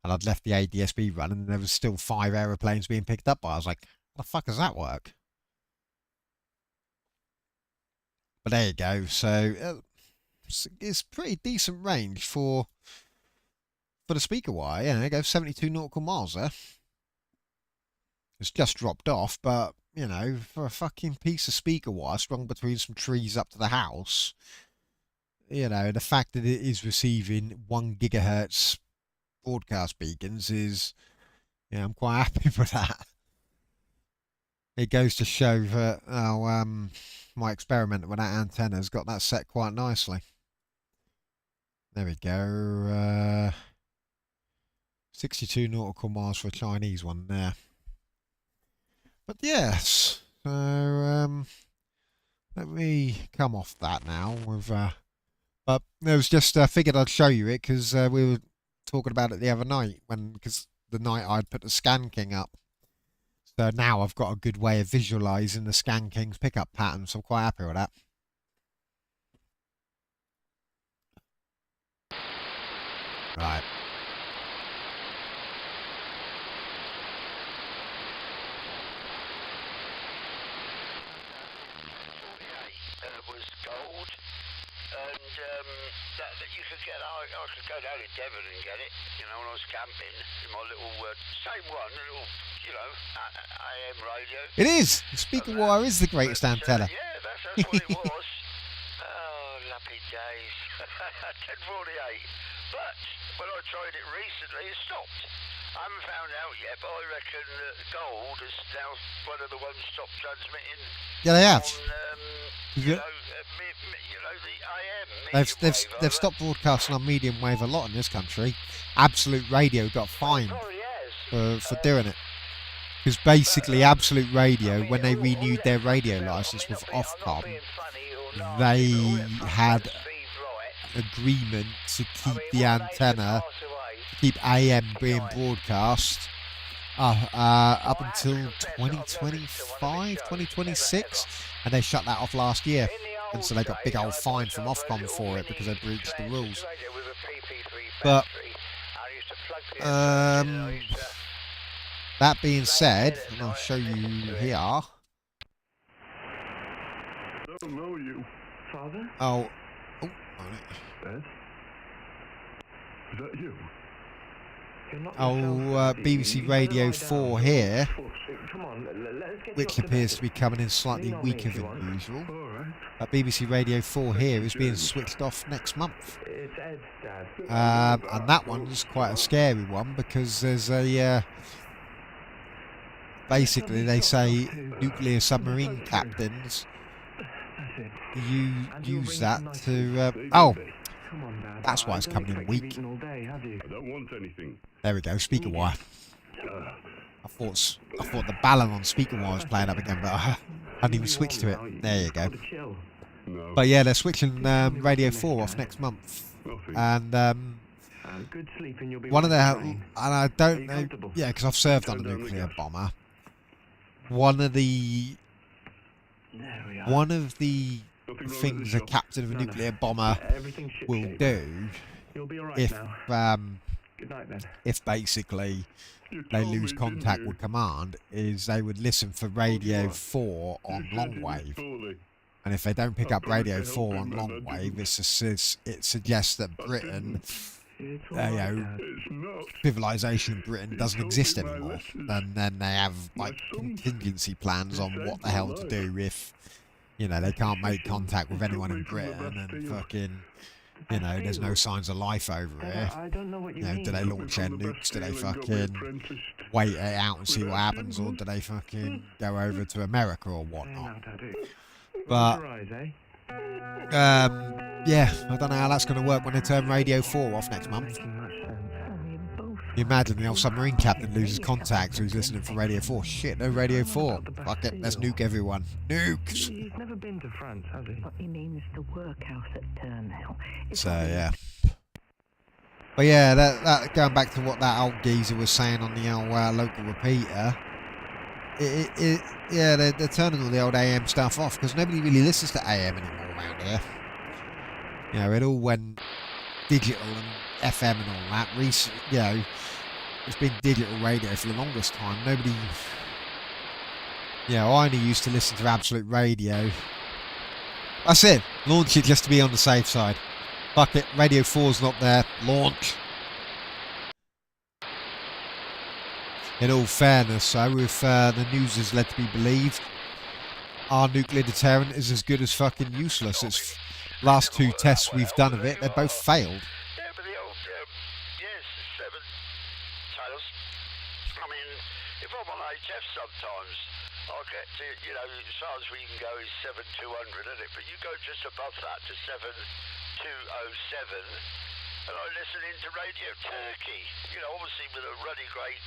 and I'd left the ADSB running and there was still 5 aeroplanes being picked up by. I was like, how the fuck does that work? But there you go. So it's pretty decent range for the speaker wire. Yeah, it goes 72 nautical miles there. It's just dropped off, but you know, for a fucking piece of speaker wire strung between some trees up to the house, you know, the fact that it is receiving 1 gigahertz broadcast beacons is, yeah, I'm quite happy with that. It goes to show that my experiment with that antenna has got that set quite nicely. There we go. 62 nautical miles for a Chinese one there. But yes, so let me come off that now. With but it was just figured I'd show you it because we were talking about it the other night because the night I'd put the Scan King up. So now I've got a good way of visualising the Scan King's pickup pattern, so I'm quite happy with that. Right. Was gold, and that you could get. I could go down to Devon and get it. You know, when I was camping in my little same one, little, you know, AM radio. It is. The speaker wire is the greatest antenna. Yeah, that's what it was. Oh, lucky days. 1048. But when I tried it recently, it stopped. I haven't found out yet, but I reckon gold is now one of the ones stopped transmitting. Yeah, they have. On, the AM. They've stopped broadcasting on medium wave a lot in this country. Absolute Radio got fined for doing it. Because basically Absolute Radio, when they renewed their radio license with Ofcom, they had an agreement to keep the antenna, keep AM being broadcast up until 2025, 2026, and they shut that off last year. And so they got big old fine from Ofcom for it because they breached the rules. But that being said, and I'll show you here. I don't know you. Father? Oh, Ed? Is that you? BBC Radio 4 here, which appears to be coming in slightly weaker than usual. BBC Radio 4 here is being switched off next month. And that one's quite a scary one because there's a... basically, they say nuclear submarine captains use that to... that's why it's coming in weak. There we go, speaker wire. I thought the ballon on speaker wire was playing up again, but I hadn't even switched to it. There you go. But yeah, they're switching Radio 4 off next month. And one of their... And I don't know... Yeah, because I've served on a nuclear bomber. One of the things a captain of a nuclear bomber will do if basically they lose contact with command is they would listen for Radio 4 on long wave. And if they don't pick up Radio 4 on long wave, it suggests that Britain, civilization Britain doesn't exist anymore. And then they have like contingency plans on what the hell to do if, they can't make contact with anyone in Britain and fucking, there's no signs of life over here. Do they launch their nukes? Do they fucking wait it out and see what happens? Or do they fucking go over to America or whatnot? But, yeah, I don't know how that's going to work when they turn Radio 4 off next month. You imagine the old submarine captain loses contact, so he's listening for Radio 4. Shit, no Radio 4. Fuck it, let's nuke everyone. Nukes! He's never been to France, has he? What he means the workhouse at Turnhill. So, yeah. But yeah, that going back to what that old geezer was saying on the old local repeater, yeah, they're turning all the old AM stuff off because nobody really listens to AM anymore around here. It all went digital and FM and all that. It's been digital radio for the longest time. Nobody... I only used to listen to Absolute Radio. That's it. Launch it just to be on the safe side. Fuck it. Radio 4's not there. Launch. In all fairness, so if the news is led to be believed, our nuclear deterrent is as good as fucking useless. It's last two tests we've done of it, they both failed. Yeah, but the old, yes, 7 tails. I mean, if I'm on HF sometimes, I'll get to, as far as we can go is 7,200, isn't it? But you go just above that to 7,207, and I listen into Radio Turkey, obviously with a really great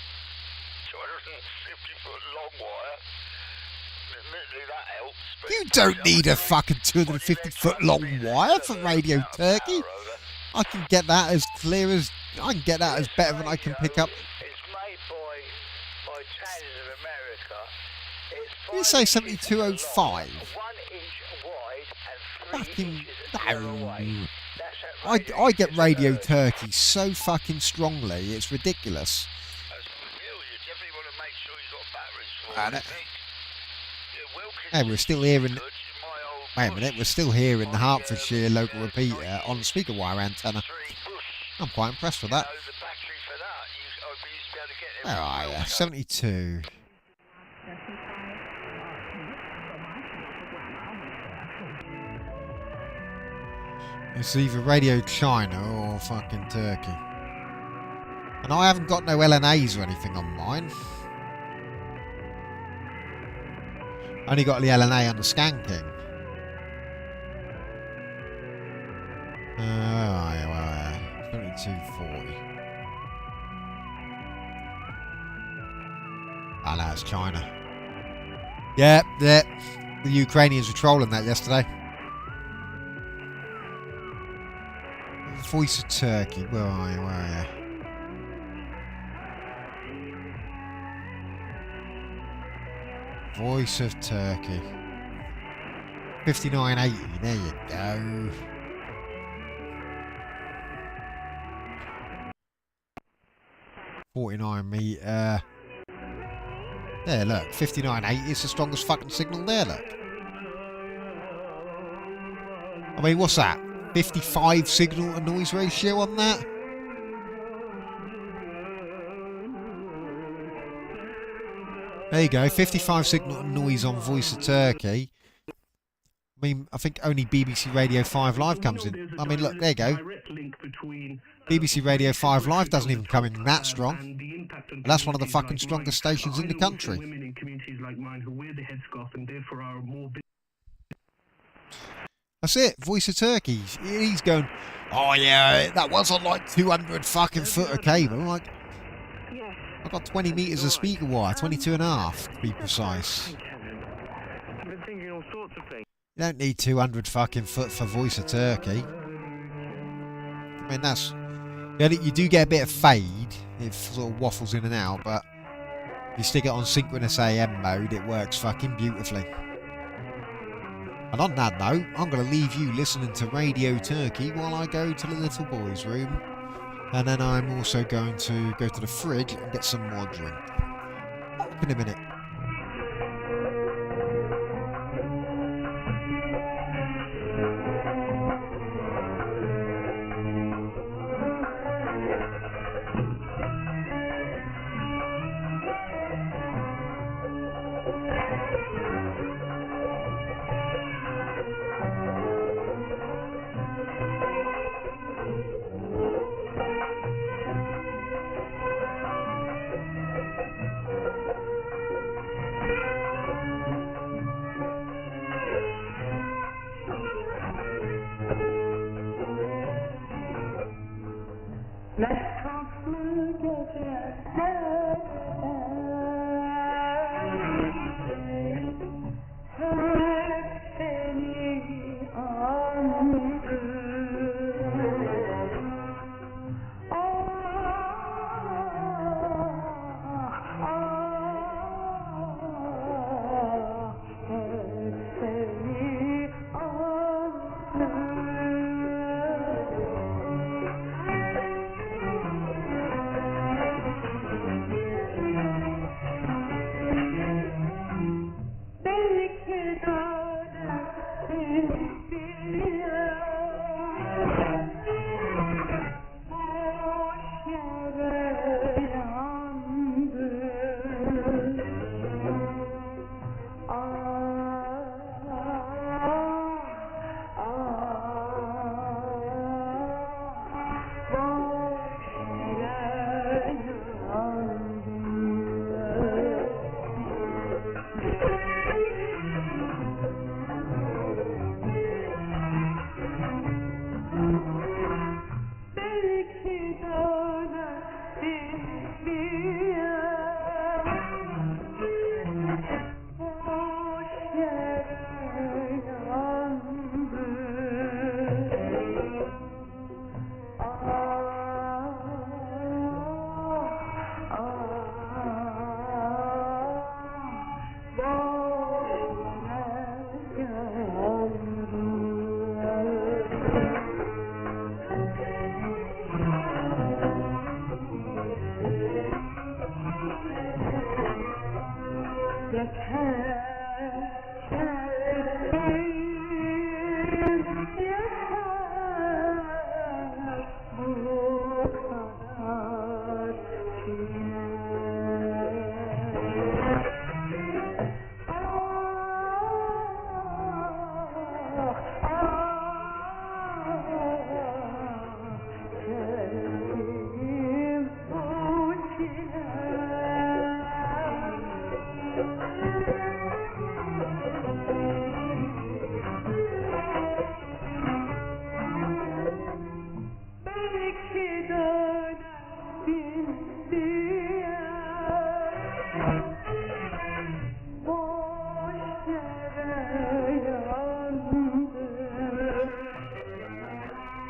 250-foot long wire. Admittedly, that helps. But you don't need a fucking 250-foot long wire for Radio Turkey. I can get that as clear as... I can get that as better than I can pick up... It's made by Towns of America. You say 7205? 1 inch wide and 3 inches no. I get Radio Turkey so fucking strongly, it's ridiculous. Hey, we're still hearing... Wait a minute, we're still hearing the Hertfordshire local repeater on the speaker wire antenna. I'm quite impressed with that. Where are you? 72. It's either Radio China or fucking Turkey. And I haven't got no LNAs or anything on mine. Only got the LNA on the skanking. Where are you? 2240. Ah, no, it's China. Yep. The Ukrainians were trolling that yesterday. Voice of Turkey. Where are you? Voice of Turkey. 5980. There you go. .49 meter. There, look. 5980 is the strongest fucking signal there, look. I mean, what's that? 55 signal to noise ratio on that? There you go, 55 signal noise on Voice of Turkey. I mean, I think only BBC Radio 5 Live comes in. I mean, look, there you go. BBC Radio 5 Live doesn't even come in that strong. And that's one of the fucking strongest stations in the country. That's it, Voice of Turkey. He's going, oh yeah, that was on like 200 fucking foot of cable. I'm like, I've got 20 metres of speaker wire, 22 and a half to be precise. You don't need 200 fucking foot for Voice of Turkey. I mean, that's... You do get a bit of fade, it sort of waffles in and out, but if you stick it on synchronous AM mode, it works fucking beautifully. And on that note, I'm going to leave you listening to Radio Turkey while I go to the little boy's room. And then I'm also going to go to the fridge and get some more drink. Back in a minute.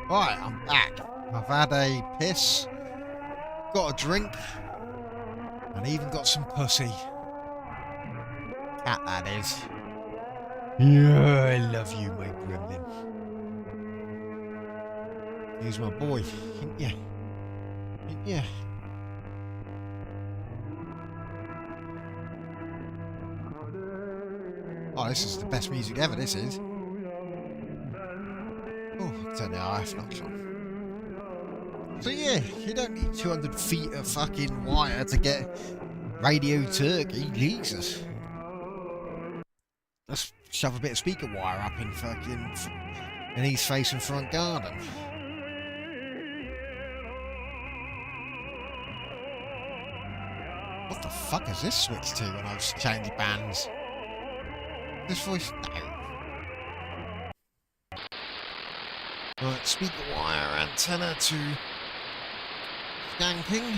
Right, I'm back. I've had a piss, got a drink, and even got some pussy. Cat, that is. Yeah, I love you, my gremlin. He's my boy, ain't ya? Ain't ya? Oh, this is the best music ever, this is. Oh, turn the RF knocks on. So yeah, you don't need 200 feet of fucking wire to get Radio Turkey, Jesus. Let's shove a bit of speaker wire up in fucking an east-facing front garden. What the fuck is this switch to when I was changing bands? This voice? No. Right, speaker wire antenna to skanking.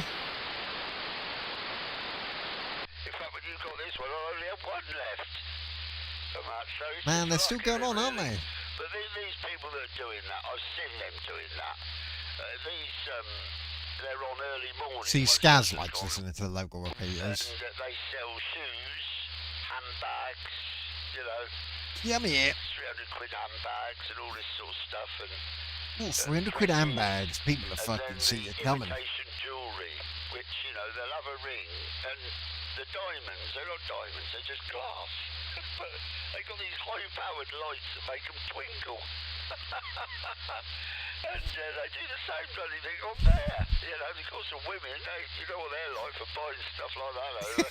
In fact, when you got this one, I only have one left. So man, they're still going on, really. aren't they? But these people that are doing that, I've seen them doing that. They're on early morning. See, Skaz likes listening to the local repeaters. And they sell shoes, handbags, you know. Yummy. 300 quid handbags and all this sort of stuff. And oh, 300 quid handbags. People are fucking see you coming. Imitation jewellery, which, you know, they'll have a ring, and the diamonds, they're not diamonds, they're just glass. But they've got these high-powered lights that make them twinkle. And they do the same bloody thing on there. You know, because of women, you know what they're like for buying stuff like that over.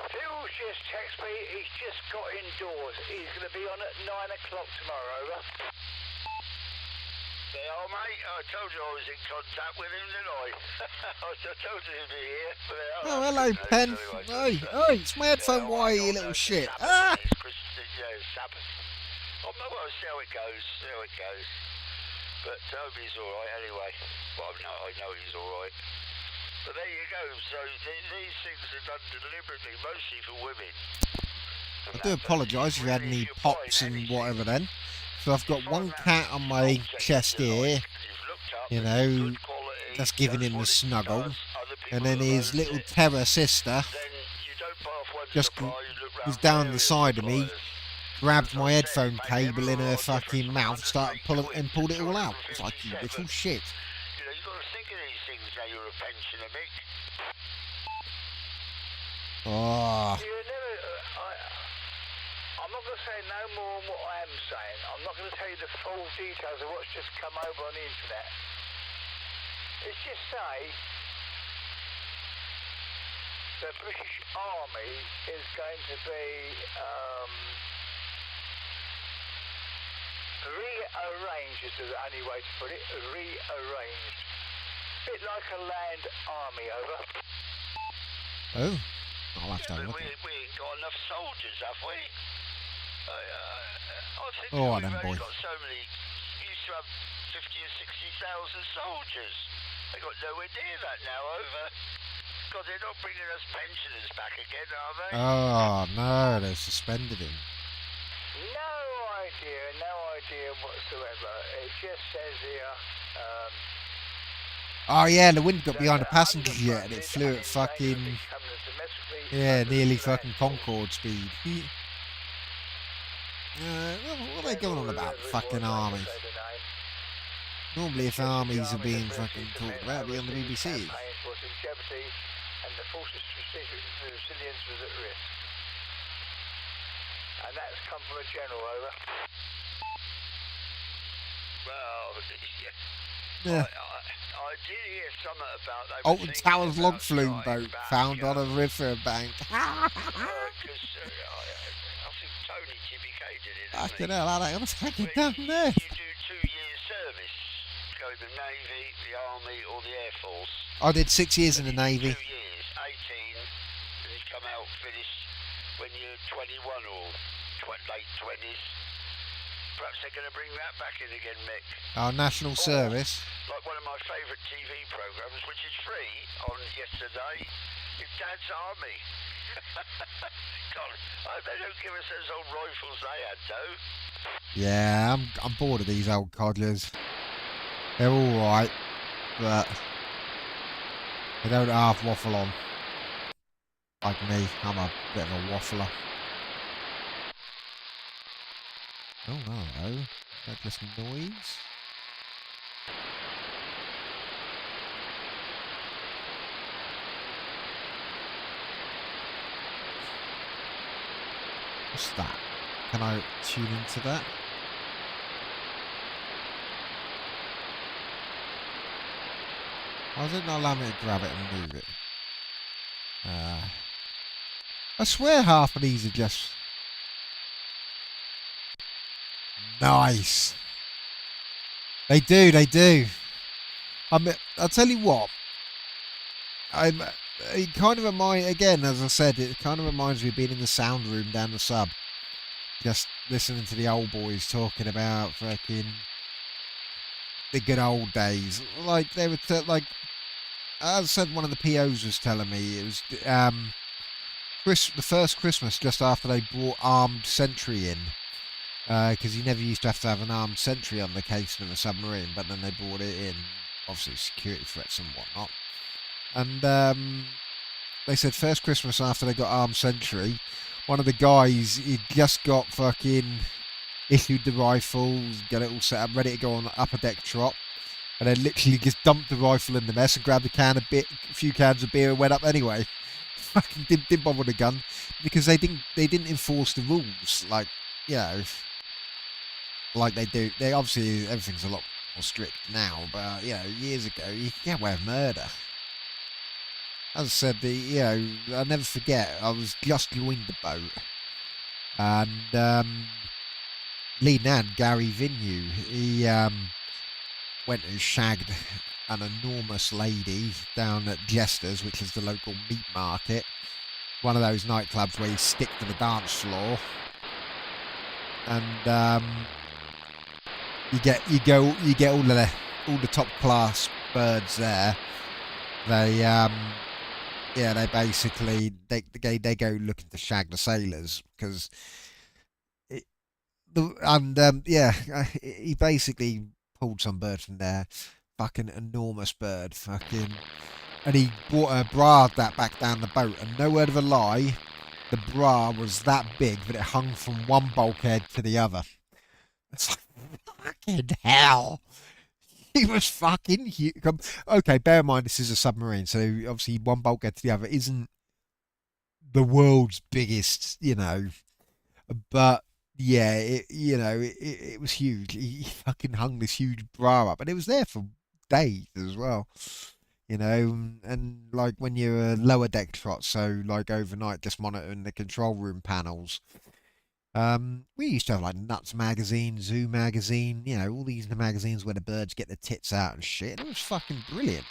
Phil's just texted me, he's just got indoors. He's going to be on at 9 o'clock tomorrow, over. They are, mate. I told you I was in contact with him, didn't I? I told you he'd be here. But they are. Oh, hello, Pen. Hey, hey, it's my headphone wire, you little shit. Ah! Sabbath. Well, we'll see how it goes, But I hope he's alright anyway. Well, no, I know he's alright. But there you go. So these things are done deliberately, mostly for women. I do apologise if you had any pops and whatever then. So I've got one cat on my chest here, you know, that's giving him the snuggle. And then his little terror sister just was down the side of me, grabbed my headphone cable in her fucking mouth, started pulling and pulled it all out. It's like, you little shit. You know, you've got to think of these things now you're a pensioner, Mick. Oh. I'm not going to say no more than what I am saying. I'm not going to tell you the full details of what's just come over on the internet. Let's just say the British Army is going to be rearranged, is the only way to put it, rearranged. Bit like a land army, over. Oh, I'll have to have a look. We ain't got enough soldiers, have we? I think oh, we've then, boy. only got so many. We used to have 50 or 60,000 soldiers. They got nowhere near that now, over. God, they're not bringing us pensioners back again, are they? Oh, no, they suspended him. No idea whatsoever. It just says here. Oh yeah, the wind got behind the passenger jet and it flew at fucking, yeah, nearly fucking Concorde speed. What are they going on about? Fucking army. Normally if armies are being fucking talked about, it'd be on the BBC. And the forces resilience was at risk. And that's come from a general, over. Well, yeah. I did hear something about that. Alton Towers log flume boat found on a river bank. I think Tony TBK did it. Fucking hell, I don't fucking down there. You do 2 years service. Go in the Navy, the Army, or the Air Force. I did 6 years in the Navy. 2 years, 18, and you come out finished when you're 21 or late 20s. Perhaps they're going to bring that back in again, Mick. Our national service. Like one of my favourite TV programmes, which is free on yesterday, is Dad's Army. God, they don't give us those old rifles they had, though. Yeah, I'm bored of these old codgers. They're alright, but they don't half waffle on. Like me, I'm a bit of a waffler. Oh, hello. Don't listen to noise. What's that? Can I tune into that? Why does it not allow me to grab it and move it? I swear half of these are just nice. They do, they do. I mean, I'll tell you what. It kind of reminds, again, as I said, it kind of reminds me of being in the sound room down the sub. Just listening to the old boys talking about fucking the good old days. Like, they were, like, as I said, one of the POs was telling me, it was the first Christmas just after they brought armed sentry in. Because you never used to have an armed sentry on the casing of a submarine, but then they brought it in, obviously security threats and whatnot. And they said first Christmas after they got armed sentry, one of the guys, he'd just got fucking issued the rifles, got it all set up, ready to go on the upper deck trot, and then literally just dumped the rifle in the mess and grabbed a few cans of beer and went up anyway. Fucking didn't bother with the gun because they didn't enforce the rules, like, you know, like they do. They obviously, everything's a lot more strict now, but you know, years ago you could get away with murder. As I said, you know, I'll never forget, I was just joined the boat, and leading hand, Gary Vignew, he went and shagged an enormous lady down at Jester's, which is the local meat market, one of those nightclubs where you stick to the dance floor, and you get all the top class birds there. They basically they go looking to shag the sailors because he basically pulled some bird from there, fucking enormous bird, fucking, and he brought a bra that back down the boat, and no word of a lie, the bra was that big that it hung from one bulkhead to the other. It's like, fucking hell. He was fucking huge. Okay, bear in mind this is a submarine, so obviously one bulkhead to the other isn't the world's biggest, you know. But yeah, it was huge. He fucking hung this huge bra up, and it was there for days as well. You know, and like when you're a lower deck trot, so like overnight, just monitoring the control room panels. We used to have like Nuts magazine, Zoo magazine, you know, all these magazines where the birds get their tits out and shit. It was fucking brilliant.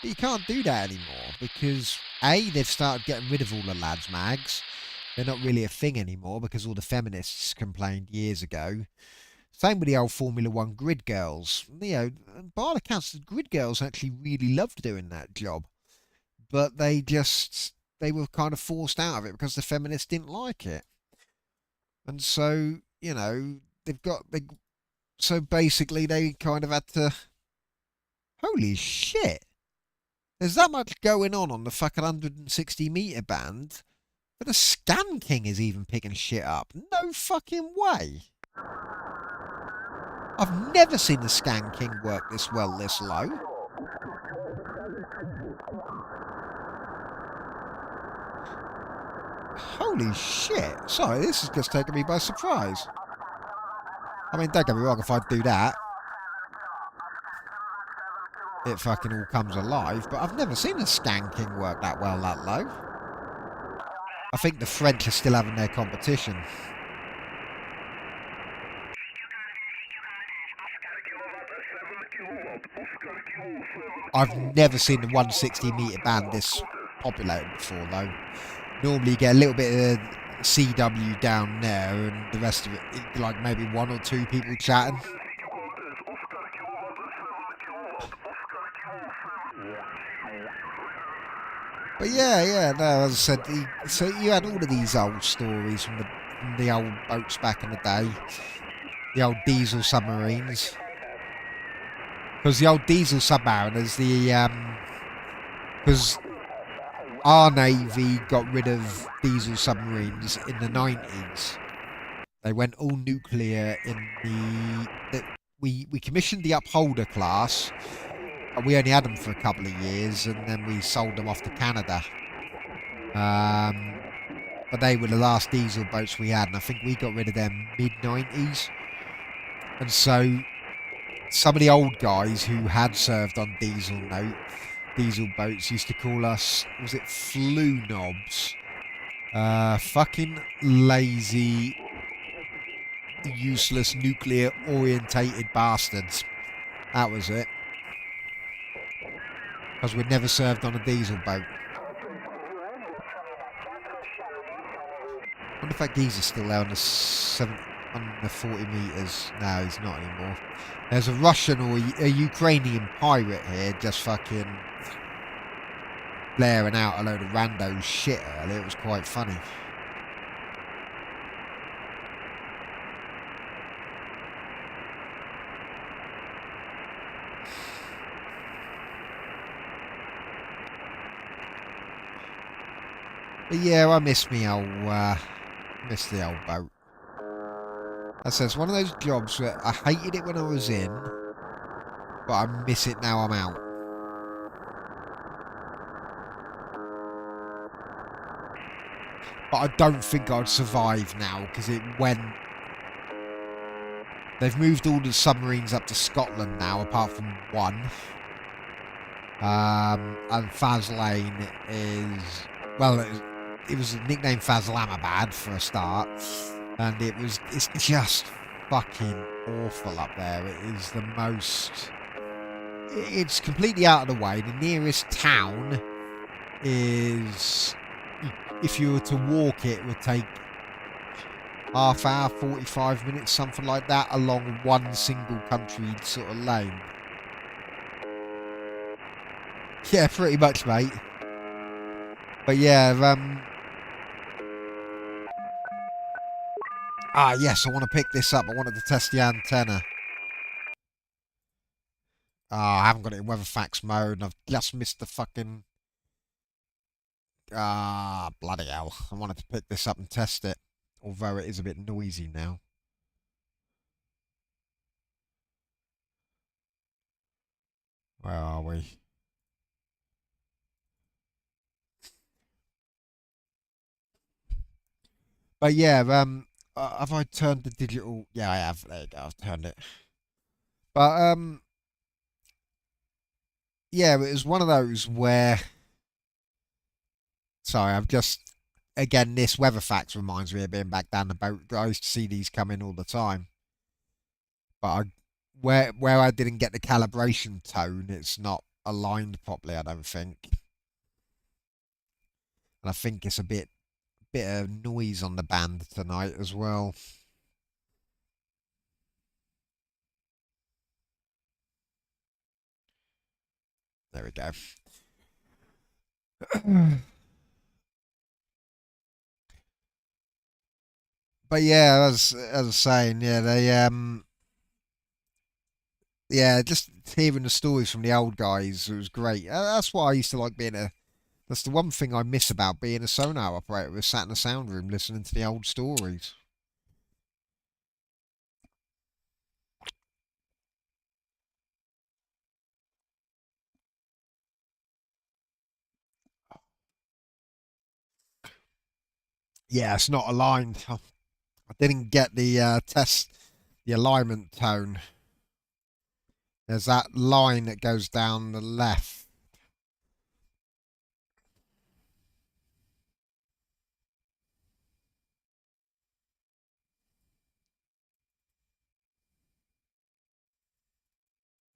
But you can't do that anymore because A, they've started getting rid of all the lads mags. They're not really a thing anymore because all the feminists complained years ago. Same with the old Formula One grid girls. You know, by all accounts, the grid girls actually really loved doing that job. But they were kind of forced out of it because the feminists didn't like it. And so, you know, so basically they kind of had to, holy shit, there's that much going on the fucking 160 metre band that a Scan King is even picking shit up. No fucking way. I've never seen the Scan King work this well, this low. Holy shit. Sorry, this has just taken me by surprise. I mean, don't get me wrong, if I do that, it fucking all comes alive, but I've never seen a Scan King work that well that low. I think the French are still having their competition. I've never seen the 160 metre band this populated before, though. Normally you get a little bit of CW down there and the rest of it, like maybe one or two people chatting. But yeah, no, as I said, so you had all of these old stories from the old boats back in the day, the old diesel submarines. Because the old diesel submariners, because our Navy got rid of diesel submarines in the 90s. They went all nuclear in we commissioned the Upholder class, and we only had them for a couple of years, and then we sold them off to Canada. But they were the last diesel boats we had, and I think we got rid of them mid-90s. And so some of the old guys who had served on diesel boats used to call us, was it flu knobs? Fucking lazy, useless, nuclear-orientated bastards. That was it. Because we'd never served on a diesel boat. I wonder if that geezer's still there on the 40 metres. No, he's not anymore. There's a Russian or a Ukrainian pirate here just fucking blaring out a load of rando shit earlier. It was quite funny. But yeah, I miss the old boat. As I said, it's one of those jobs where I hated it when I was in, but I miss it now I'm out. But I don't think I'd survive now, because it went... They've moved all the submarines up to Scotland now, apart from one. And Faslane is... Well, it was nicknamed Fazlamabad for a start. And it's just fucking awful up there. It is the most... It's completely out of the way. The nearest town is... If you were to walk it would take half hour, 45 minutes, something like that, along one single country sort of lane. Yeah, pretty much, mate. But yeah, yes, I want to pick this up. I wanted to test the antenna. I haven't got it in Weatherfax mode, and I've just missed the fucking... bloody hell. I wanted to pick this up and test it. Although it is a bit noisy now. Where are we? But yeah, have I turned the digital? Yeah, I have. There you go. I've turned it. But yeah, it was one of those where. Sorry, I've just again this Weatherfax reminds me of being back down the boat. I used to see these come in all the time, but where I didn't get the calibration tone, it's not aligned properly. I don't think, and I think it's a bit of noise on the band tonight as well. There we go. But yeah, as I was saying, yeah, they yeah, just hearing the stories from the old guys, it was great. That's why I used to like being a. That's the one thing I miss about being a sonar operator. Was sat in the sound room listening to the old stories. Yeah, it's not aligned. I didn't get the the alignment tone. There's that line that goes down the left.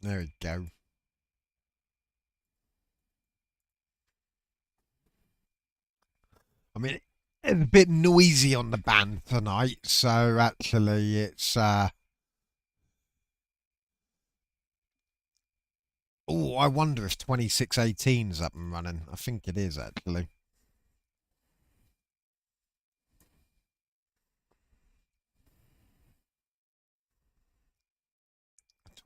There we go. I mean, it's a bit noisy on the band tonight, so actually it's oh, I wonder if 2618 is up and running. I think it is actually.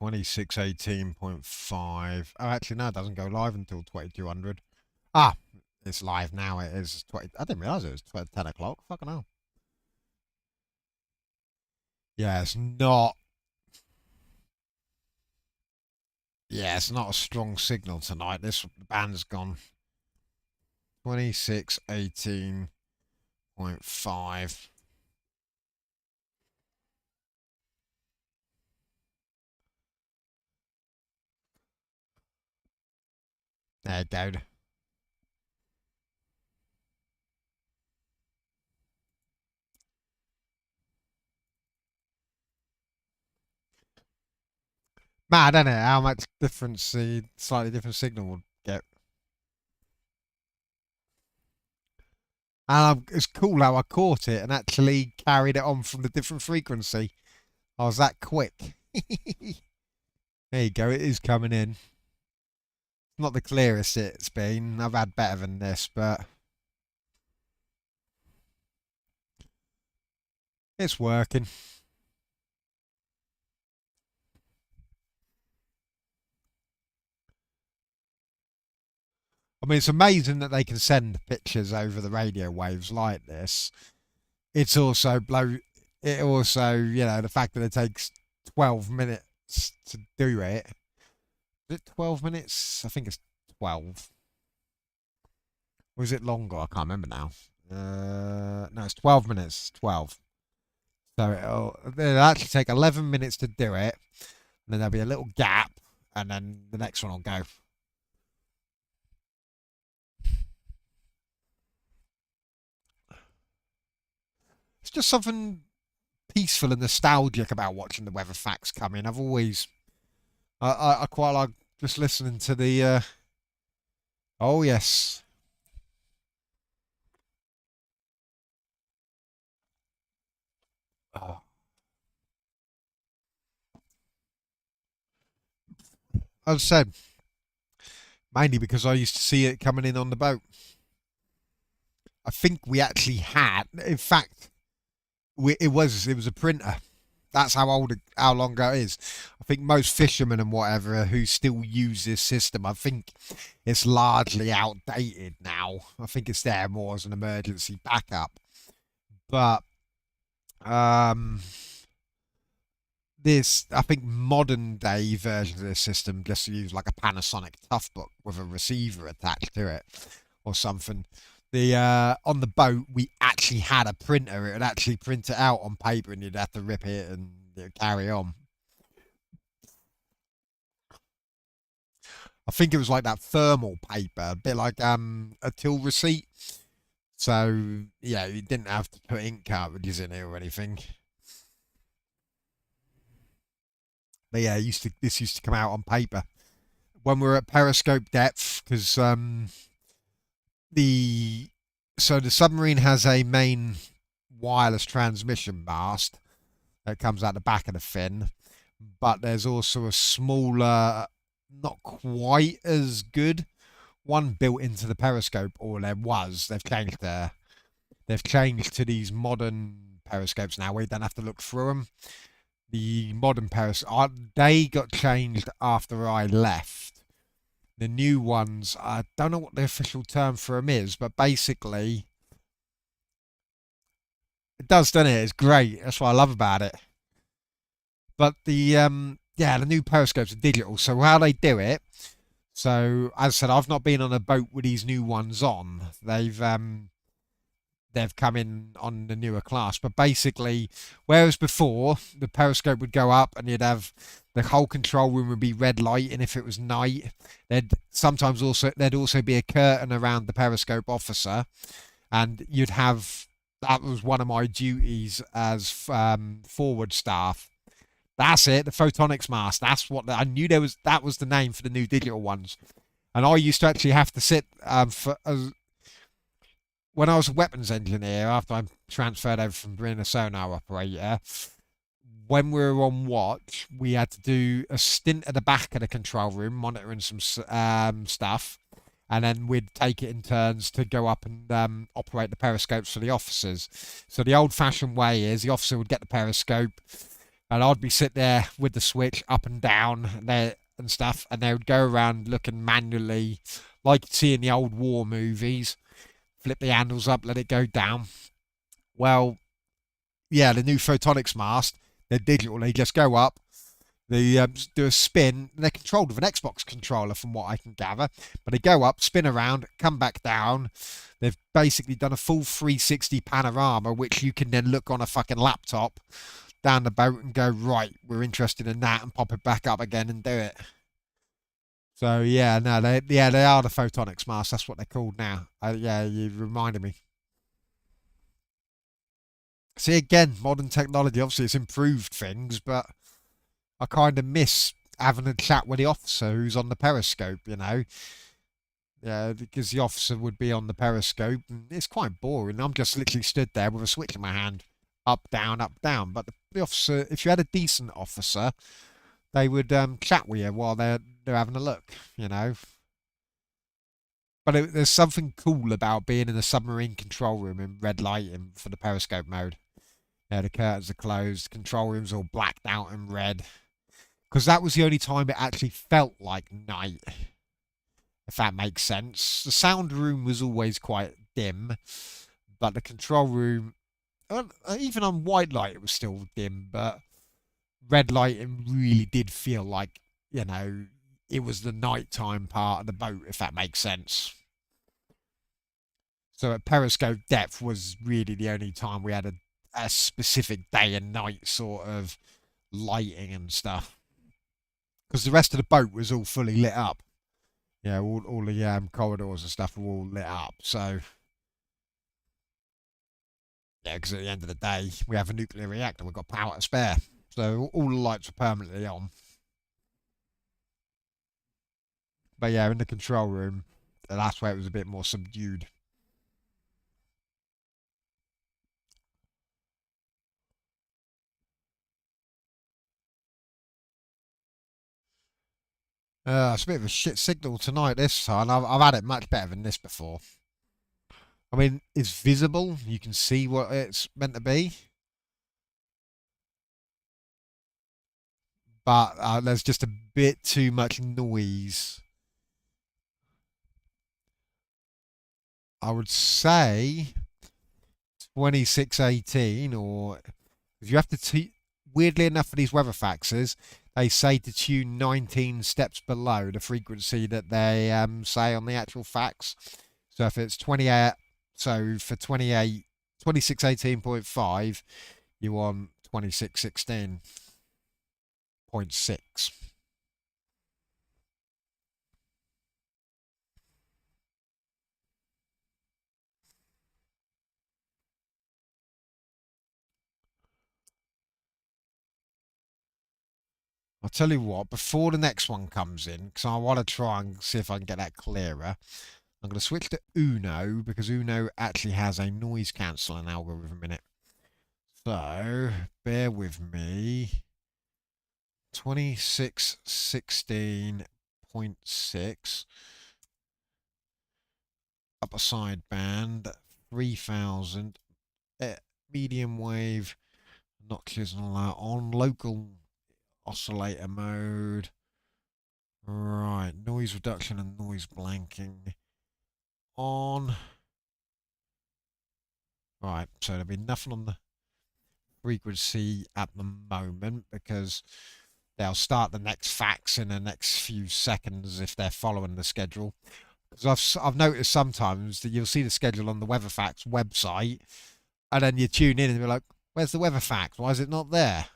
$26.18.5. Oh, actually, no, it doesn't go live until 2200. Ah, it's live now. It is 20. I didn't realise it was 10 o'clock. Fucking hell. Yeah, it's not. Yeah, it's not a strong signal tonight. This band's gone 2618.5. There, dude. Mad, isn't it? How much difference the slightly different signal would get. And it's cool how I caught it and actually carried it on from the different frequency. I was that quick. There you go. It is coming in. Not the clearest it's been. I've had better than this, but it's working. I mean, it's amazing that they can send pictures over the radio waves like this. It's also It also, the fact that it takes 12 minutes to do it. Is it 12 minutes? I think it's 12. Or is it longer? I can't remember now. No, it's 12 minutes. 12. So it'll actually take 11 minutes to do it. And then there'll be a little gap. And then the next one will go. It's just something peaceful and nostalgic about watching the weather facts come in. I quite like just listening to the, oh yes. Oh. As I said, mainly because I used to see it coming in on the boat. I think we actually had, in fact, it was a printer. That's how long ago it is. I think most fishermen and whatever who still use this system, I think it's largely outdated now. I think it's there more as an emergency backup. But I think modern day versions of this system just use like a Panasonic Toughbook with a receiver attached to it or something. On the boat we actually had a printer. It would actually print it out on paper and you'd have to rip it and carry on. I think it was like that thermal paper, a bit like a till receipt. So yeah, you didn't have to put ink cartridges in it or anything. But yeah, this used to come out on paper when we were at periscope depth because the submarine has a main wireless transmission mast that comes out the back of the fin, but there's also a smaller, not quite as good one built into the periscope, or there was. They've changed to these modern periscopes now where you don't have to look through them. The modern periscope, they got changed after I left. The new ones, I don't know what the official term for them is, but basically, it does, doesn't it? It's great. That's what I love about it. But the new periscopes are digital. So how they do it? So as I said, I've not been on a boat with these new ones on. They've come in on the newer class, but basically, whereas before the periscope would go up and you'd have the whole control room would be red light, and if it was night, there'd also be a curtain around the periscope officer, and you'd have that was one of my duties as forward staff. That's it, the photonics mast. That's what I knew there was. That was the name for the new digital ones, and I used to actually have to sit when I was a weapons engineer, after I transferred over from being a sonar operator, when we were on watch, we had to do a stint at the back of the control room, monitoring some stuff, and then we'd take it in turns to go up and operate the periscopes for the officers. So the old-fashioned way is the officer would get the periscope, and I'd be sit there with the switch up and down there and stuff, and they would go around looking manually, like you'd see in the old war movies. Flip the handles up, let it go down. Well, yeah, the new photonics mast, they're digital. They just go up, they do a spin. They're controlled with an Xbox controller, from what I can gather. But they go up, spin around, come back down. They've basically done a full 360 panorama, which you can then look on a fucking laptop down the boat and go, right, we're interested in that, and pop it back up again and do it. So yeah, no, they are the photonics mast. That's what they're called now. Yeah, you reminded me. See, again, modern technology, obviously it's improved things, but I kind of miss having a chat with the officer who's on the periscope, you know. Yeah, because the officer would be on the periscope, and it's quite boring. I'm just literally stood there with a switch in my hand, up, down, up, down. But the officer, if you had a decent officer, they would chat with you while they're having a look, you know. But there's something cool about being in the submarine control room in red lighting for the periscope mode. Yeah, the curtains are closed, control room's all blacked out and red. Because that was the only time it actually felt like night, if that makes sense. The sound room was always quite dim, but the control room, even on white light, it was still dim, but red lighting really did feel like, you know, it was the nighttime part of the boat, if that makes sense. So at periscope depth was really the only time we had a specific day and night sort of lighting and stuff. Because the rest of the boat was all fully lit up. Yeah, all the corridors and stuff were all lit up. So, yeah, because at the end of the day, we have a nuclear reactor. We've got power to spare. So all the lights are permanently on. But yeah, in the control room, that's where it was a bit more subdued. It's a bit of a shit signal tonight this time. I've had it much better than this before. I mean, it's visible. You can see what it's meant to be. But there's just a bit too much noise. I would say 2618, or if you have to, weirdly enough, for these weather faxes, they say to tune 19 steps below the frequency that they say on the actual fax. So if it's 28, so for 2618.5, you want 2616.6. I'll tell you what, before the next one comes in, because I want to try and see if I can get that clearer, I'm going to switch to Uno, because Uno actually has a noise cancelling algorithm in it. So, bear with me. 2616.6. Upper sideband, 3000. Medium wave, notches and all that. On local oscillator mode. Right, noise reduction and noise blanking on. Right, so there'll be nothing on the frequency at the moment because they'll start the next fax in the next few seconds if they're following the schedule. Because I've noticed sometimes that you'll see the schedule on the WeatherFax website, and then you tune in and you're like, "Where's the WeatherFax? Why is it not there?"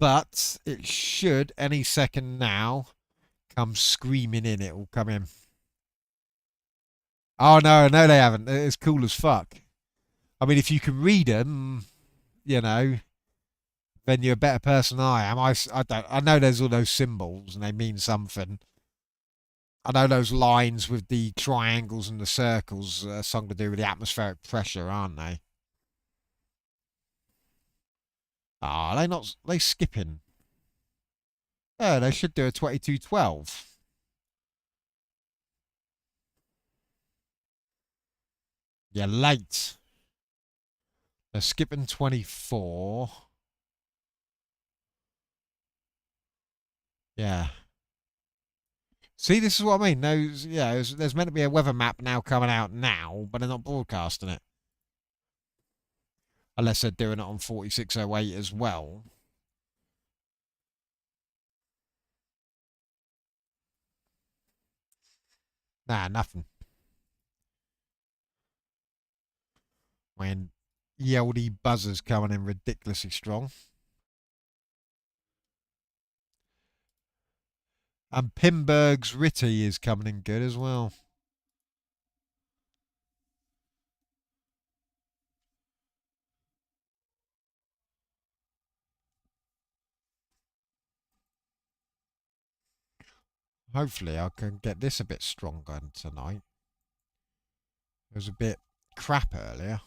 But it should any second now come screaming in. It will come in. Oh no, no, they haven't. It's cool as fuck. I mean, if you can read them, you know, then you're a better person than I am. I don't. I know there's all those symbols and they mean something. I know those lines with the triangles and the circles are something to do with the atmospheric pressure, aren't they? Ah, are they not? They skipping. Oh, they should do a 2212. You're late. They're skipping 24. Yeah. See, this is what I mean. Those, yeah, there's meant to be a weather map now coming out now, but they're not broadcasting it. Unless they're doing it on 4608 as well. Nah, nothing. When ELD buzzers coming in ridiculously strong. And Pimberg's Ritty is coming in good as well. Hopefully I can get this a bit stronger tonight. It was a bit crap earlier.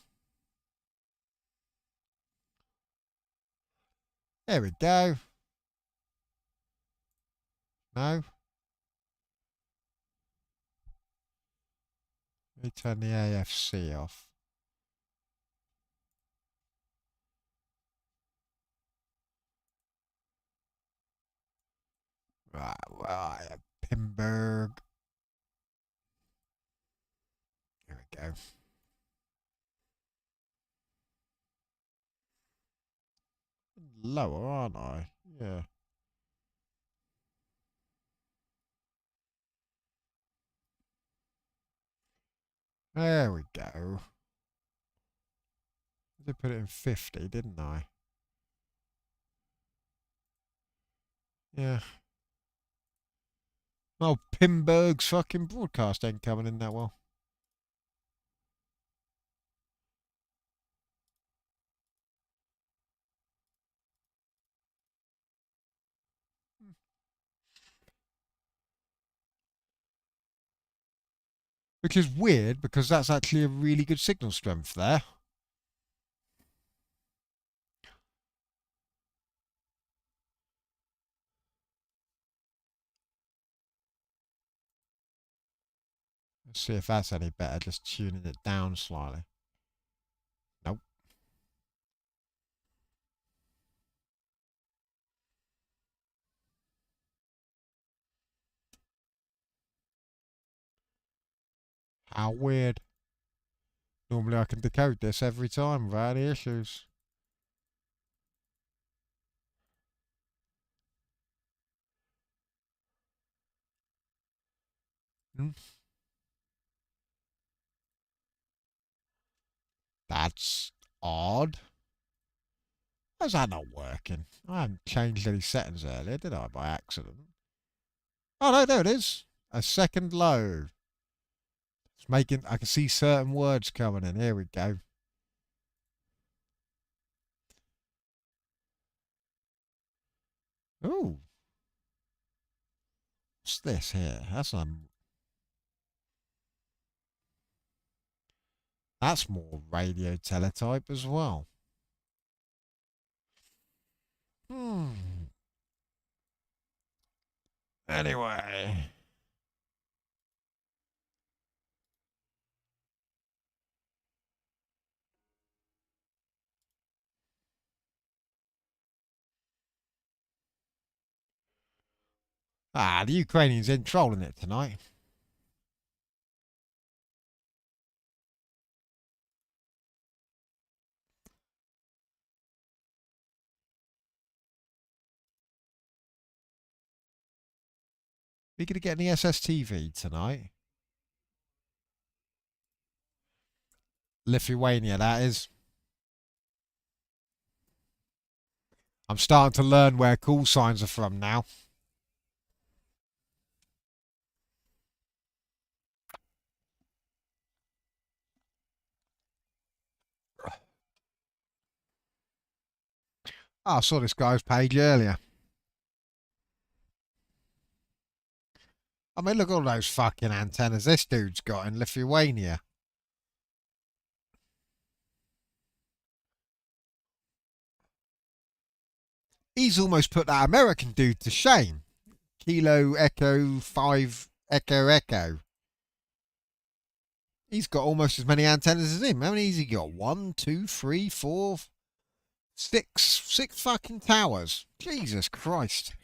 There we go. No. Let me turn the AFC off. Right, Pimberg. There we go. Lower, aren't I? Yeah. There we go. I did put it in 50, didn't I? Yeah. Oh, Pimberg's fucking broadcast ain't coming in that well. Which is weird because that's actually a really good signal strength there. Let's see if that's any better, just tuning it down slightly. Nope. How weird. Normally I can decode this every time without any issues. That's odd. How's that not working? I haven't changed any settings earlier, did I, by accident? Oh, no, there it is. A second low. It's making, I can see certain words coming in. Here we go. Ooh. What's this here? That's more radio teletype as well. Anyway. The Ukrainians in trolling it tonight. Are you going to get any SSTV tonight? Lithuania, that is. I'm starting to learn where call signs are from now. I saw this guy's page earlier. I mean, look at all those fucking antennas this dude's got in Lithuania. He's almost put that American dude to shame. Kilo Echo 5 Echo Echo. He's got almost as many antennas as him. How many has he got? 1, 2, 3, 4, 6. 6 fucking towers. Jesus Christ.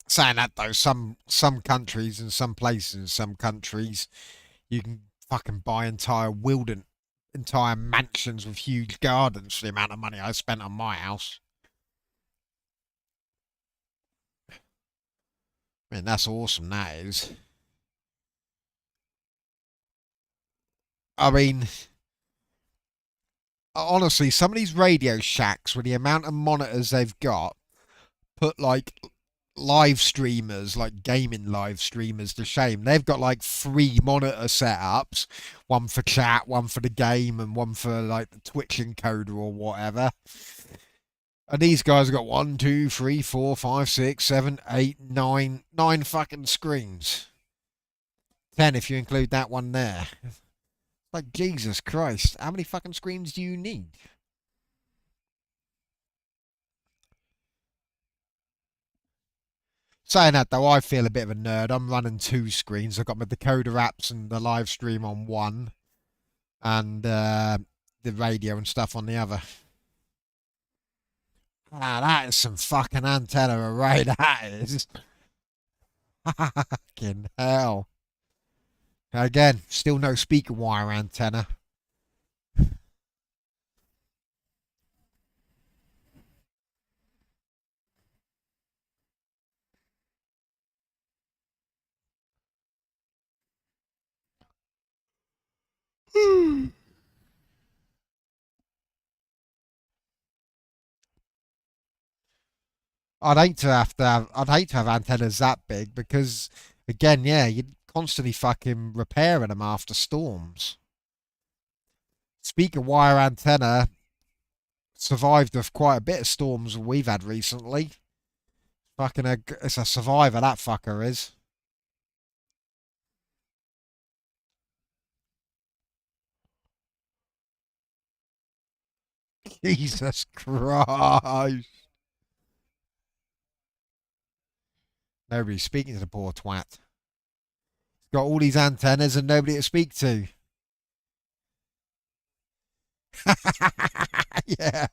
Saying that though, some countries and some places in some countries, you can fucking buy entire mansions with huge gardens for the amount of money I spent on my house. I mean, that's awesome, that is. I mean, honestly, some of these Radio Shacks, with the amount of monitors they've got, put like live streamers, like gaming live streamers, to shame. They've got like 3 monitor setups, one for chat, one for the game, and one for like the Twitch encoder or whatever. And these guys have got 1, 2, 3, 4, 5, 6, 7, 8, 9, 9 fucking screens. 10 if you include that one there. Like, Jesus Christ, how many fucking screens do you need? Saying that though, I feel a bit of a nerd. I'm running 2 screens. I've got my decoder apps and the live stream on one, and the radio and stuff on the other. Ah, that is some fucking antenna array, that is. Fucking hell. Again, still no speaker wire antenna. I'd hate to have antennas that big because, again, yeah, you're constantly fucking repairing them after storms. Speaker wire antenna survived of quite a bit of storms we've had recently. It's a survivor, that fucker is. Jesus Christ. Nobody's speaking to the poor twat. He's got all these antennas and nobody to speak to. Yeah.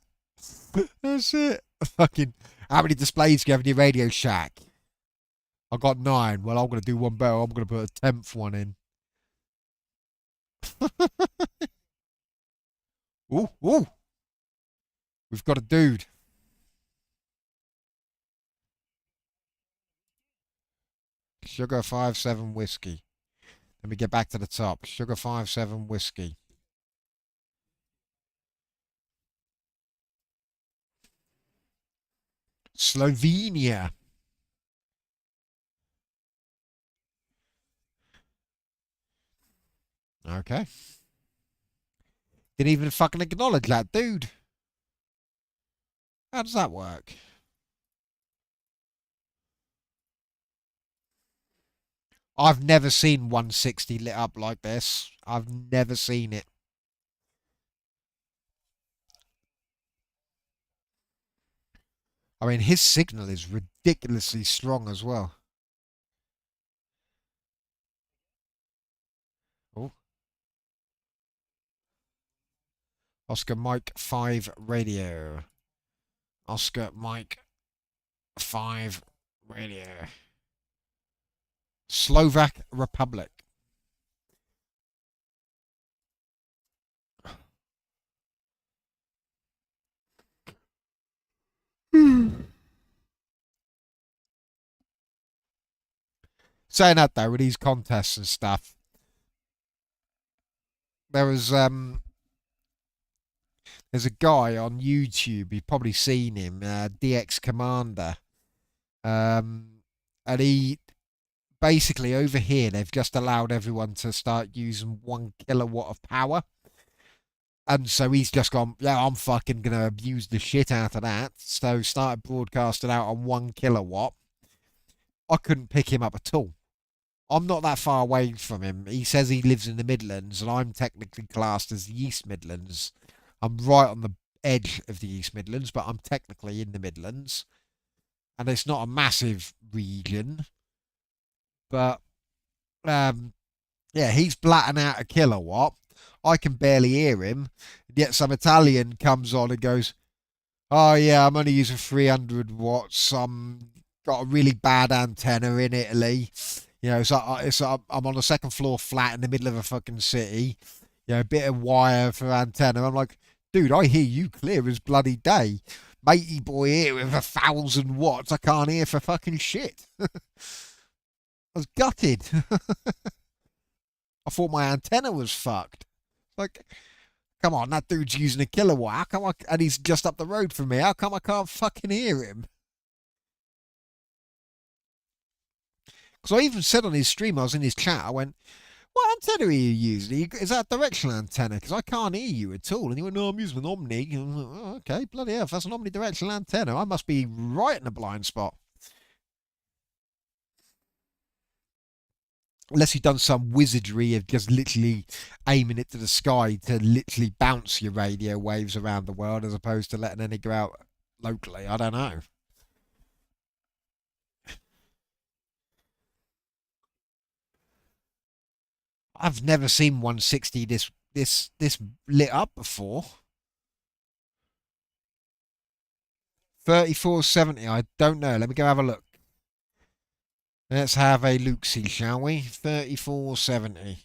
That's it. Fucking, how many displays do you have in your Radio Shack? I got 9. Well, I'm going to do one better. I'm going to put a 10th one in. Ooh, ooh. We've got a dude. Sugar 5-7 whiskey. Let me get back to the top. Sugar 5-7 whiskey. Slovenia. Okay. Didn't even fucking acknowledge that dude. How does that work? I've never seen 160 lit up like this. I've never seen it. I mean, his signal is ridiculously strong as well. Oh. Oscar Mike 5 radio. Oscar Mike 5 radio. Slovak Republic. Saying that though, with these contests and stuff, there's a guy on YouTube. You've probably seen him, DX Commander, and he basically over here they've just allowed everyone to start using 1 kilowatt of power. And so he's just gone, yeah, I'm fucking going to abuse the shit out of that. So started broadcasting out on 1 kilowatt. I couldn't pick him up at all. I'm not that far away from him. He says he lives in the Midlands, and I'm technically classed as the East Midlands. I'm right on the edge of the East Midlands, but I'm technically in the Midlands. And it's not a massive region. But, yeah, he's blatting out a kilowatt. I can barely hear him. Yet some Italian comes on and goes, oh, yeah, I'm only using 300 watts. Got a really bad antenna in Italy. You know, I'm on a second floor flat in the middle of a fucking city. You know, a bit of wire for antenna. I'm like, dude, I hear you clear as bloody day. Matey boy here with 1,000 watts. I can't hear for fucking shit. I was gutted. I thought my antenna was fucked. Like, come on, that dude's using a kilowatt. How come and he's just up the road from me. How come I can't fucking hear him? Because I even said on his stream, I was in his chat, I went, what antenna are you using? Is that a directional antenna? Because I can't hear you at all. And you went, no, I'm using an Omni. And I was like, oh, okay, bloody hell, if that's an omnidirectional antenna, I must be right in a blind spot. Unless you've done some wizardry of just literally aiming it to the sky to literally bounce your radio waves around the world as opposed to letting any go out locally. I don't know. I've never seen 160 this lit up before. 3470, I don't know. Let me go have a look. Let's have a look-see, shall we? 3470.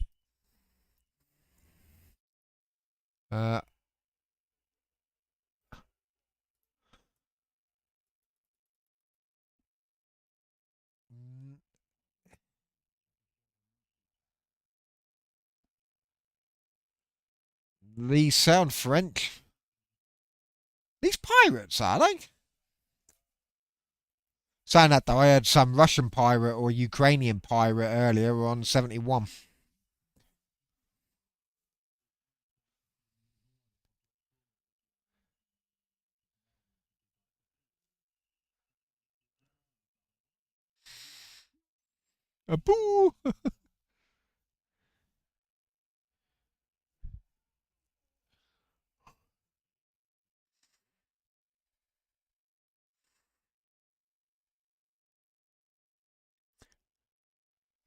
These sound French. These pirates, are they? Saying that though, I heard some Russian pirate or Ukrainian pirate earlier on 71. A boo!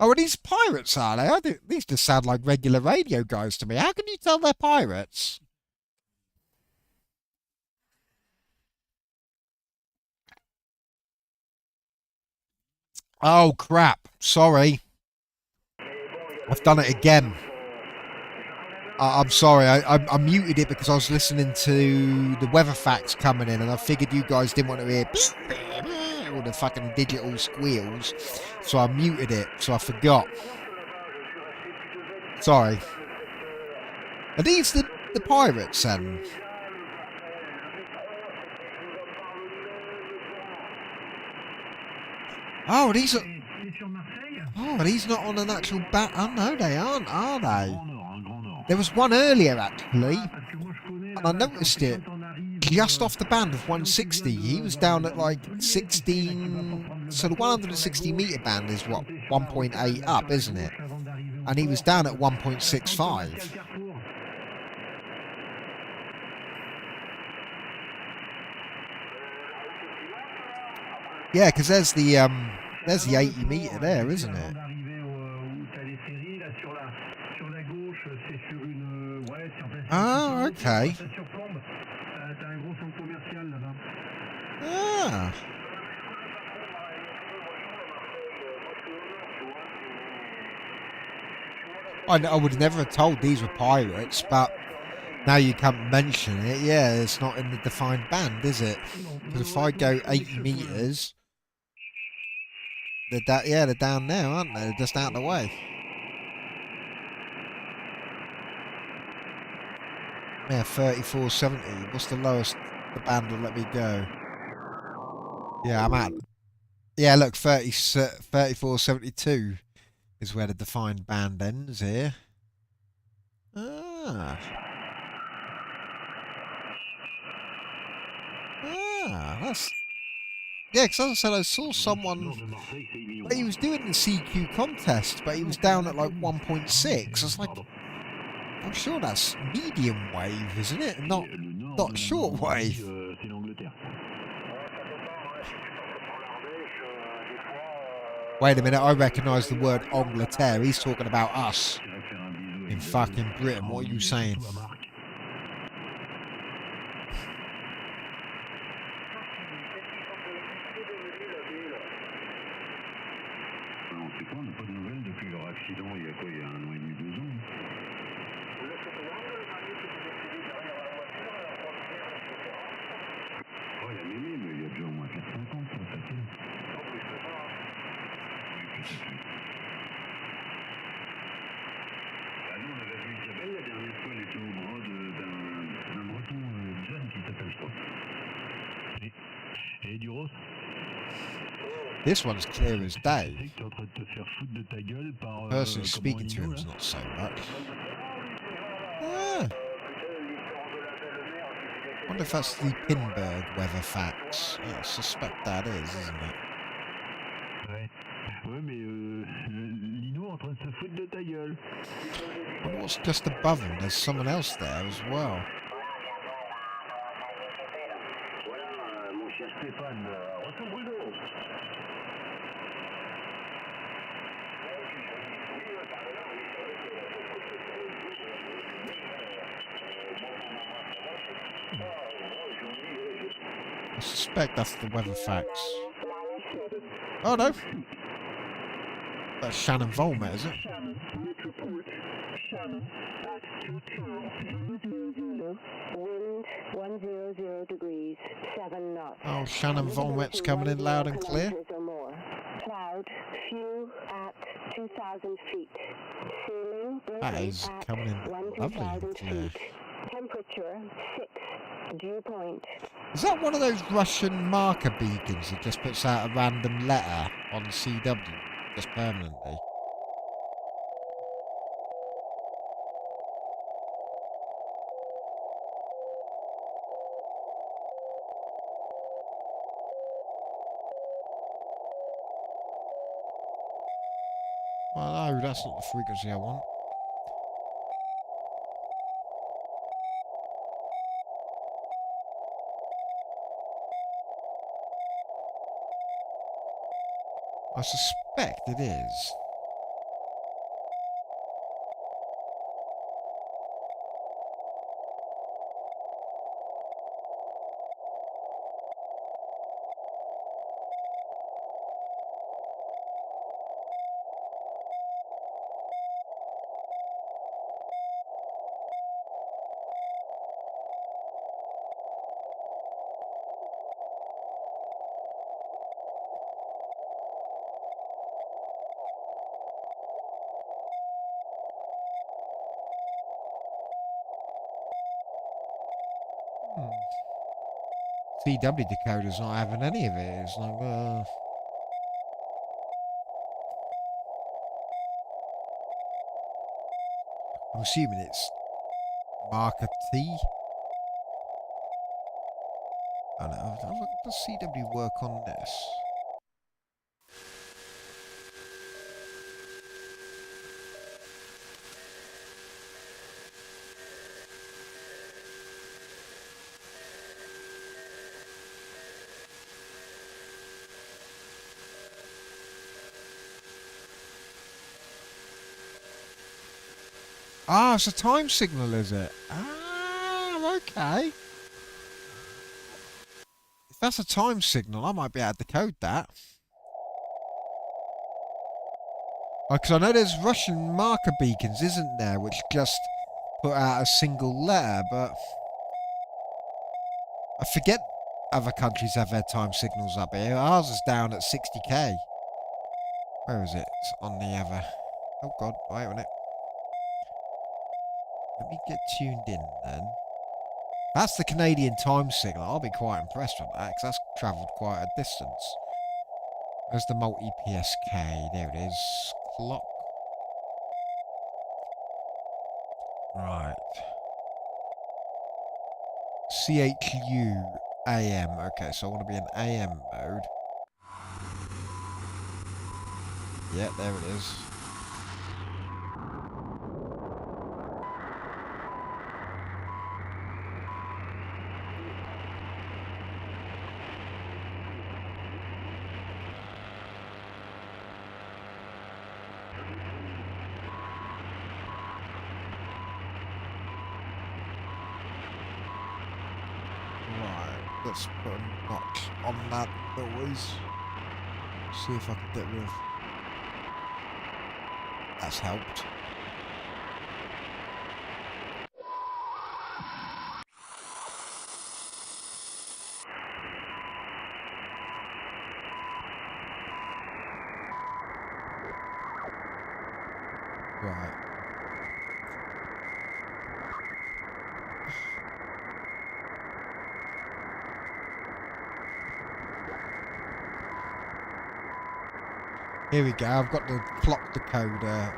Oh, are these pirates, are they? These just sound like regular radio guys to me. How can you tell they're pirates? Oh, crap. Sorry. I've done it again. I'm sorry. I muted it because I was listening to the weather facts coming in and I figured you guys didn't want to hear all the fucking digital squeals. So I muted it. So I forgot. Sorry. Are these the pirates then? Oh, these are... Oh, these not on an actual bat... Oh, no, they aren't, are they? There was one earlier, actually. And I noticed it just off the band of 160. He was down at, like, 16... So the 160 metre band is, what, 1.8 up, isn't it? And he was down at 1.65. Yeah, because there's the 80 metre there, isn't it? Oh, okay. Ah. I would never have told these were pirates, but now you can't mention it. Yeah, it's not in the defined band, is it? Because if I go 80 metres, they're down there, aren't they? They're just out of the way. Yeah, 3470. What's the lowest the band will let me go? Yeah, I'm at. Yeah, look, 3472 is where the defined band ends here. Ah. Ah, that's... Yeah, because as I said, I saw someone... Well, he was doing the CQ contest, but he was down at like 1.6. I was like... I'm sure that's medium wave, isn't it? Not short wave. Wait a minute, I recognise the word Angleterre. He's talking about us in fucking Britain. What are you saying? This one's clear as day. Tu sais que t'es en train de te faire foutre de ta gueule par, The person who's comment speaking to Nino, him's là? not so much. Ah. Wonder if that's the Pinberg weather facts. I suspect that is, isn't it? Ouais. Ouais, mais Lino en train de se foutre de ta gueule. Wonder what's just above him. There's someone else there as well. Voilà, mon cher Stéphane, retour Bruno. I suspect that's the weather facts. Oh no! That's Shannon Volmet, is it? Wind 100 degrees, 7 knots. Oh, Shannon Volmet's coming in loud and clear. Or more. Cloud, few at 2,000 feet. Ceiling, That is at coming in lovely and 1,000 clear. feet. Temperature 6. Dew point. Is that one of those Russian marker beacons that just puts out a random letter on CW, just permanently? Well, no, that's not the frequency I want. I suspect it is. CW decoder's not having any of it. It's like, I'm assuming it's marker T. I don't know. Does CW work on this? Ah, it's a time signal, is it? Ah, okay. If that's a time signal, I might be able to decode that. Because I know there's Russian marker beacons, isn't there, which just put out a single letter, but I forget other countries have their time signals up here. Ours is down at 60k. Where is it? It's on the other... Oh god, wait a minute. Let me get tuned in then. That's the Canadian time signal. I'll be quite impressed with that, because that's travelled quite a distance. There's the multi-PSK. There it is. Clock. Right. CHU AM. Okay, so I want to be in AM mode. Yeah, there it is. Let's put a notch on that noise. See if I can get rid of... That's helped. Right. Here we go. I've got the clock decoder.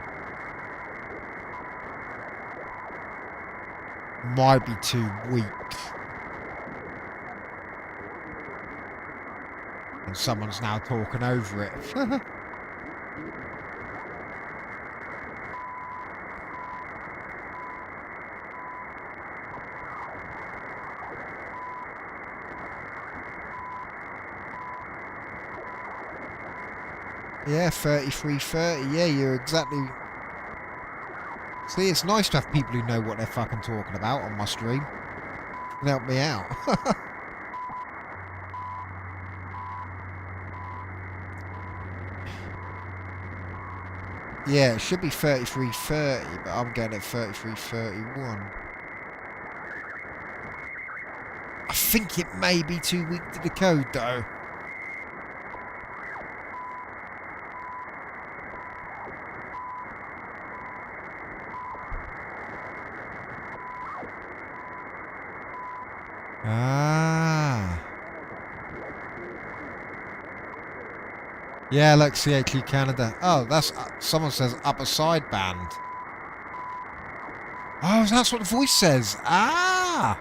Might be too weak. And someone's now talking over it. Yeah, 33:30. Yeah, you're exactly... See, it's nice to have people who know what they're fucking talking about on my stream. Can help me out. Yeah, it should be 33:30, but I'm going at 33:31. I think it may be too weak to decode, though. Ah. Yeah, look, CHE Canada. Oh, that's... someone says upper sideband. Oh, that's what the voice says. Ah!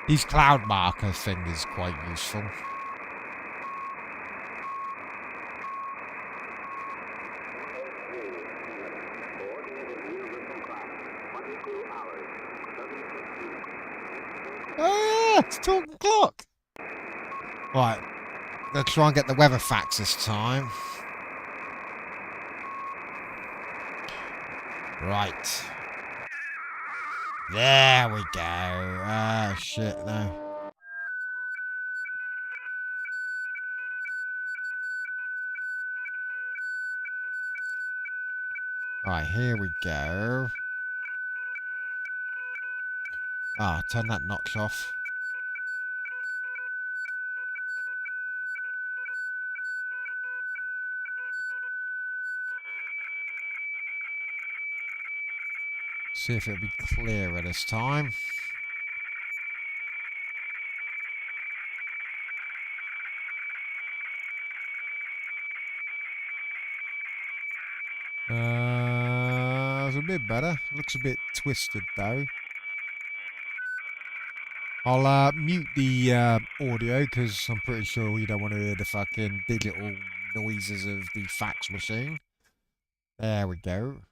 These cloud marker thing is quite useful. Oh yeah, it's 12 o'clock. Right, let's try and get the weather facts this time. Right. There we go. Ah, shit, no. Right, here we go. Ah, turn that notch off. See if it'll be clearer this time. It's a bit better. Looks a bit twisted though. I'll mute the audio because I'm pretty sure you don't want to hear the fucking digital noises of the fax machine. There we go.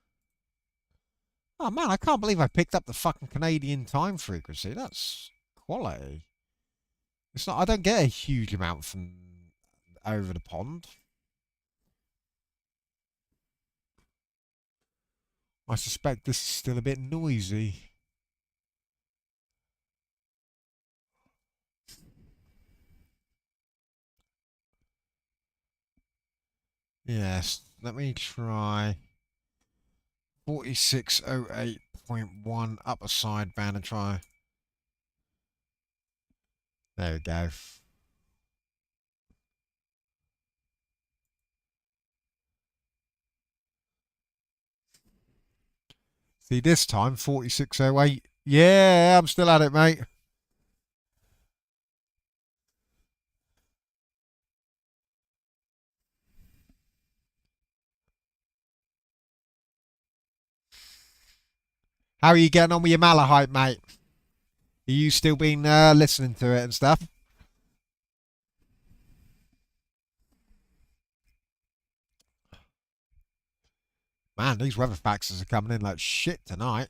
Oh man, I can't believe I picked up the fucking Canadian time frequency. That's quality. It's not. I don't get a huge amount from over the pond. I suspect this is still a bit noisy. Yes, let me try 4608.1 upper sideband and try. There we go. See, this time 4608. Yeah, I'm still at it, mate. How are you getting on with your Malahite, mate? Are you still been listening to it and stuff? Man, these weather faxes are coming in like shit tonight.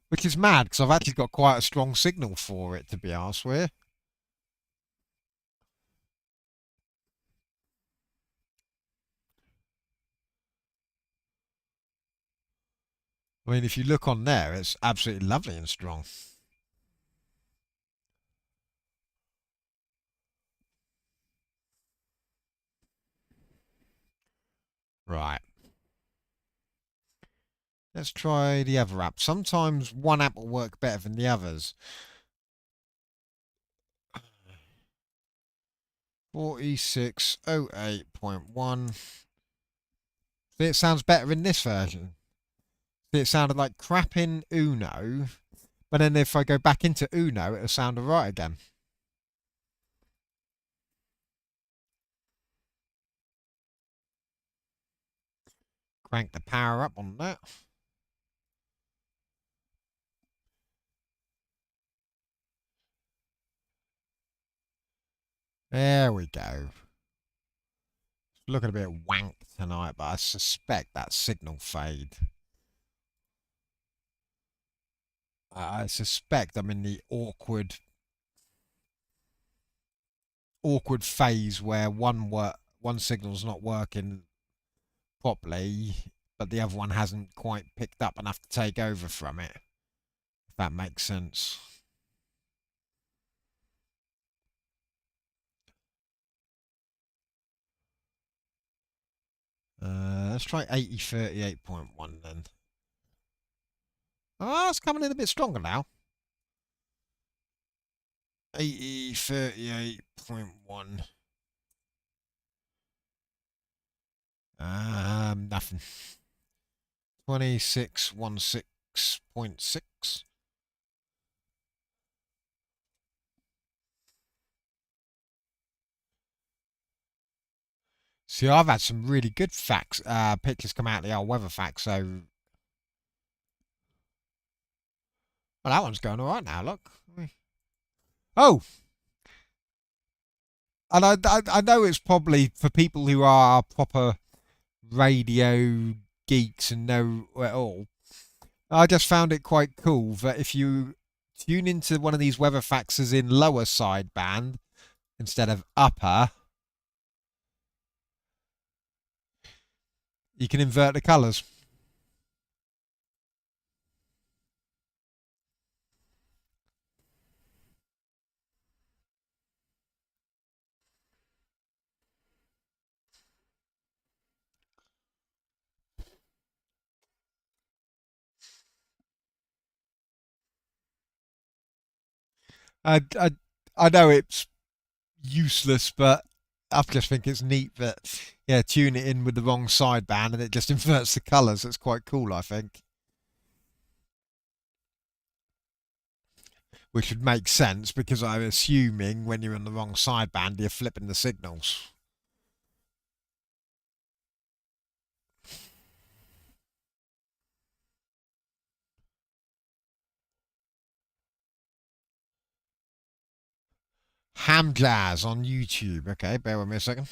Which is mad, because I've actually got quite a strong signal for it, to be honest with you. I mean, if you look on there, it's absolutely lovely and strong. Right. Let's try the other app. Sometimes one app will work better than the others. 4608.1. See, it sounds better in this version. See, it sounded like crap in Uno, but then if I go back into Uno, it'll sound alright again. Crank the power up on that. There we go. Looking a bit wank tonight, but I suspect that signal fade. I suspect I'm in the awkward phase where one signal's not working properly, but the other one hasn't quite picked up enough to take over from it. If that makes sense. Let's try 8038.1 then. Oh, it's coming in a bit stronger now. 8038.1. Nothing. 2616.6. See, I've had some really good pictures come out of the old weather facts, so... Well, that one's going alright now, look. Oh! And I know it's probably for people who are proper radio geeks and know it all. I just found it quite cool that if you tune into one of these weather faxes in lower sideband instead of upper, you can invert the colours. I know it's useless, but I just think it's neat that, yeah, tune it in with the wrong sideband and it just inverts the colours. It's quite cool, I think. Which would make sense because I'm assuming when you're in the wrong sideband, you're flipping the signals. Ham Jazz on YouTube. Okay, bear with me a second.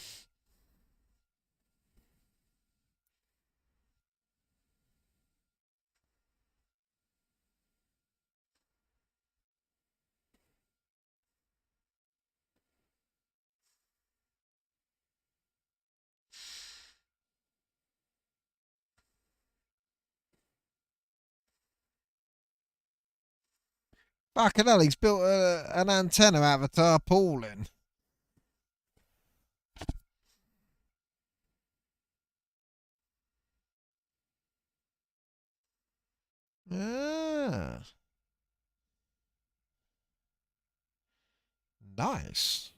Fucking hell, he's built an antenna out of a tarpaulin. Ah. Nice.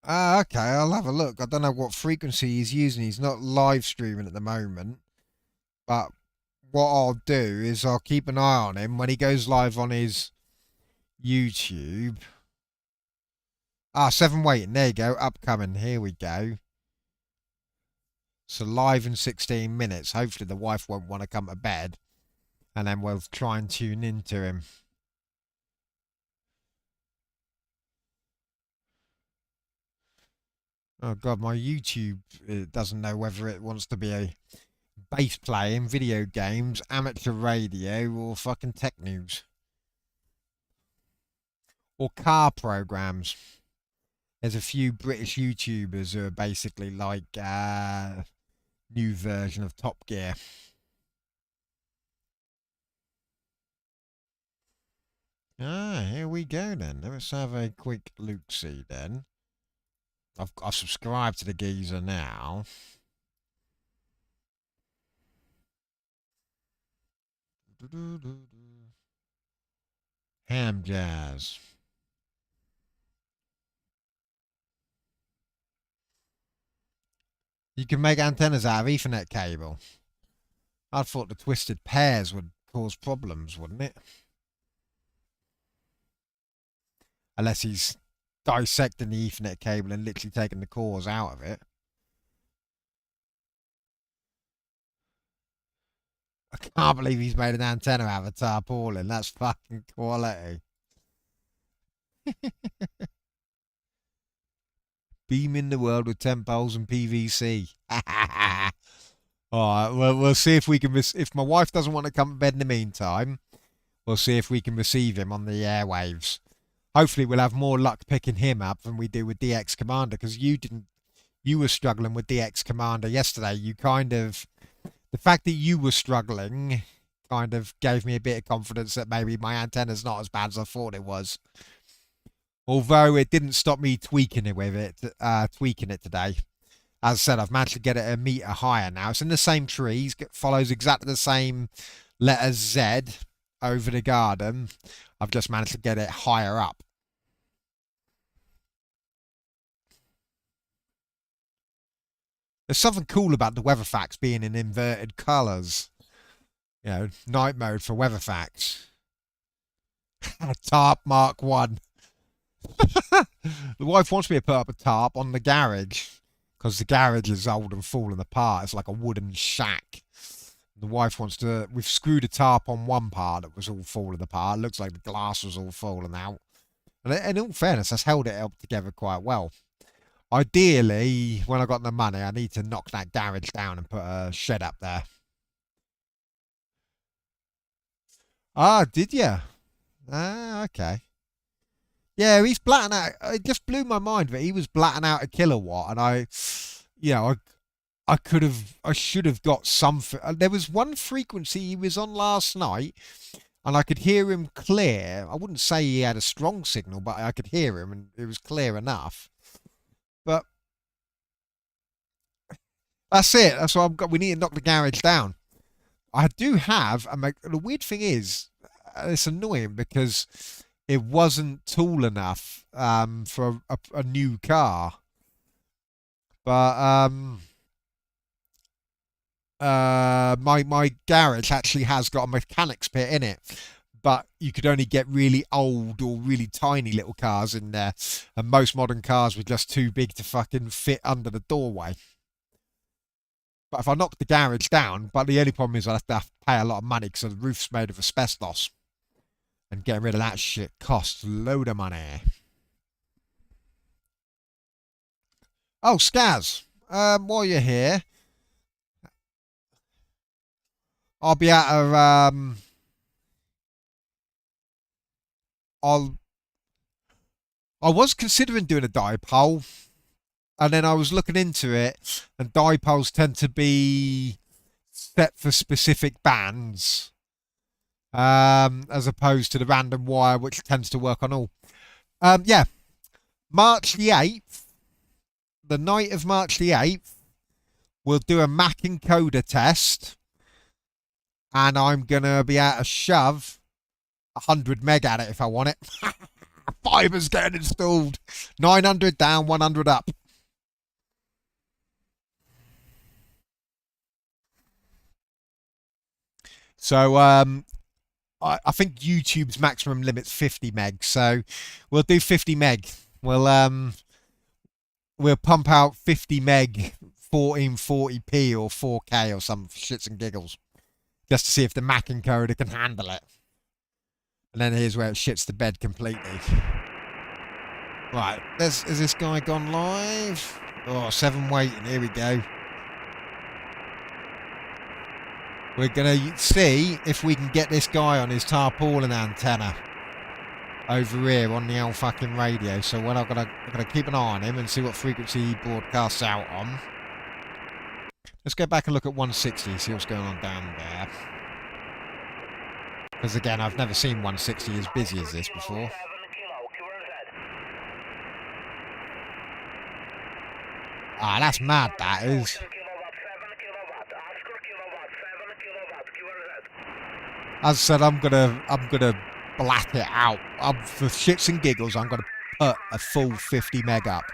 Okay, I'll have a look. I don't know what frequency he's using. He's not live streaming at the moment. But what I'll do is I'll keep an eye on him when he goes live on his YouTube. 7 waiting. There you go. Upcoming. Here we go. So live in 16 minutes. Hopefully the wife won't want to come to bed. And then we'll try and tune into him. Oh God, my YouTube doesn't know whether it wants to be a bass playing, video games, amateur radio, or fucking tech news. Or car programs. There's a few British YouTubers who are basically like new version of Top Gear. Ah, here we go then. Let's have a quick look-see then. I've subscribed to the geezer now. Ham Jazz. You can make antennas out of Ethernet cable. I thought the twisted pairs would cause problems, wouldn't it? Unless he's dissecting the Ethernet cable and literally taking the cores out of it. I can't believe he's made an antenna out of a tarpaulin. That's fucking quality. Beaming the world with 10 poles and PVC. Alright, well, we'll see if we can... If my wife doesn't want to come to bed in the meantime, we'll see if we can receive him on the airwaves. Hopefully we'll have more luck picking him up than we do with DX Commander, because you were struggling with DX Commander yesterday. You kind of... The fact that you were struggling kind of gave me a bit of confidence that maybe my antenna's not as bad as I thought it was. Although it didn't stop me tweaking it today. As I said, I've managed to get it a meter higher now. It's in the same trees, follows exactly the same letter Z over the garden. I've just managed to get it higher up. There's something cool about the Weatherfax being in inverted colours. You know, night mode for Weatherfax. Tarp Mark 1. The wife wants me to put up a tarp on the garage because the garage is old and falling apart. It's like a wooden shack. The wife wants to... We've screwed a tarp on one part that was all falling apart. It looks like the glass was all falling out. And in all fairness, that's held it up together quite well. Ideally, when I got the money, I need to knock that garage down and put a shed up there. Ah, did you? Ah, okay. Yeah, he's blatting out. It just blew my mind that he was blatting out a kilowatt, and I should have got something. There was one frequency he was on last night, and I could hear him clear. I wouldn't say he had a strong signal, but I could hear him, and it was clear enough. But that's it. That's what I've got. We need to knock the garage down. I do have, and the weird thing is, it's annoying because it wasn't tall enough for a new car. But my garage actually has got a mechanics pit in it. But you could only get really old or really tiny little cars in there. And most modern cars were just too big to fucking fit under the doorway. But if I knock the garage down, but the only problem is I have to pay a lot of money because the roof's made of asbestos. And getting rid of that shit costs a load of money. Oh, Skaz. While you're here, I'll be out of... I was considering doing a dipole, and then I was looking into it, and dipoles tend to be set for specific bands, as opposed to the random wire, which tends to work on all. Yeah, March the 8th, the night of March the 8th, we'll do a Mac encoder test, and I'm going to be able to shove 100 meg at it if I want it. Fiber's getting installed. 900 down, 100 up. So I think YouTube's maximum limit's 50 meg. So we'll do 50 meg. We'll pump out 50 meg 1440p or 4K or some shits and giggles, just to see if the Mac encoder can handle it. And then here's where it shits the bed completely. Right, is this guy gone live? Oh, 7 waiting, here we go. We're going to see if we can get this guy on his tarpaulin antenna over here on the old fucking radio. So when I'm gonna keep an eye on him and see what frequency he broadcasts out on. Let's go back and look at 160, see what's going on down there. Because again, I've never seen 160 as busy as this before. Ah, that's mad, that is. As I said, I'm gonna blat it out. For shits and giggles, I'm gonna put a full 50 meg up.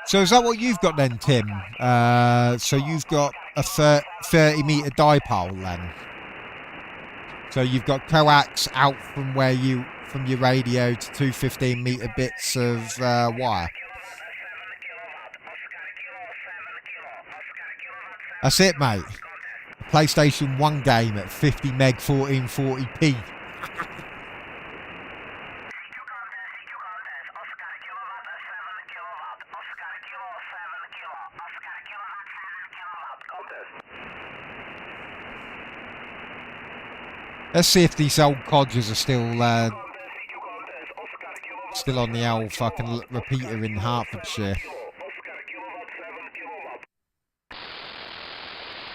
So is that what you've got then, Tim? So you've got a 30 metre dipole then. So you've got coax out from from your radio to two 15 metre bits of wire. That's it, mate. A PlayStation 1 game at 50 meg 1440p. Let's see if these old codgers are still on the old fucking repeater in Hertfordshire.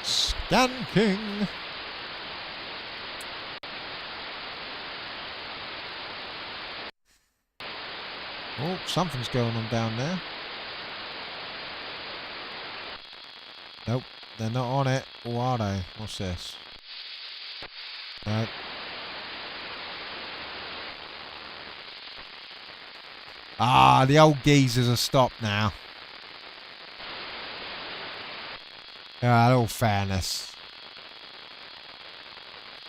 Skanking. Oh, something's going on down there. Nope, they're not on it. Or are they? What's this? No. Ah, the old geezers are stopped now. In all fairness.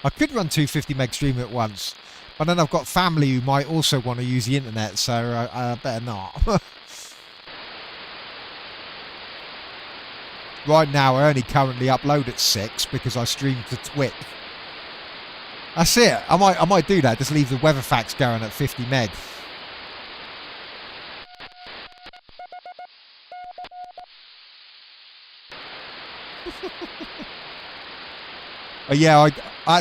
I could run 250 meg stream at once, but then I've got family who might also want to use the internet, so I better not. Right now, I only currently upload at 6 because I stream to Twitch. That's it. I might do that. Just leave the weather facts going at 50 meg. Yeah, I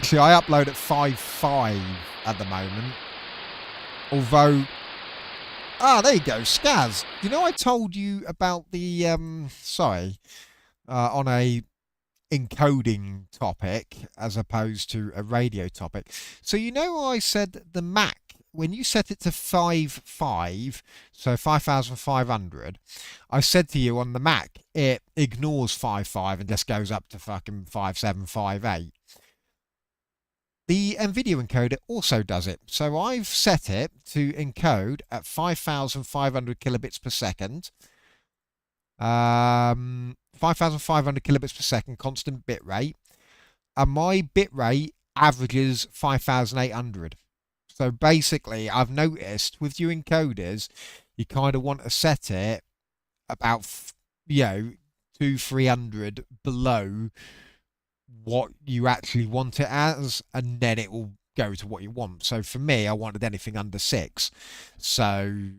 upload at 5.5 at the moment. Although, there you go, Skaz. You know, I told you about the on a encoding topic as opposed to a radio topic. So you know, I said the Mac, when you set it to 5.5, so 5,500, I said to you on the Mac it ignores 5.5 and just goes up to fucking 5.7, 5.8. The NVIDIA encoder also does it. So I've set it to encode at 5,500 kilobits per second. 5,500 kilobits per second, constant bit rate. And my bit rate averages 5,800. So basically, I've noticed with your encoders, you kind of want to set it about, 200-300 below what you actually want it as, and then it will go to what you want. So for me, I wanted anything under 6. So,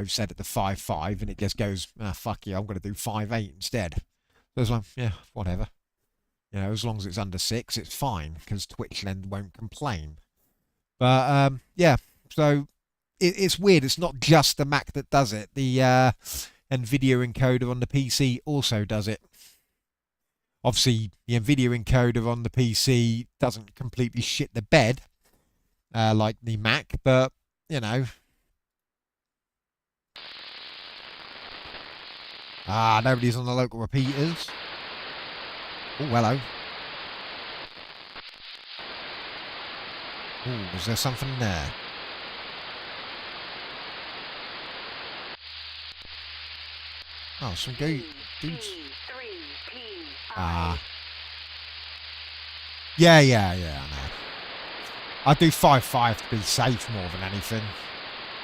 set it to 5.5 and it just goes, fuck you, I'm going to do 5.8 instead. So it's like, yeah, whatever. As long as it's under 6, it's fine, because Twitch then won't complain. But, yeah, so it's weird. It's not just the Mac that does it. The NVIDIA encoder on the PC also does it. Obviously, the NVIDIA encoder on the PC doesn't completely shit the bed like the Mac, but, nobody's on the local repeaters. Oh, hello. Oh, is there something there? Oh, some dudes. Yeah, I know. I do 5.5 to be safe more than anything.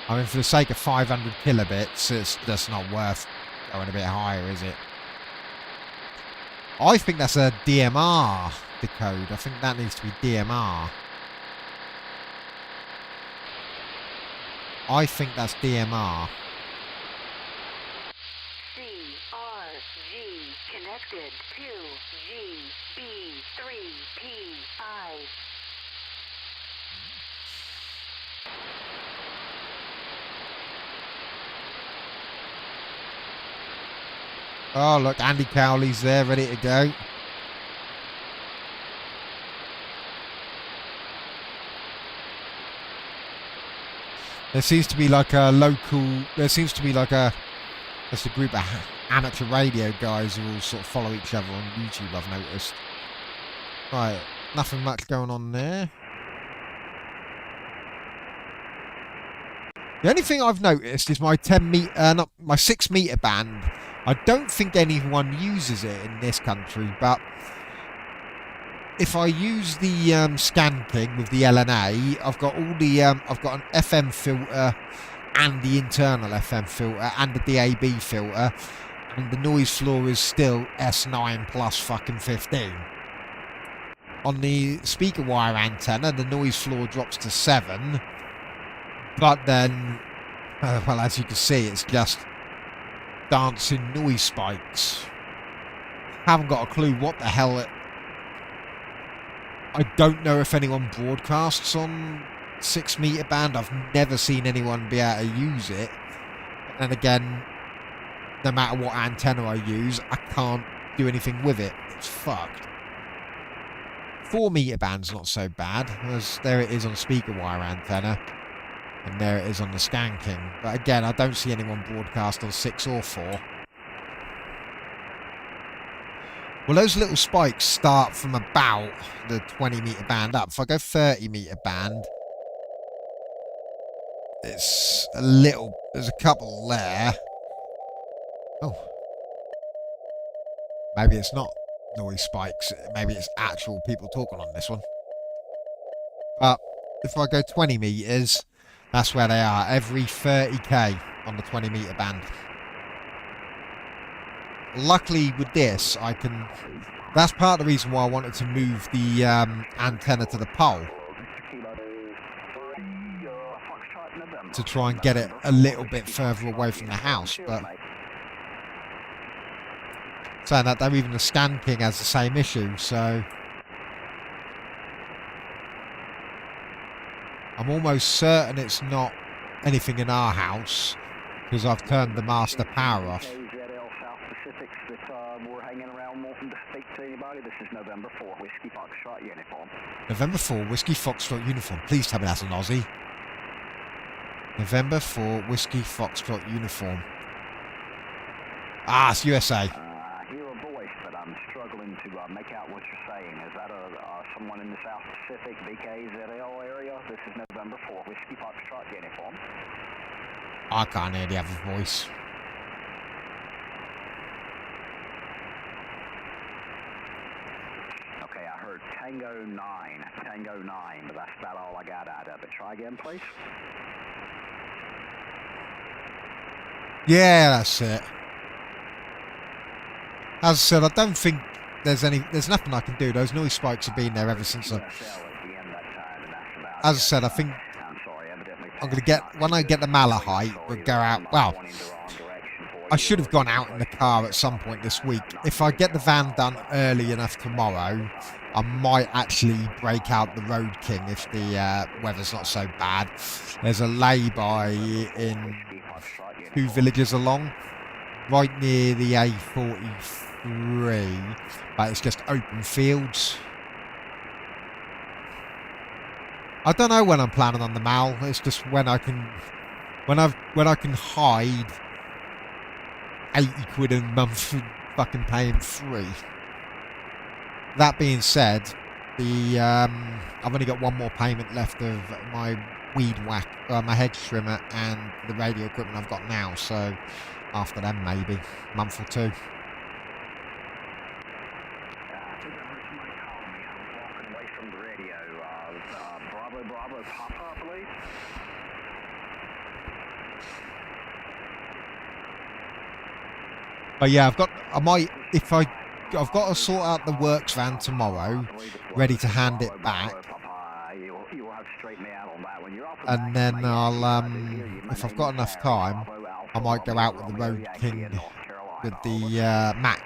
I mean, for the sake of 500 kilobits, it's just not worth going a bit higher, is it? I think that's a DMR decode. I think that needs to be DMR. I think that's DMR. CRG connected to GB3PI. Oh, look, Andy Cowley's there, ready to go. There seems to be like a local... There seems to be like a... There's a group of amateur radio guys who all sort of follow each other on YouTube, I've noticed. Right, nothing much going on there. The only thing I've noticed is my 6 meter band. I don't think anyone uses it in this country, but if I use the Scan King with the LNA, I've got all the I've got an FM filter and the internal FM filter and the DAB filter, and the noise floor is still S9 plus fucking 15. On the speaker wire antenna, the noise floor drops to 7, but then, well, as you can see, it's just dancing noise spikes. Haven't got a clue what the hell it... I don't know if anyone broadcasts on 6 meter band. I've never seen anyone be able to use it. And again, no matter what antenna I use, I can't do anything with it. It's fucked. 4 meter band's not so bad. There it is on speaker wire antenna. And there it is on the Scan King. But again, I don't see anyone broadcast on 6 or 4. Well, those little spikes start from about the 20 meter band up. If I go 30 meter band, it's a little... There's a couple there. Oh. Maybe it's not noise spikes. Maybe it's actual people talking on this one. But if I go 20 meters... That's where they are, every 30k on the 20 meter band. Luckily with this, I can... That's part of the reason why I wanted to move the antenna to the pole. To try and get it a little bit further away from the house, but... Saying that, though, even the Scan King has the same issue, so... I'm almost certain it's not anything in our house, because I've turned the master power off. November 4 Whiskey Foxtrot uniform. November 4 Whiskey Foxtrot uniform. Please tell me that's an Aussie. November 4 Whiskey Foxtrot uniform. Ah, it's USA. I hear a voice, but I'm struggling to make out what you're saying. Is that someone in the South Pacific, BKZL area? This is November 4 Whiskey Foxtrot uniform. I can't hear the other voice. Okay, I heard Tango 9, but that's about all I got out of it. Try again, please. Yeah, that's it. As I said, I don't think there's nothing I can do. Those noise spikes have been there ever since As I said, I think I'm going to get, when I get the Malahite, we'll go out, well, I should have gone out in the car at some point this week. If I get the van done early enough tomorrow, I might actually break out the Road King if the weather's not so bad. There's a lay-by in 2 villages along, right near the A43, but it's just open fields. I don't know when I'm planning on the Mal. It's just when I can, when I can hide 80 quid a month fucking paying free. That being said, the I've only got one more payment left of my weed whack, my hedge trimmer, and the radio equipment I've got now. So after them, maybe a month or 2. But yeah, I might, if I I've got to sort out the works van tomorrow, ready to hand it back. And then I'll, if I've got enough time, I might go out with the Road King with the Mac.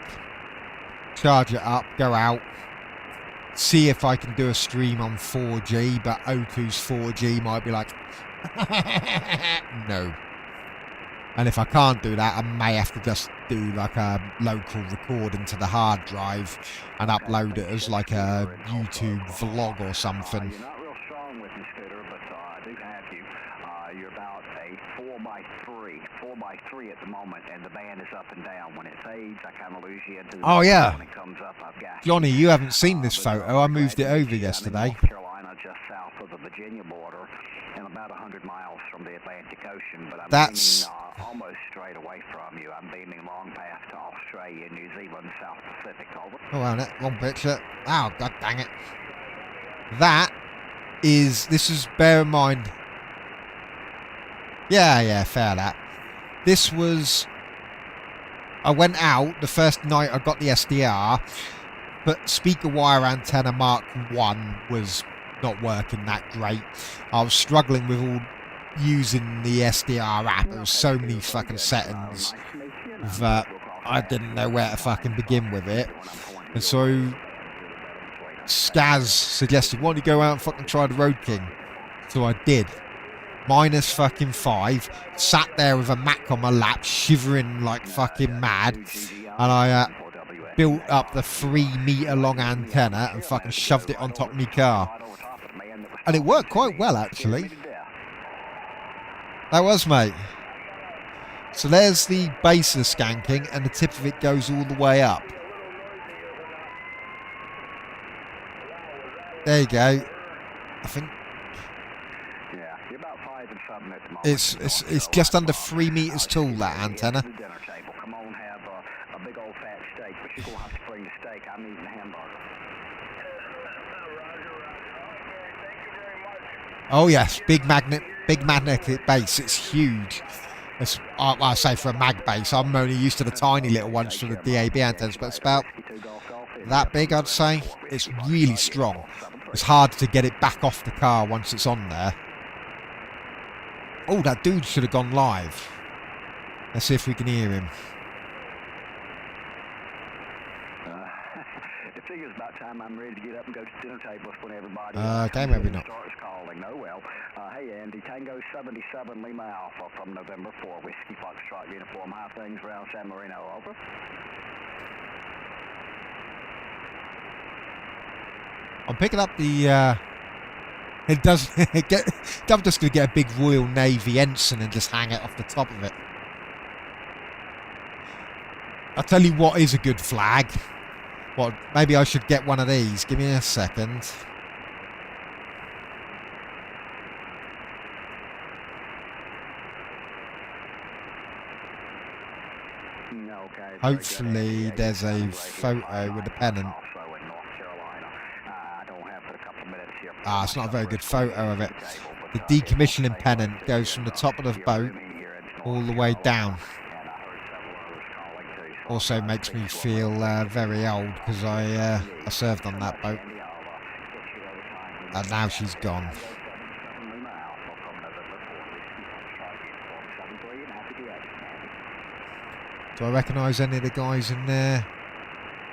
Charge it up, go out, see if I can do a stream on 4G, but O2's 4G might be like, no. And if I can't do that, I may have to just do like a local recording to the hard drive and upload it as like a YouTube vlog or something. You're not real strong with me, Scooter, but I do have you. You're about a 4x3 at the moment, and the band is up and down. When it fades, I kind of lose you into the Oh yeah, when it comes up, I've got Johnny, you haven't seen this photo. I moved it over yesterday. North Carolina, just south of the Virginia border, and about 100 miles from the Atlantic Ocean. But I'm That's beaming almost straight away from you. I'm beaming long past to Australia, New Zealand, South Pacific. Over. oh, on it, wrong picture. Oh, god dang it. That is. This is. Bear in mind. Yeah, fair that. This was. I went out the first night I got the SDR, but speaker wire antenna Mark 1 was not working that great. I was struggling with all using the SDR app. There was so many fucking settings that I didn't know where to fucking begin with it. And so Skaz suggested, why don't you go out and fucking try the Road King? So I did. -5, sat there with a Mac on my lap, shivering like fucking mad, and I built up the 3-meter long antenna and fucking shoved it on top of my car. And it worked quite well, actually. That was, mate. So there's the base of the skanking, and the tip of it goes all the way up. There you go. I think it's just under 3 meters tall, that antenna. Come on, have a big old fat steak, but you're gonna have to bring the steak. I'm eating a hamburger. Oh yes, big magnetic base. It's huge. It's, I say for a mag base, I'm only used to the tiny little ones from the DAB antennas, but it's about that big, I'd say. It's really strong. It's hard to get it back off the car once it's on there. Oh, that dude should have gone live. Let's see if we can hear him. It figures about time I'm ready to get up and go to dinner tables when everybody okay, maybe not. starts calling. Oh well. Hey Andy, Tango 77 Lima Alpha from November 4, Whiskey Foxtrot uniform. How things around San Marino? Over. I'm picking up the. It does get. I'm just going to get a big Royal Navy ensign and just hang it off the top of it. I'll tell you what is a good flag. What? Maybe I should get one of these. Give me a second. Okay, hopefully there's a photo with a pennant. Ah, it's not a very good photo of it. The decommissioning pennant goes from the top of the boat all the way down. Also makes me feel very old because I served on that boat. And now she's gone. Do I recognise any of the guys in there?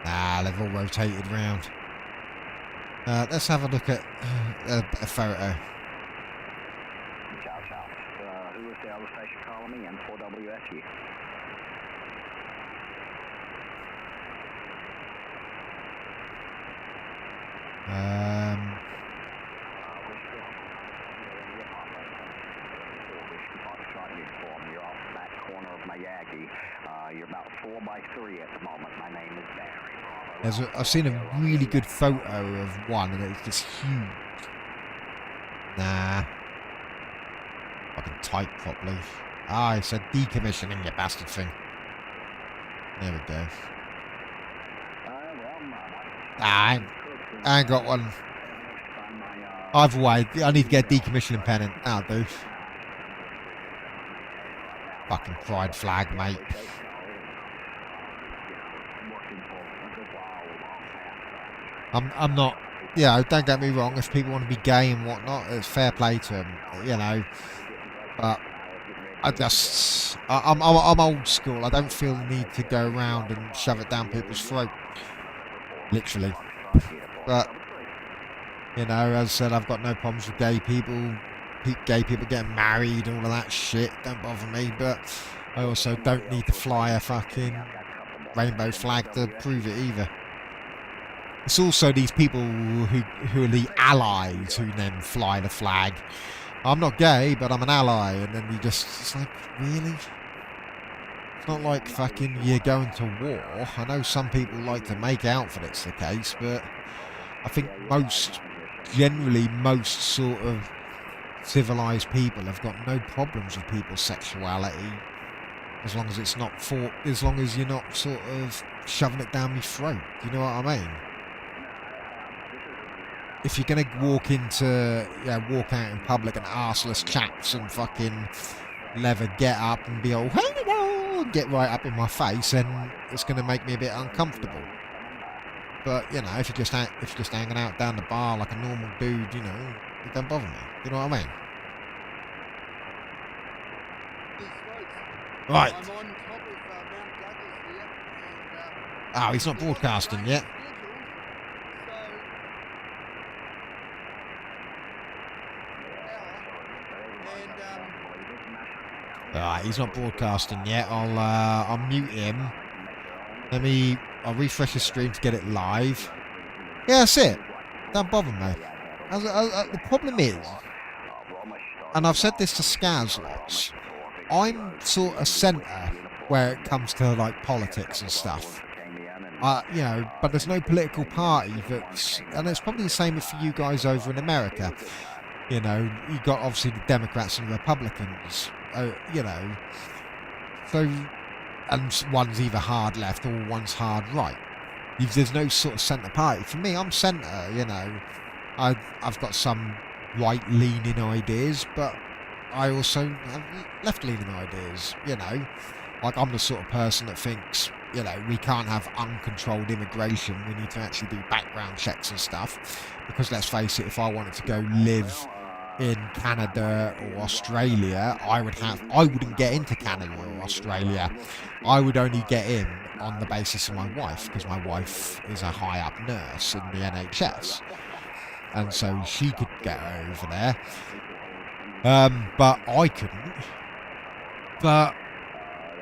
Nah, they've all rotated round. Let's have a look at a photo. Who is the other station calling me? N4WSU. You're off the back corner of Miyagi. You're about 4x3 at the moment. My name is Barry. I've seen a really good photo of one, and it's just huge. Nah. I can type properly. Ah, it said decommissioning, you bastard thing. There we go. Ah, I ain't got one. Either way, I need to get a decommissioning pennant. That'll do. Fucking pride flag, mate. I'm not, you know, don't get me wrong, if people want to be gay and whatnot, it's fair play to them, you know, but I'm old school. I don't feel the need to go around and shove it down people's throat, literally. But, you know, as I said, I've got no problems with gay people getting married, all of that shit, don't bother me, but I also don't need to fly a fucking rainbow flag to prove it either. It's also these people who are the allies who then fly the flag. I'm not gay, but I'm an ally, and then it's like, really? It's not like fucking you're going to war. I know some people like to make out that it's the case, but I think generally most sort of civilized people have got no problems with people's sexuality, as long as as long as you're not sort of shoving it down your throat. Do you know what I mean? If you're gonna walk out in public and arseless chaps and fucking leather get up and be all hello and get right up in my face, then it's gonna make me a bit uncomfortable. But you know, if you're just hanging out down the bar like a normal dude, you know, it don't bother me. You know what I mean? Right. I'm on top of Mount Douglas here, and Oh, he's not broadcasting yet. Alright, he's not broadcasting yet. I'll mute him. I'll refresh the stream to get it live. Yeah, that's it. Don't bother me. The problem is, and I've said this to Scaz lots, I'm sort of centre where it comes to like politics and stuff. You know, but there's no political party and it's probably the same for you guys over in America. You know, you got obviously the Democrats and the Republicans. You know, so, and one's either hard left or one's hard right. There's no sort of centre party. For me, I'm centre. You know, I've got some right-leaning ideas, but I also have left-leaning ideas. You know, like I'm the sort of person that thinks, you know, we can't have uncontrolled immigration. We need to actually do background checks and stuff. Because let's face it, if I wanted to go live in Canada or Australia, I wouldn't get into Canada or Australia. I would only get in on the basis of my wife, because my wife is a high up nurse in the NHS, and so she could get over there. But I couldn't. But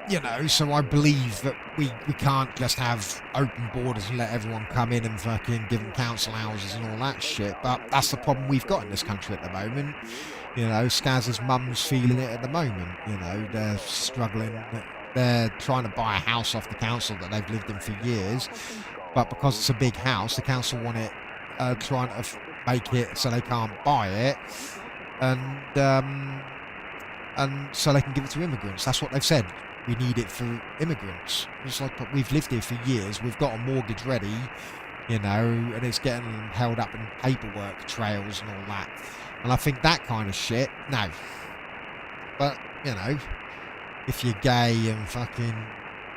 you know, so I believe that we can't just have open borders and let everyone come in and fucking give them council houses and all that shit. But that's the problem we've got in this country at the moment. You know, Scaz's mum's feeling it at the moment. You know, they're struggling. They're trying to buy a house off the council that they've lived in for years. But because it's a big house, the council want it, trying to make it so they can't buy it. And so they can give it to immigrants. That's what they've said. We need it for immigrants. It's like, but we've lived here for years. We've got a mortgage ready, you know, and it's getting held up in paperwork trails and all that. And I think that kind of shit, no. But, you know, if you're gay and fucking,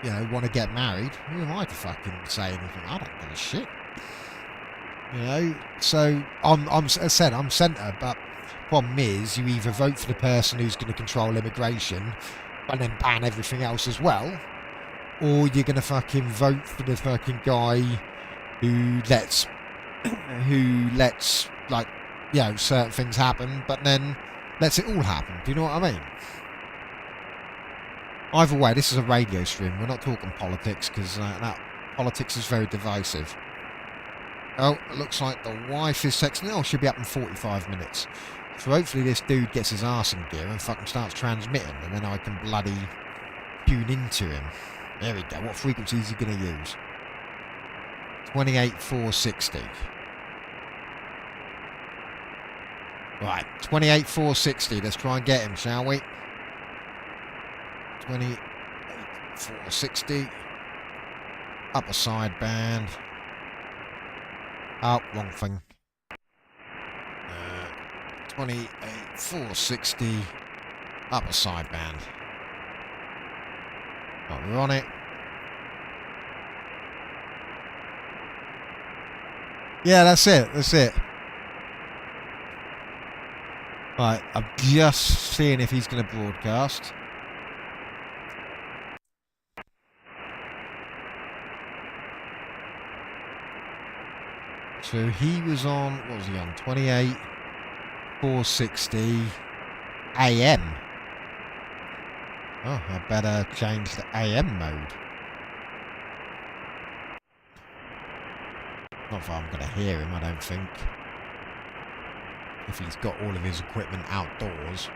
you know, want to get married, who am I to fucking say anything? I don't give a shit. You know, so as I said, I'm centre, but problem is you either vote for the person who's going to control immigration and then ban everything else as well, or you're going to fucking vote for the fucking guy who lets like, you know, certain things happen, but then lets it all happen. Do you know what I mean? Either way, this is a radio stream. We're not talking politics, because that politics is very divisive. Oh, it looks like the wife is texting. Oh, she'll be up in 45 minutes. So hopefully this dude gets his arse in gear and fucking starts transmitting, and then I can bloody tune into him. There we go. What frequency is he going to use? 28,460. Right, 28,460. Let's try and get him, shall we? 28,460. Upper sideband. Oh, wrong thing. 28,460. Upper sideband. Right, we're on it. 28,460. Yeah, that's it. That's it. Right, I'm just seeing if he's going to broadcast. So he was on, what was he on? 28, 460 AM. Oh, I better change to AM mode. Not that I'm going to hear him, I don't think. If he's got all of his equipment outdoors.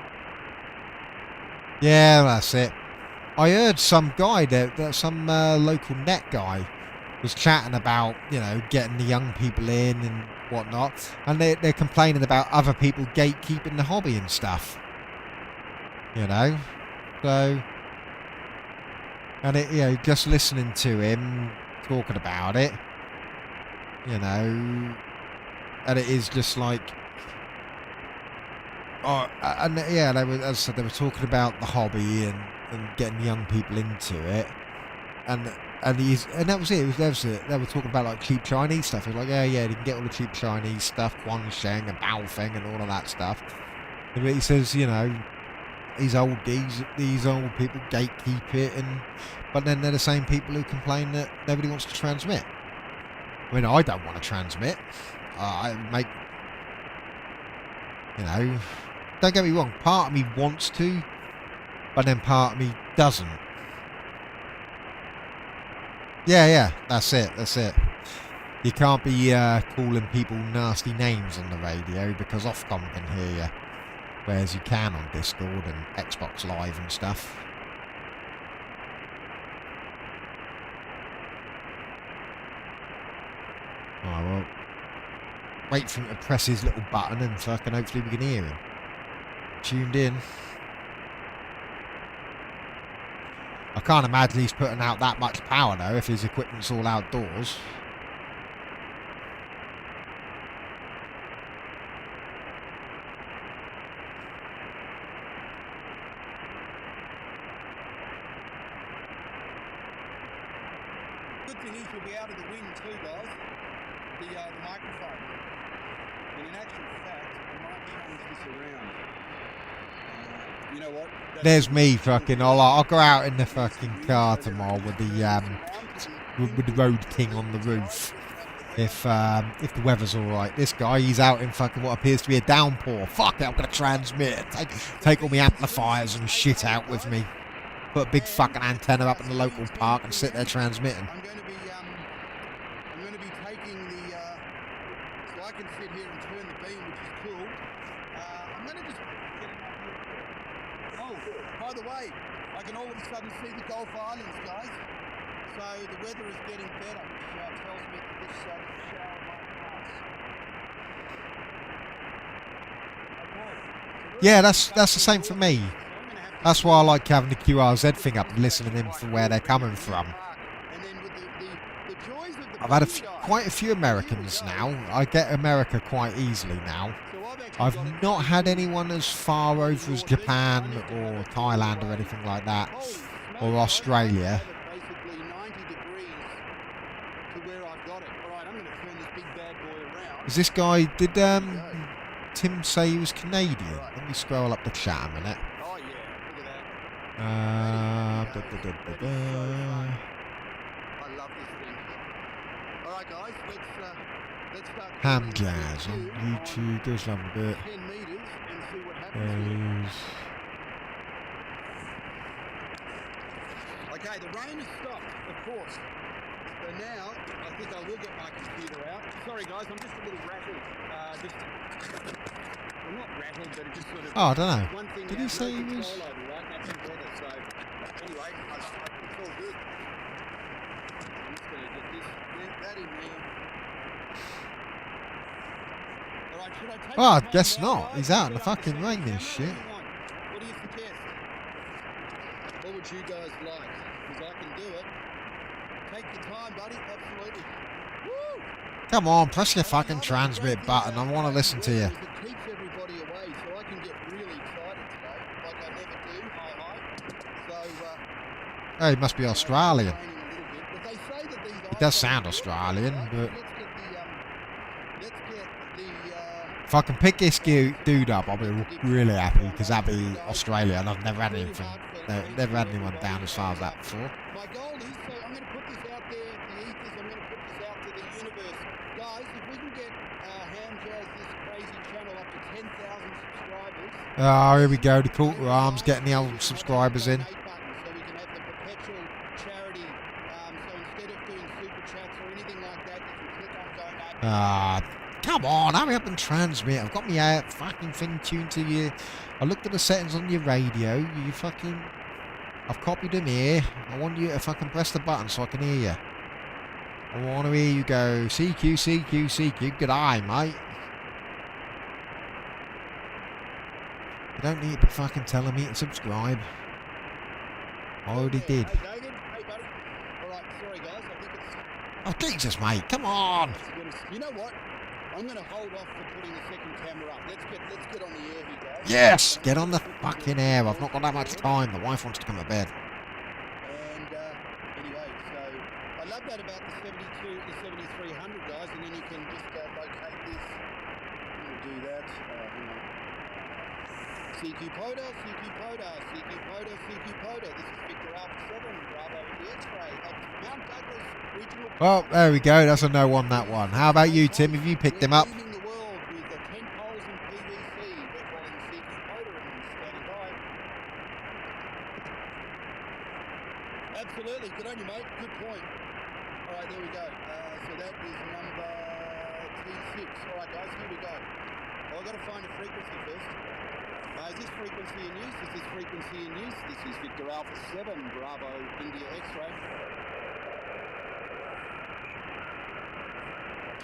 Yeah, that's it. I heard some guy, some local net guy, was chatting about, you know, getting the young people in and whatnot. And they're complaining about other people gatekeeping the hobby and stuff. You know? So, and it, you know, just listening to him talking about it, you know, and it is just like, oh, and yeah, they were, as I said, they were talking about the hobby and getting young people into it, and that was it. They were talking about like cheap Chinese stuff. It was like, yeah, you can get all the cheap Chinese stuff, Guangsheng and Baofeng and all of that stuff. But he says, you know, these old people gatekeep it, but then they're the same people who complain that nobody wants to transmit. I mean, I don't want to transmit. I make, you know, don't get me wrong, part of me wants to, but then part of me doesn't. Yeah, that's it. You can't be calling people nasty names on the radio because Ofcom can hear you, whereas you can on Discord and Xbox Live and stuff. Oh, well, wait for him to press his little button and fucking hopefully we can hear him. Tuned in. I can't imagine he's putting out that much power though if his equipment's all outdoors. Good thing is you'll be out of the wind too, guys. The microphone. And in actual fact, I might change this around. You know what? There's me fucking. I'll go out in the fucking car tomorrow with the Road King on the roof. If the weather's all right. This guy, he's out in fucking what appears to be a downpour. Fuck it, I'm gonna transmit. Take all my amplifiers and shit out with me. Put a big fucking antenna up in the local park and sit there transmitting. I'm going to be taking the, so I can sit here and turn the beam, which is cool. I'm going to just get an idea. Oh, by the way, I can all of a sudden see the Gulf Islands, guys. So the weather is getting better, which tells me that this shower might pass. Okay. Yeah, that's the same for me. That's why I like having the QRZ thing up and listening to them from where they're coming from. I've had quite a few Americans now. I get America quite easily now. I've not had anyone as far over as Japan or Thailand or anything like that, or Australia. Is this guy, did Tim say he was Canadian? Let me scroll up the chat a minute. I love this thing. Alright guys, let's start Ham Jazz on YouTube, does love a bit. 10 meters and see what happens. Okay, the rain has stopped, of course. So now, I think I will get my computer out. Sorry guys, I'm just a little rattled. I'm not rattled, but it just sort of... Oh, I don't know. Did he say he was... So, anyway, I think it's all good. I'm just going to get that in there. Alright, should I take... Oh, I guess not. He's out in the fucking rain and shit. What do you suggest? What would you guys like? Because I can do it. Take your time, buddy. Absolutely. Woo! Come on, press your fucking transmit button. I want to listen to you. It keeps everybody away, so I can get really excited today, like I never do. Hi. So, Oh, he must be Australian. but they say that these He does sound Australian, but... If I can pick this dude up, I'll be really happy because that'd be Australia, and I've never had anything, never had anyone down as far as that before. My goal is, so I'm going to put this out there, the ethers, I'm going to put this out to the universe. Guys, if we can get Ham Jazz, this crazy channel, up to 10,000 subscribers. Oh, here we go. The Porter Arms getting the old subscribers in. So we can have the perpetual charity. So instead of doing super chats or anything like that, you can click on donate. Come on, hurry up and transmit. I've got my fucking thing tuned to you. I looked at the settings on your radio. You fucking... I've copied them here. I want you to fucking press the button so I can hear you. I want to hear you go, CQ, CQ, CQ. Good eye, mate. You don't need to be fucking telling me to subscribe. I already did. Hey, David. Hey, buddy. All right, sorry, guys. I think it's... Oh, Jesus, mate. Come on. You know what? I'm going to hold off for putting the second camera up. Let's get on the air here, guys. Yes, get on the fucking air. I've not got that much time. The wife wants to come to bed. And anyway, so I love that about the 72, the 7300, guys. And then you can just locate this. I'm going to do that. Hang on. CQ Poda, CQ Poda, CQ Poda, CQ Poda. This is Victor Alpha 7, Bravo in the X-ray at Mount Douglas Regional. Well, there we go. That's a no on that one. How about you, Tim? Have you picked him up? We're leading the world with the 10 poles in PVC. We're calling CQ Poda and standing by. Absolutely. Good on you, mate. Good point. All right, there we go. So that is number T6. All right, guys, here we go. Well, I've got to find a frequency first. Is this frequency in use? Is this frequency in use? This is Victor Alpha 7, Bravo, India X-ray.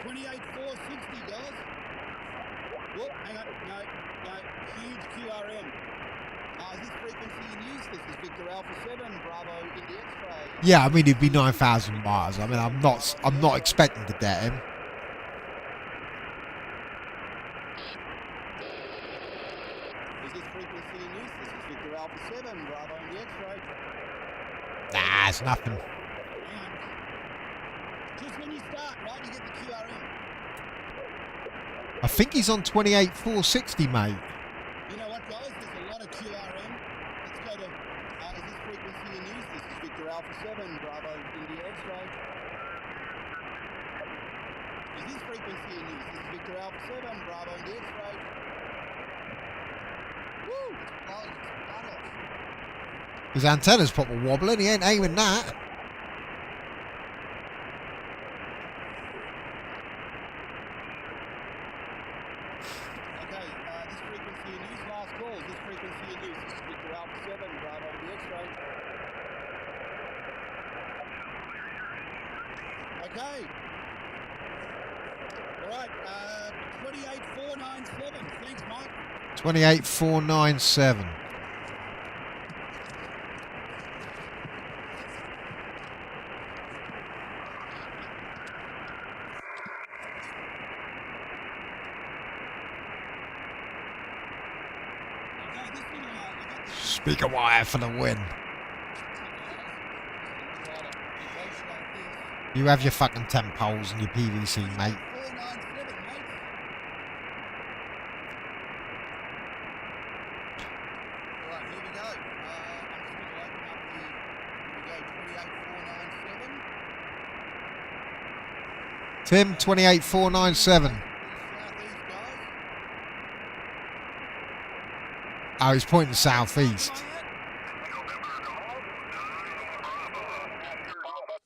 28460, guys. Whoop, hang on. No. Huge QRM. Is this frequency in use? This is Victor Alpha 7, Bravo, India X-ray. Yeah, I mean, it'd be 9,000 miles. I mean, I'm not expecting to get him. Alpha 7, Bravo on the X-ray. Nah, it's nothing. Just when you start, right, you get the QRM. I think he's on 28,460, mate. You know what, guys? There's a lot of QRM. Let's go to, is this frequency in use? This is Victor Alpha 7, Bravo, India X-ray. Is this frequency in use? This is Victor Alpha 7, Bravo, India X-ray. Woo! His antenna's proper wobbling. He ain't aiming that. Okay, this frequency in use, last call. This frequency in use. This is Victor Alpha 7, Bravo on the X-ray. Okay. All right, 28497. Thanks, Mike. 28497. Speaker wire for the win. You have your fucking 10 poles and your PVC, mate. Tim, 28497. Oh, he's pointing southeast.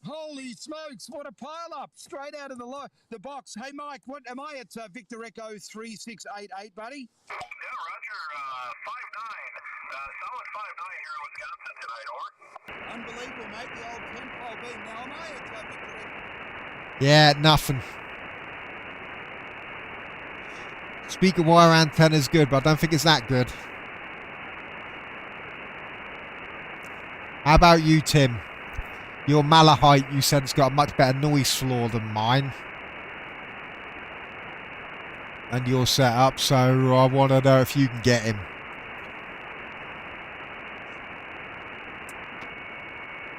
Holy smokes, what a pile-up. Straight out of the box. Hey, Mike, what am I at Victor Echo 3688, buddy? Yeah, Roger, 5-9. Solid 5-9 here in Wisconsin tonight, over. Unbelievable, mate, the old 10-pole beam. Now, am I at Victor Echo? Yeah, nothing. Speaker wire antenna's good, but I don't think it's that good. How about you, Tim? Your Malahite, you said, has got a much better noise floor than mine. And your setup, so I want to know if you can get him.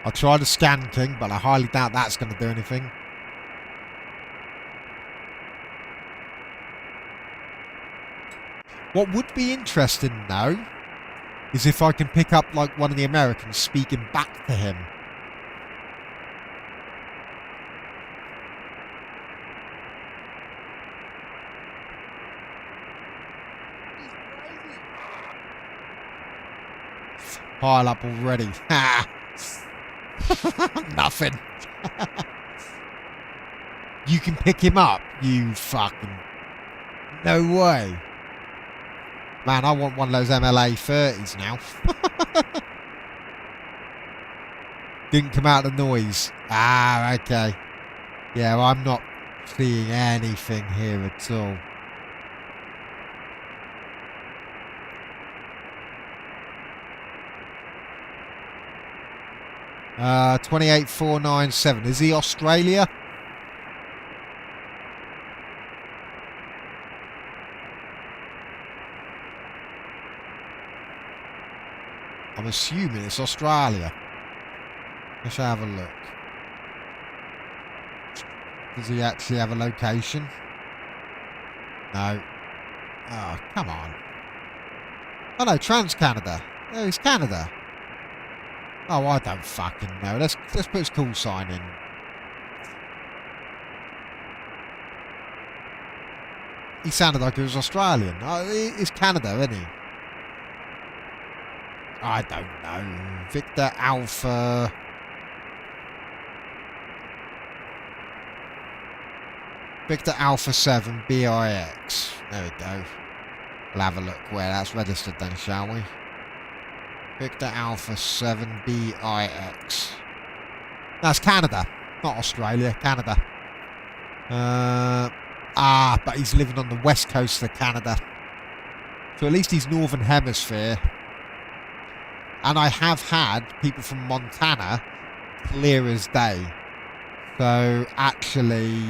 I'll try the Scan King, but I highly doubt that's going to do anything. What would be interesting, though, is if I can pick up, like, one of the Americans speaking back to him. Pile up already. Ha! Nothing. You can pick him up, you fucking... No way. Man, I want one of those MLA 30s now. Didn't come out of the noise. Ah, okay. Yeah, well, I'm not seeing anything here at all. Uh, 28497. Is he Australia? I'm assuming it's Australia. Let's have a look. Does he actually have a location? No. Oh, come on. Oh no, Trans-Canada. Oh, it's Canada. Oh, I don't fucking know. Let's put his call sign in. He sounded like he was Australian. Oh, it's Canada, isn't he? I don't know. Victor Alpha. Victor Alpha 7 BIX. There we go. We'll have a look where that's registered then, shall we? Victor Alpha 7 BIX. That's Canada, not Australia. Canada. But he's living on the west coast of Canada. So at least he's Northern Hemisphere. And I have had people from Montana clear as day. So actually,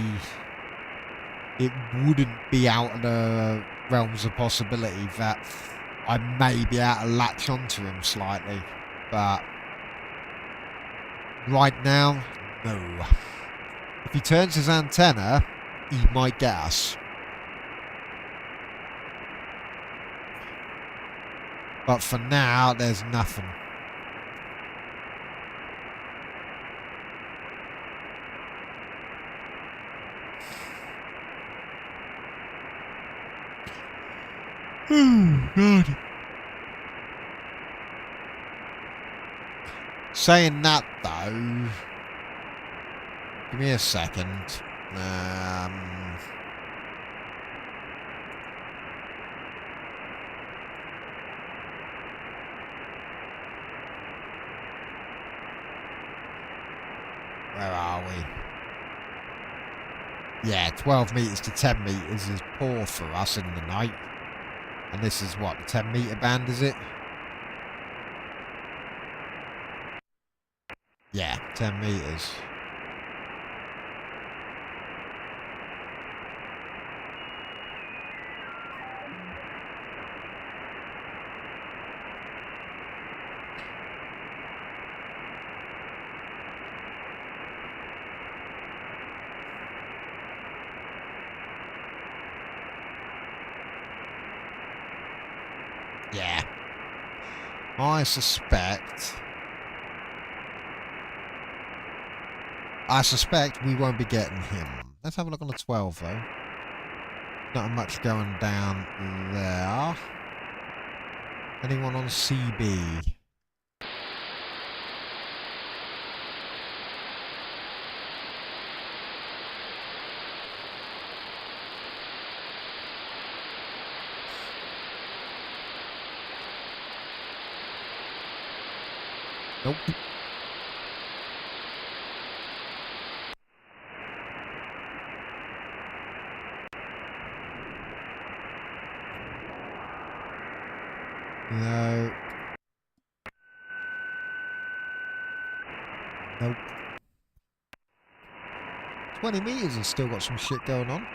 it wouldn't be out of the realms of possibility that I may be able to latch onto him slightly. But right now, no. If he turns his antenna, he might get us. But for now, there's nothing. Oh, God. Saying that, though, give me a second. Where are we? Yeah, 12 metres to 10 metres is poor for us in the night. And this is what, the 10 metre band, is it? Yeah, 10 metres. Yeah. I suspect we won't be getting him. Let's have a look on the 12 though. Not much going down there. Anyone on CB? Nope. No. Nope. 20 meters has still got some shit going on.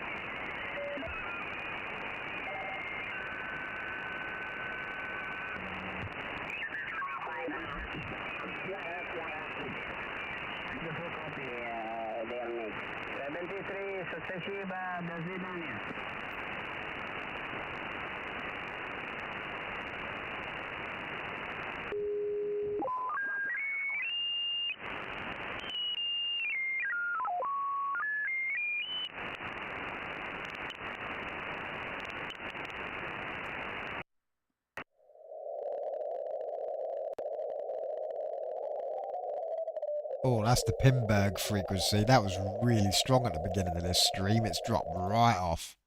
Oh, that's the Pimberg frequency. That was really strong at the beginning of this stream. It's dropped right off.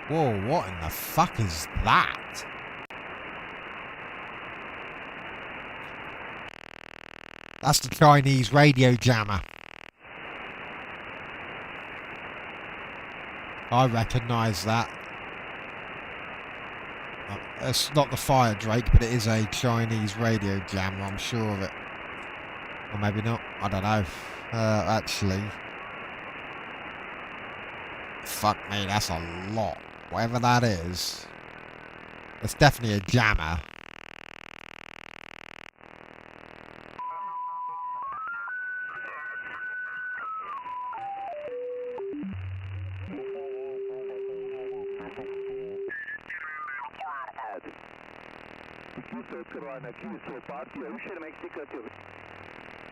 Whoa, what in the fuck is that? That's the Chinese radio jammer. I recognise that. It's not the Fire Drake, but it is a Chinese radio jammer, I'm sure of it. Or maybe not, I don't know. Actually. Fuck me, that's a lot. Whatever that is. It's definitely a jammer.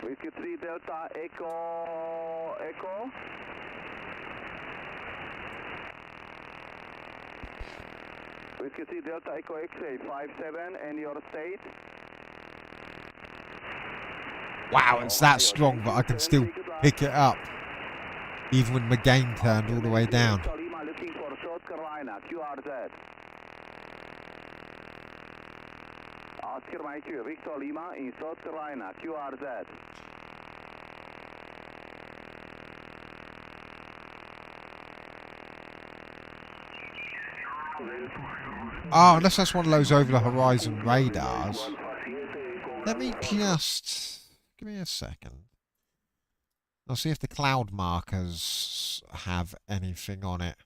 Whiskey 3 Delta Echo. Whiskey 3 Delta Echo X-ray 57 and your state. Wow, it's that strong, but I can still pick it up. Even with my gain turned all the way down. Looking for South Carolina, QRZ. Oscar Mike, Victor Lima in South Carolina, QRZ. Oh, unless that's one of those over-the-horizon radars. Let me just... Give me a second. I'll see if the cloud markers have anything on it.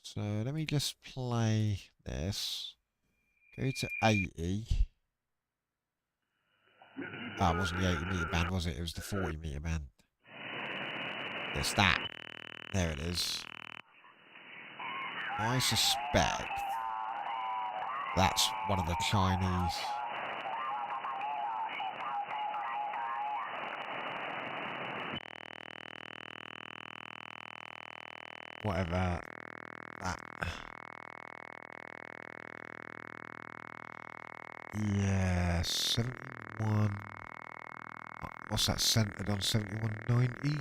So let me just play this. Go to 80. Oh, it wasn't the 80 meter band, was it? It was the 40 meter band. It's that. There it is. I suspect that's one of the Chinese. Whatever that. Yeah, 71. What's that centered on? 7190?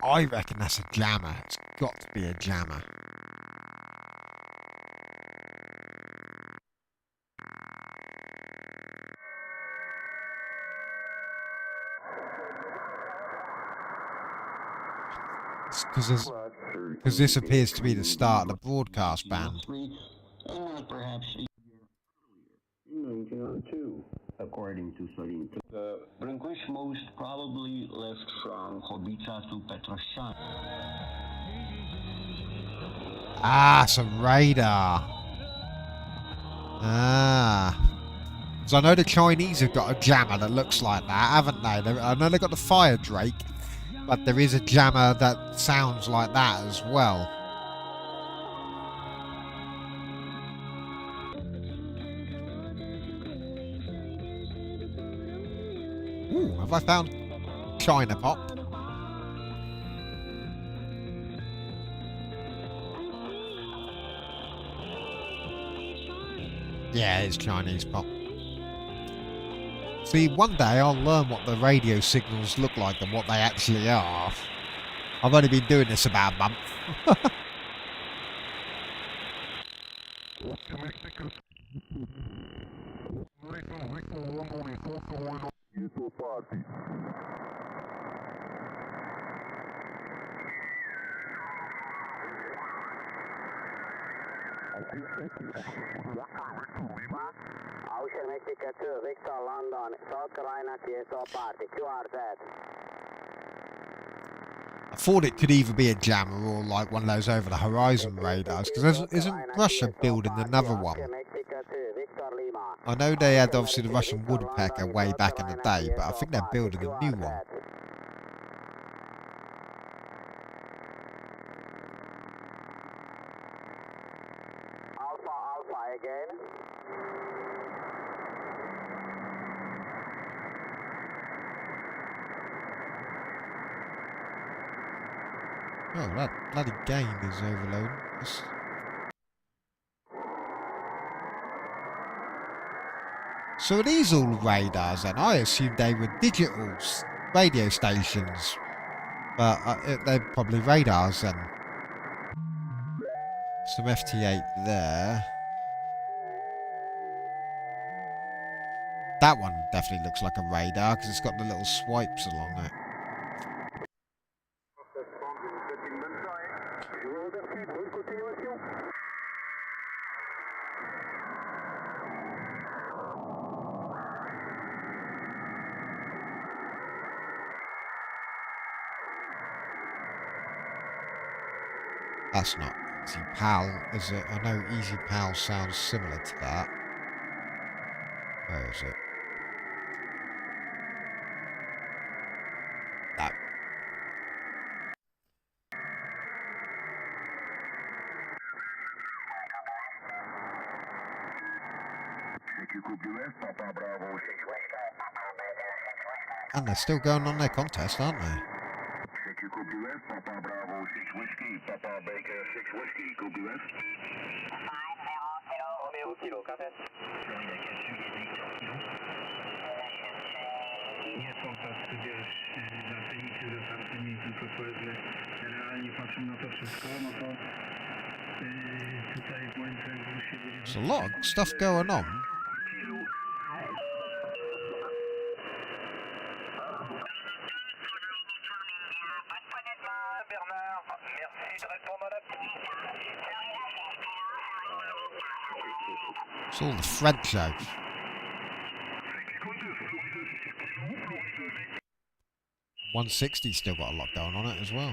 I reckon that's a jammer. It's got to be a jammer. Because this appears to be the start of the broadcast band. Perhaps 1902, according to Sorin. The relinquish most probably left from Hobica to Petroshan. Ah, some radar. Ah. So I know the Chinese have got a jammer that looks like that, haven't they? I know they've got the Fire Drake, but there is a jammer that sounds like that as well. Ooh, have I found China Pop? Yeah, it's Chinese Pop. See, one day I'll learn what the radio signals look like and what they actually are. I've only been doing this about a month. Ocean Mexico 2, Victor London, South Carolina, TSO party, QRZ. I thought it could either be a jammer or like one of those over-the-horizon radars, because isn't Russia building another one? I know they had obviously the Russian woodpecker way back in the day, but I think they're building a new one. Alpha again. Oh, that bloody game is overloading. So are these all radars then? I assumed they were digital radio stations, but they're probably radars then. Some FT8 there. That one definitely looks like a radar because it's got the little swipes along it. That's not Easy Pal, is it? I know Easy Pal sounds similar to that. Where is it? No. And they're still going on their contest, aren't they? Nie są tacy, wiesz, znaczenicy, dostarczeni, tylko powiedzmy, generalnie patrzą na to wszystko, no to tutaj w łańcuchu się będzie... There's a lot of stuff going on. It's all the French out. $160 still got a lot going on it as well.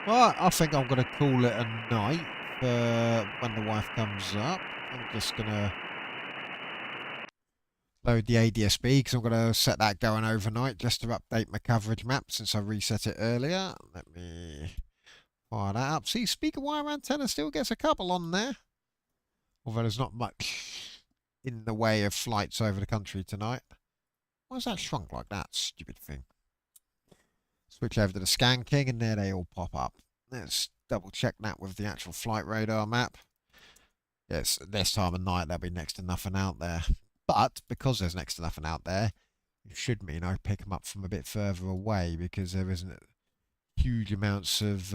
Right, I think I'm going to call it a night for when the wife comes up. I'm just going to load the ADSB because I'm going to set that going overnight just to update my coverage map since I reset it earlier. Let me fire that up. See, speaker wire antenna still gets a couple on there. Although there's not much in the way of flights over the country tonight. Why is that shrunk like that? Stupid thing. Switch over to the Scan King and there they all pop up. Let's double check that with the actual flight radar map. Yes, this time of night there'll be next to nothing out there. But because there's next to nothing out there, it should mean I pick them up from a bit further away because there isn't huge amounts of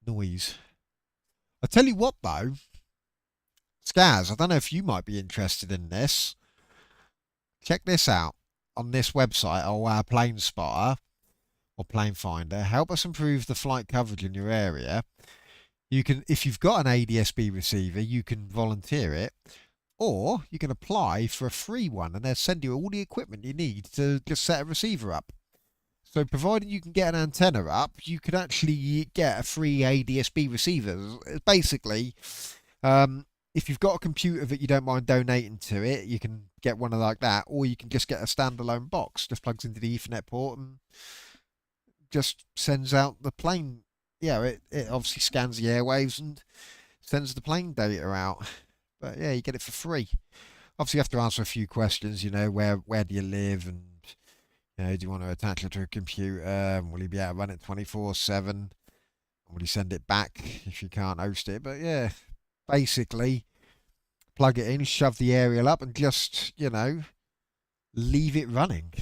noise. I'll tell you what though, Scaz, I don't know if you might be interested in this. Check this out. On this website, or Plane Spotter, or Plane Finder, help us improve the flight coverage in your area. You can, if you've got an ADSB receiver, you can volunteer it, or you can apply for a free one, and they'll send you all the equipment you need to just set a receiver up. So, provided you can get an antenna up, you could actually get a free ADSB receiver. Basically, if you've got a computer that you don't mind donating to it, you can get one like that, or you can just get a standalone box. Just plugs into the Ethernet port and just sends out the plane. Yeah, it obviously scans the airwaves and sends the plane data out. But yeah, you get it for free. Obviously, you have to answer a few questions. You know, where do you live, and you know, do you want to attach it to a computer? Will you be able to run it 24/7? Will you send it back if you can't host it? But yeah. Basically, plug it in, shove the aerial up, and just, you know, leave it running.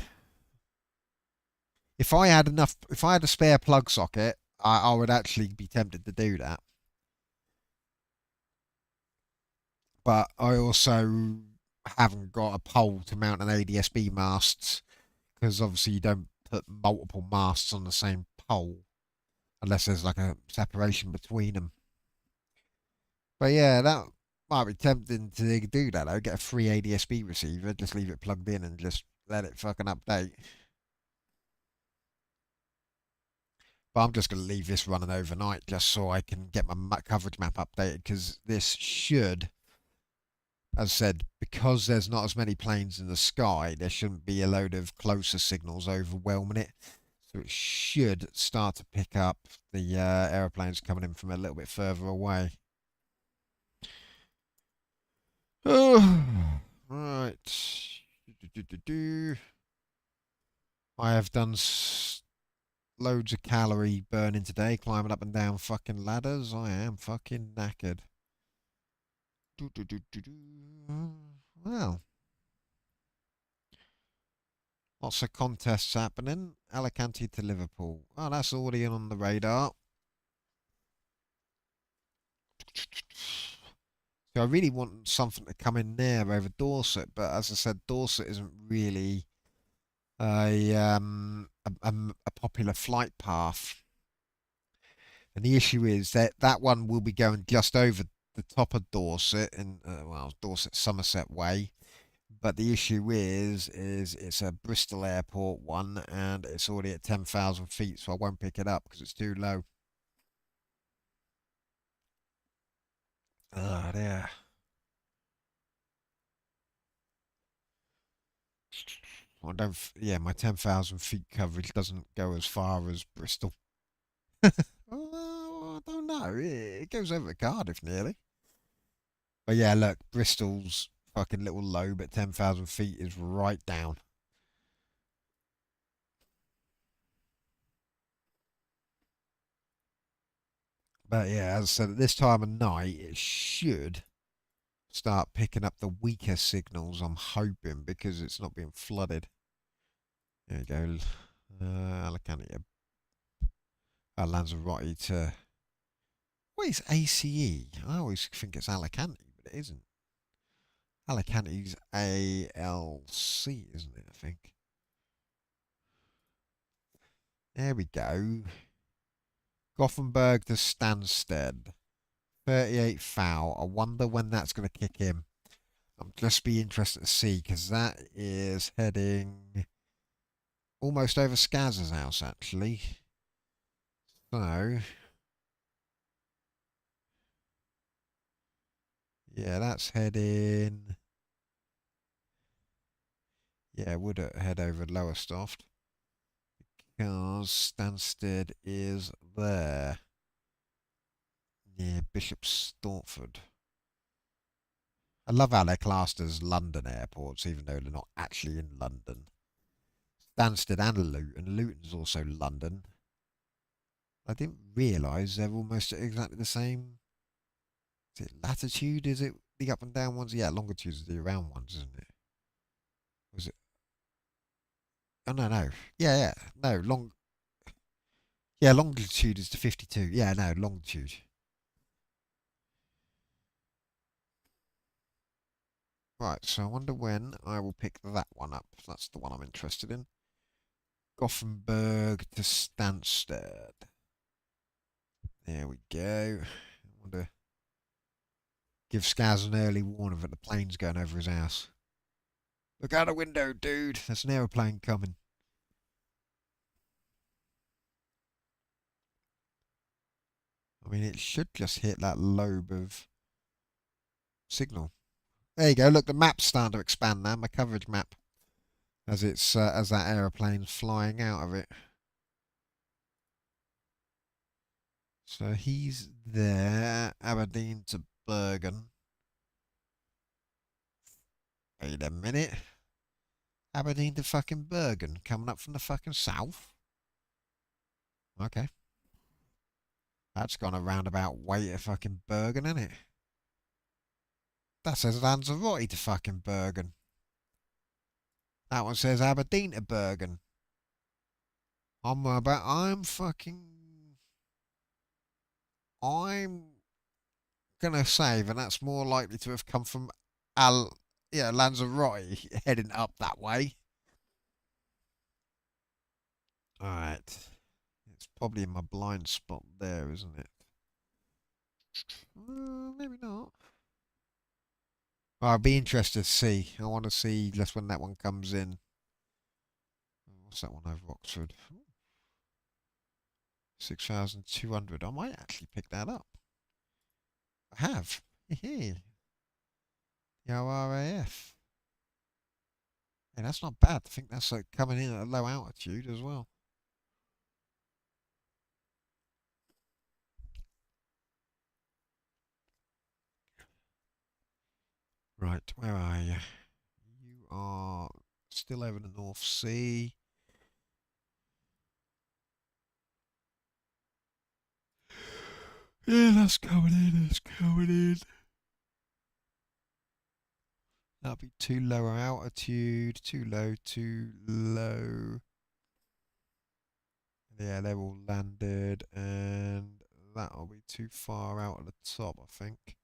If I had a spare plug socket, I would actually be tempted to do that. But I also haven't got a pole to mount an ADSB mast, because obviously you don't put multiple masts on the same pole unless there's like a separation between them. But yeah, that might be tempting to do that though. Get a free ADSB receiver, just leave it plugged in and just let it fucking update. But I'm just going to leave this running overnight just so I can get my coverage map updated, because this should, as I said, because there's not as many planes in the sky, there shouldn't be a load of closer signals overwhelming it. So it should start to pick up the aeroplanes coming in from a little bit further away. Oh, right. I have done loads of calorie burning today, climbing up and down fucking ladders. I am fucking knackered. Well, lots of contests happening. Alicante to Liverpool. Oh, that's already on the radar. So I really want something to come in there over Dorset, but as I said, Dorset isn't really a popular flight path. And the issue is that that one will be going just over the top of Dorset in Dorset Somerset way. But the issue is it's a Bristol Airport one, and it's already at 10,000 feet, so I won't pick it up because it's too low. Ah, there. I don't. Yeah, my 10,000 feet coverage doesn't go as far as Bristol. I don't know. It goes over Cardiff nearly. But yeah, look, Bristol's fucking little low, but 10,000 feet is right down. But yeah, as I said, at this time of night, it should start picking up the weaker signals, I'm hoping, because it's not being flooded. There you go. Alicante. Lanzarote to... What is ACE? I always think it's Alicante, but it isn't. Alicante's ALC, isn't it, I think? There we go. Gothenburg to Stansted. 38 foul. I wonder when that's going to kick in. I'm just be interested to see, because that is heading almost over Skaz's house, actually. So, yeah, that's heading... Yeah, would head over Lowestoft, because Stansted is there, near Bishop Stortford. I love how they're classed as London airports, even though they're not actually in London. Stansted and Luton. Luton's also London. I didn't realise they're almost exactly the same. Is it latitude? Is it the up and down ones? Yeah, longitude is the around ones, isn't it? Was it? Oh, no, no. Yeah, yeah. No, yeah, longitude is to 52. Yeah, no, longitude. Right, so I wonder when I will pick that one up. That's the one I'm interested in. Gothenburg to Stansted. There we go. I want to give Skaz an early warning that the plane's going over his house. Look out the window, dude. There's an aeroplane coming. I mean, it should just hit that lobe of signal. There you go. Look, the map's starting to expand now. My coverage map, as it's as that aeroplane's flying out of it. So he's there. Aberdeen to Bergen. Wait a minute. Aberdeen to fucking Bergen, coming up from the fucking south. Okay. That's gone a roundabout way to fucking Bergen, isn't it? That says Lanzarote to fucking Bergen. That one says Aberdeen to Bergen. I'm gonna say that that's more likely to have come from Lanzarote heading up that way. Alright. It's probably in my blind spot there, isn't it? Maybe not. Well, I'll be interested to see. I want to see just when that one comes in. What's that one over Oxford? 6,200. I might actually pick that up. I have. Hey, Yo, RAF. Hey, that's not bad. I think that's coming in at a low altitude as well. Right, where are you? You are still over the North Sea. Yeah, that's coming in, that's coming in. That'll be too lower altitude, too low, too low. Yeah, they're all landed, and that'll be too far out at the top, I think.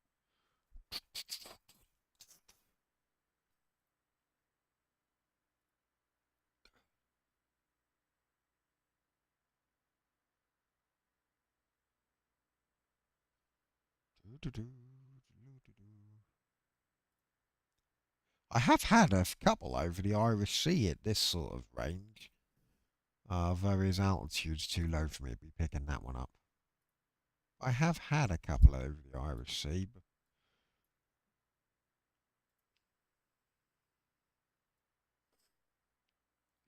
I have had a couple over the Irish Sea at this sort of range. Various altitudes too low for me to be picking that one up. I have had a couple over the Irish Sea, but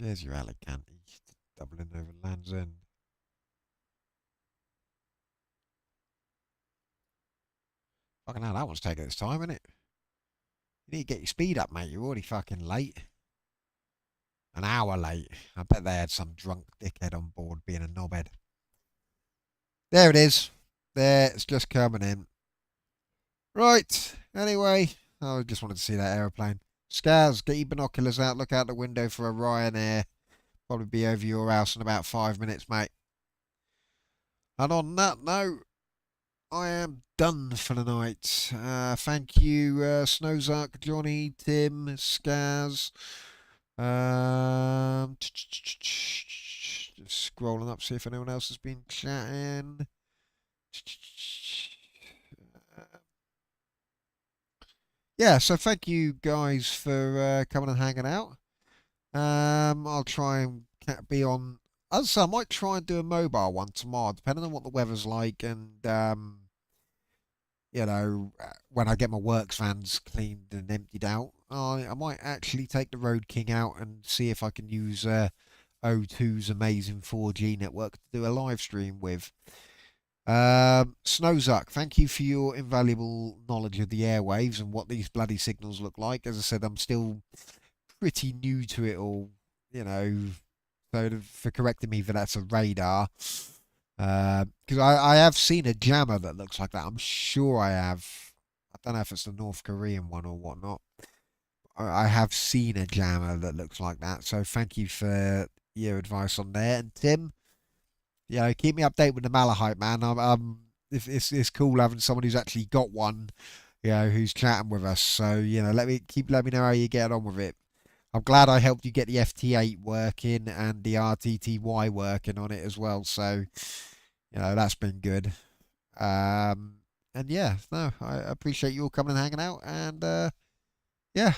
there's your Alicante, doubling over Land's End. Fucking hell, that one's taking its time, isn't it? You need to get your speed up, mate. You're already fucking late. An hour late. I bet they had some drunk dickhead on board being a knobhead. There it is. There, it's just coming in. Right, anyway, I just wanted to see that aeroplane. Scars, get your binoculars out, look out the window for a Ryanair. Probably be over your house in about 5 minutes, mate. And on that note, I am done for the night. Thank you, Snowzark, Johnny, Tim, Scars. Just scrolling up, see if anyone else has been chatting. Yeah, so thank you guys for coming and hanging out. I'll try and be on. As I say, I might try and do a mobile one tomorrow, depending on what the weather's like, and you know, when I get my works vans cleaned and emptied out, I might actually take the Road King out and see if I can use O2's amazing 4G network to do a live stream with. Snowzuck, thank you for your invaluable knowledge of the airwaves and what these bloody signals look like. As I said, I'm still pretty new to it all, you know, so for correcting me that that's a radar. Because I have seen a jammer that looks like that. I'm sure I have. I don't know if it's the North Korean one or whatnot. I have seen a jammer that looks like that. So thank you for your advice on there. And Tim, you know, keep me updated with the Malahite, man. It's cool having someone who's actually got one, you know, who's chatting with us. So you know, let me know how you get on with it. I'm glad I helped you get the FT8 working and the RTTY working on it as well. So, you know, that's been good. And yeah, no, I appreciate you all coming and hanging out. And yeah,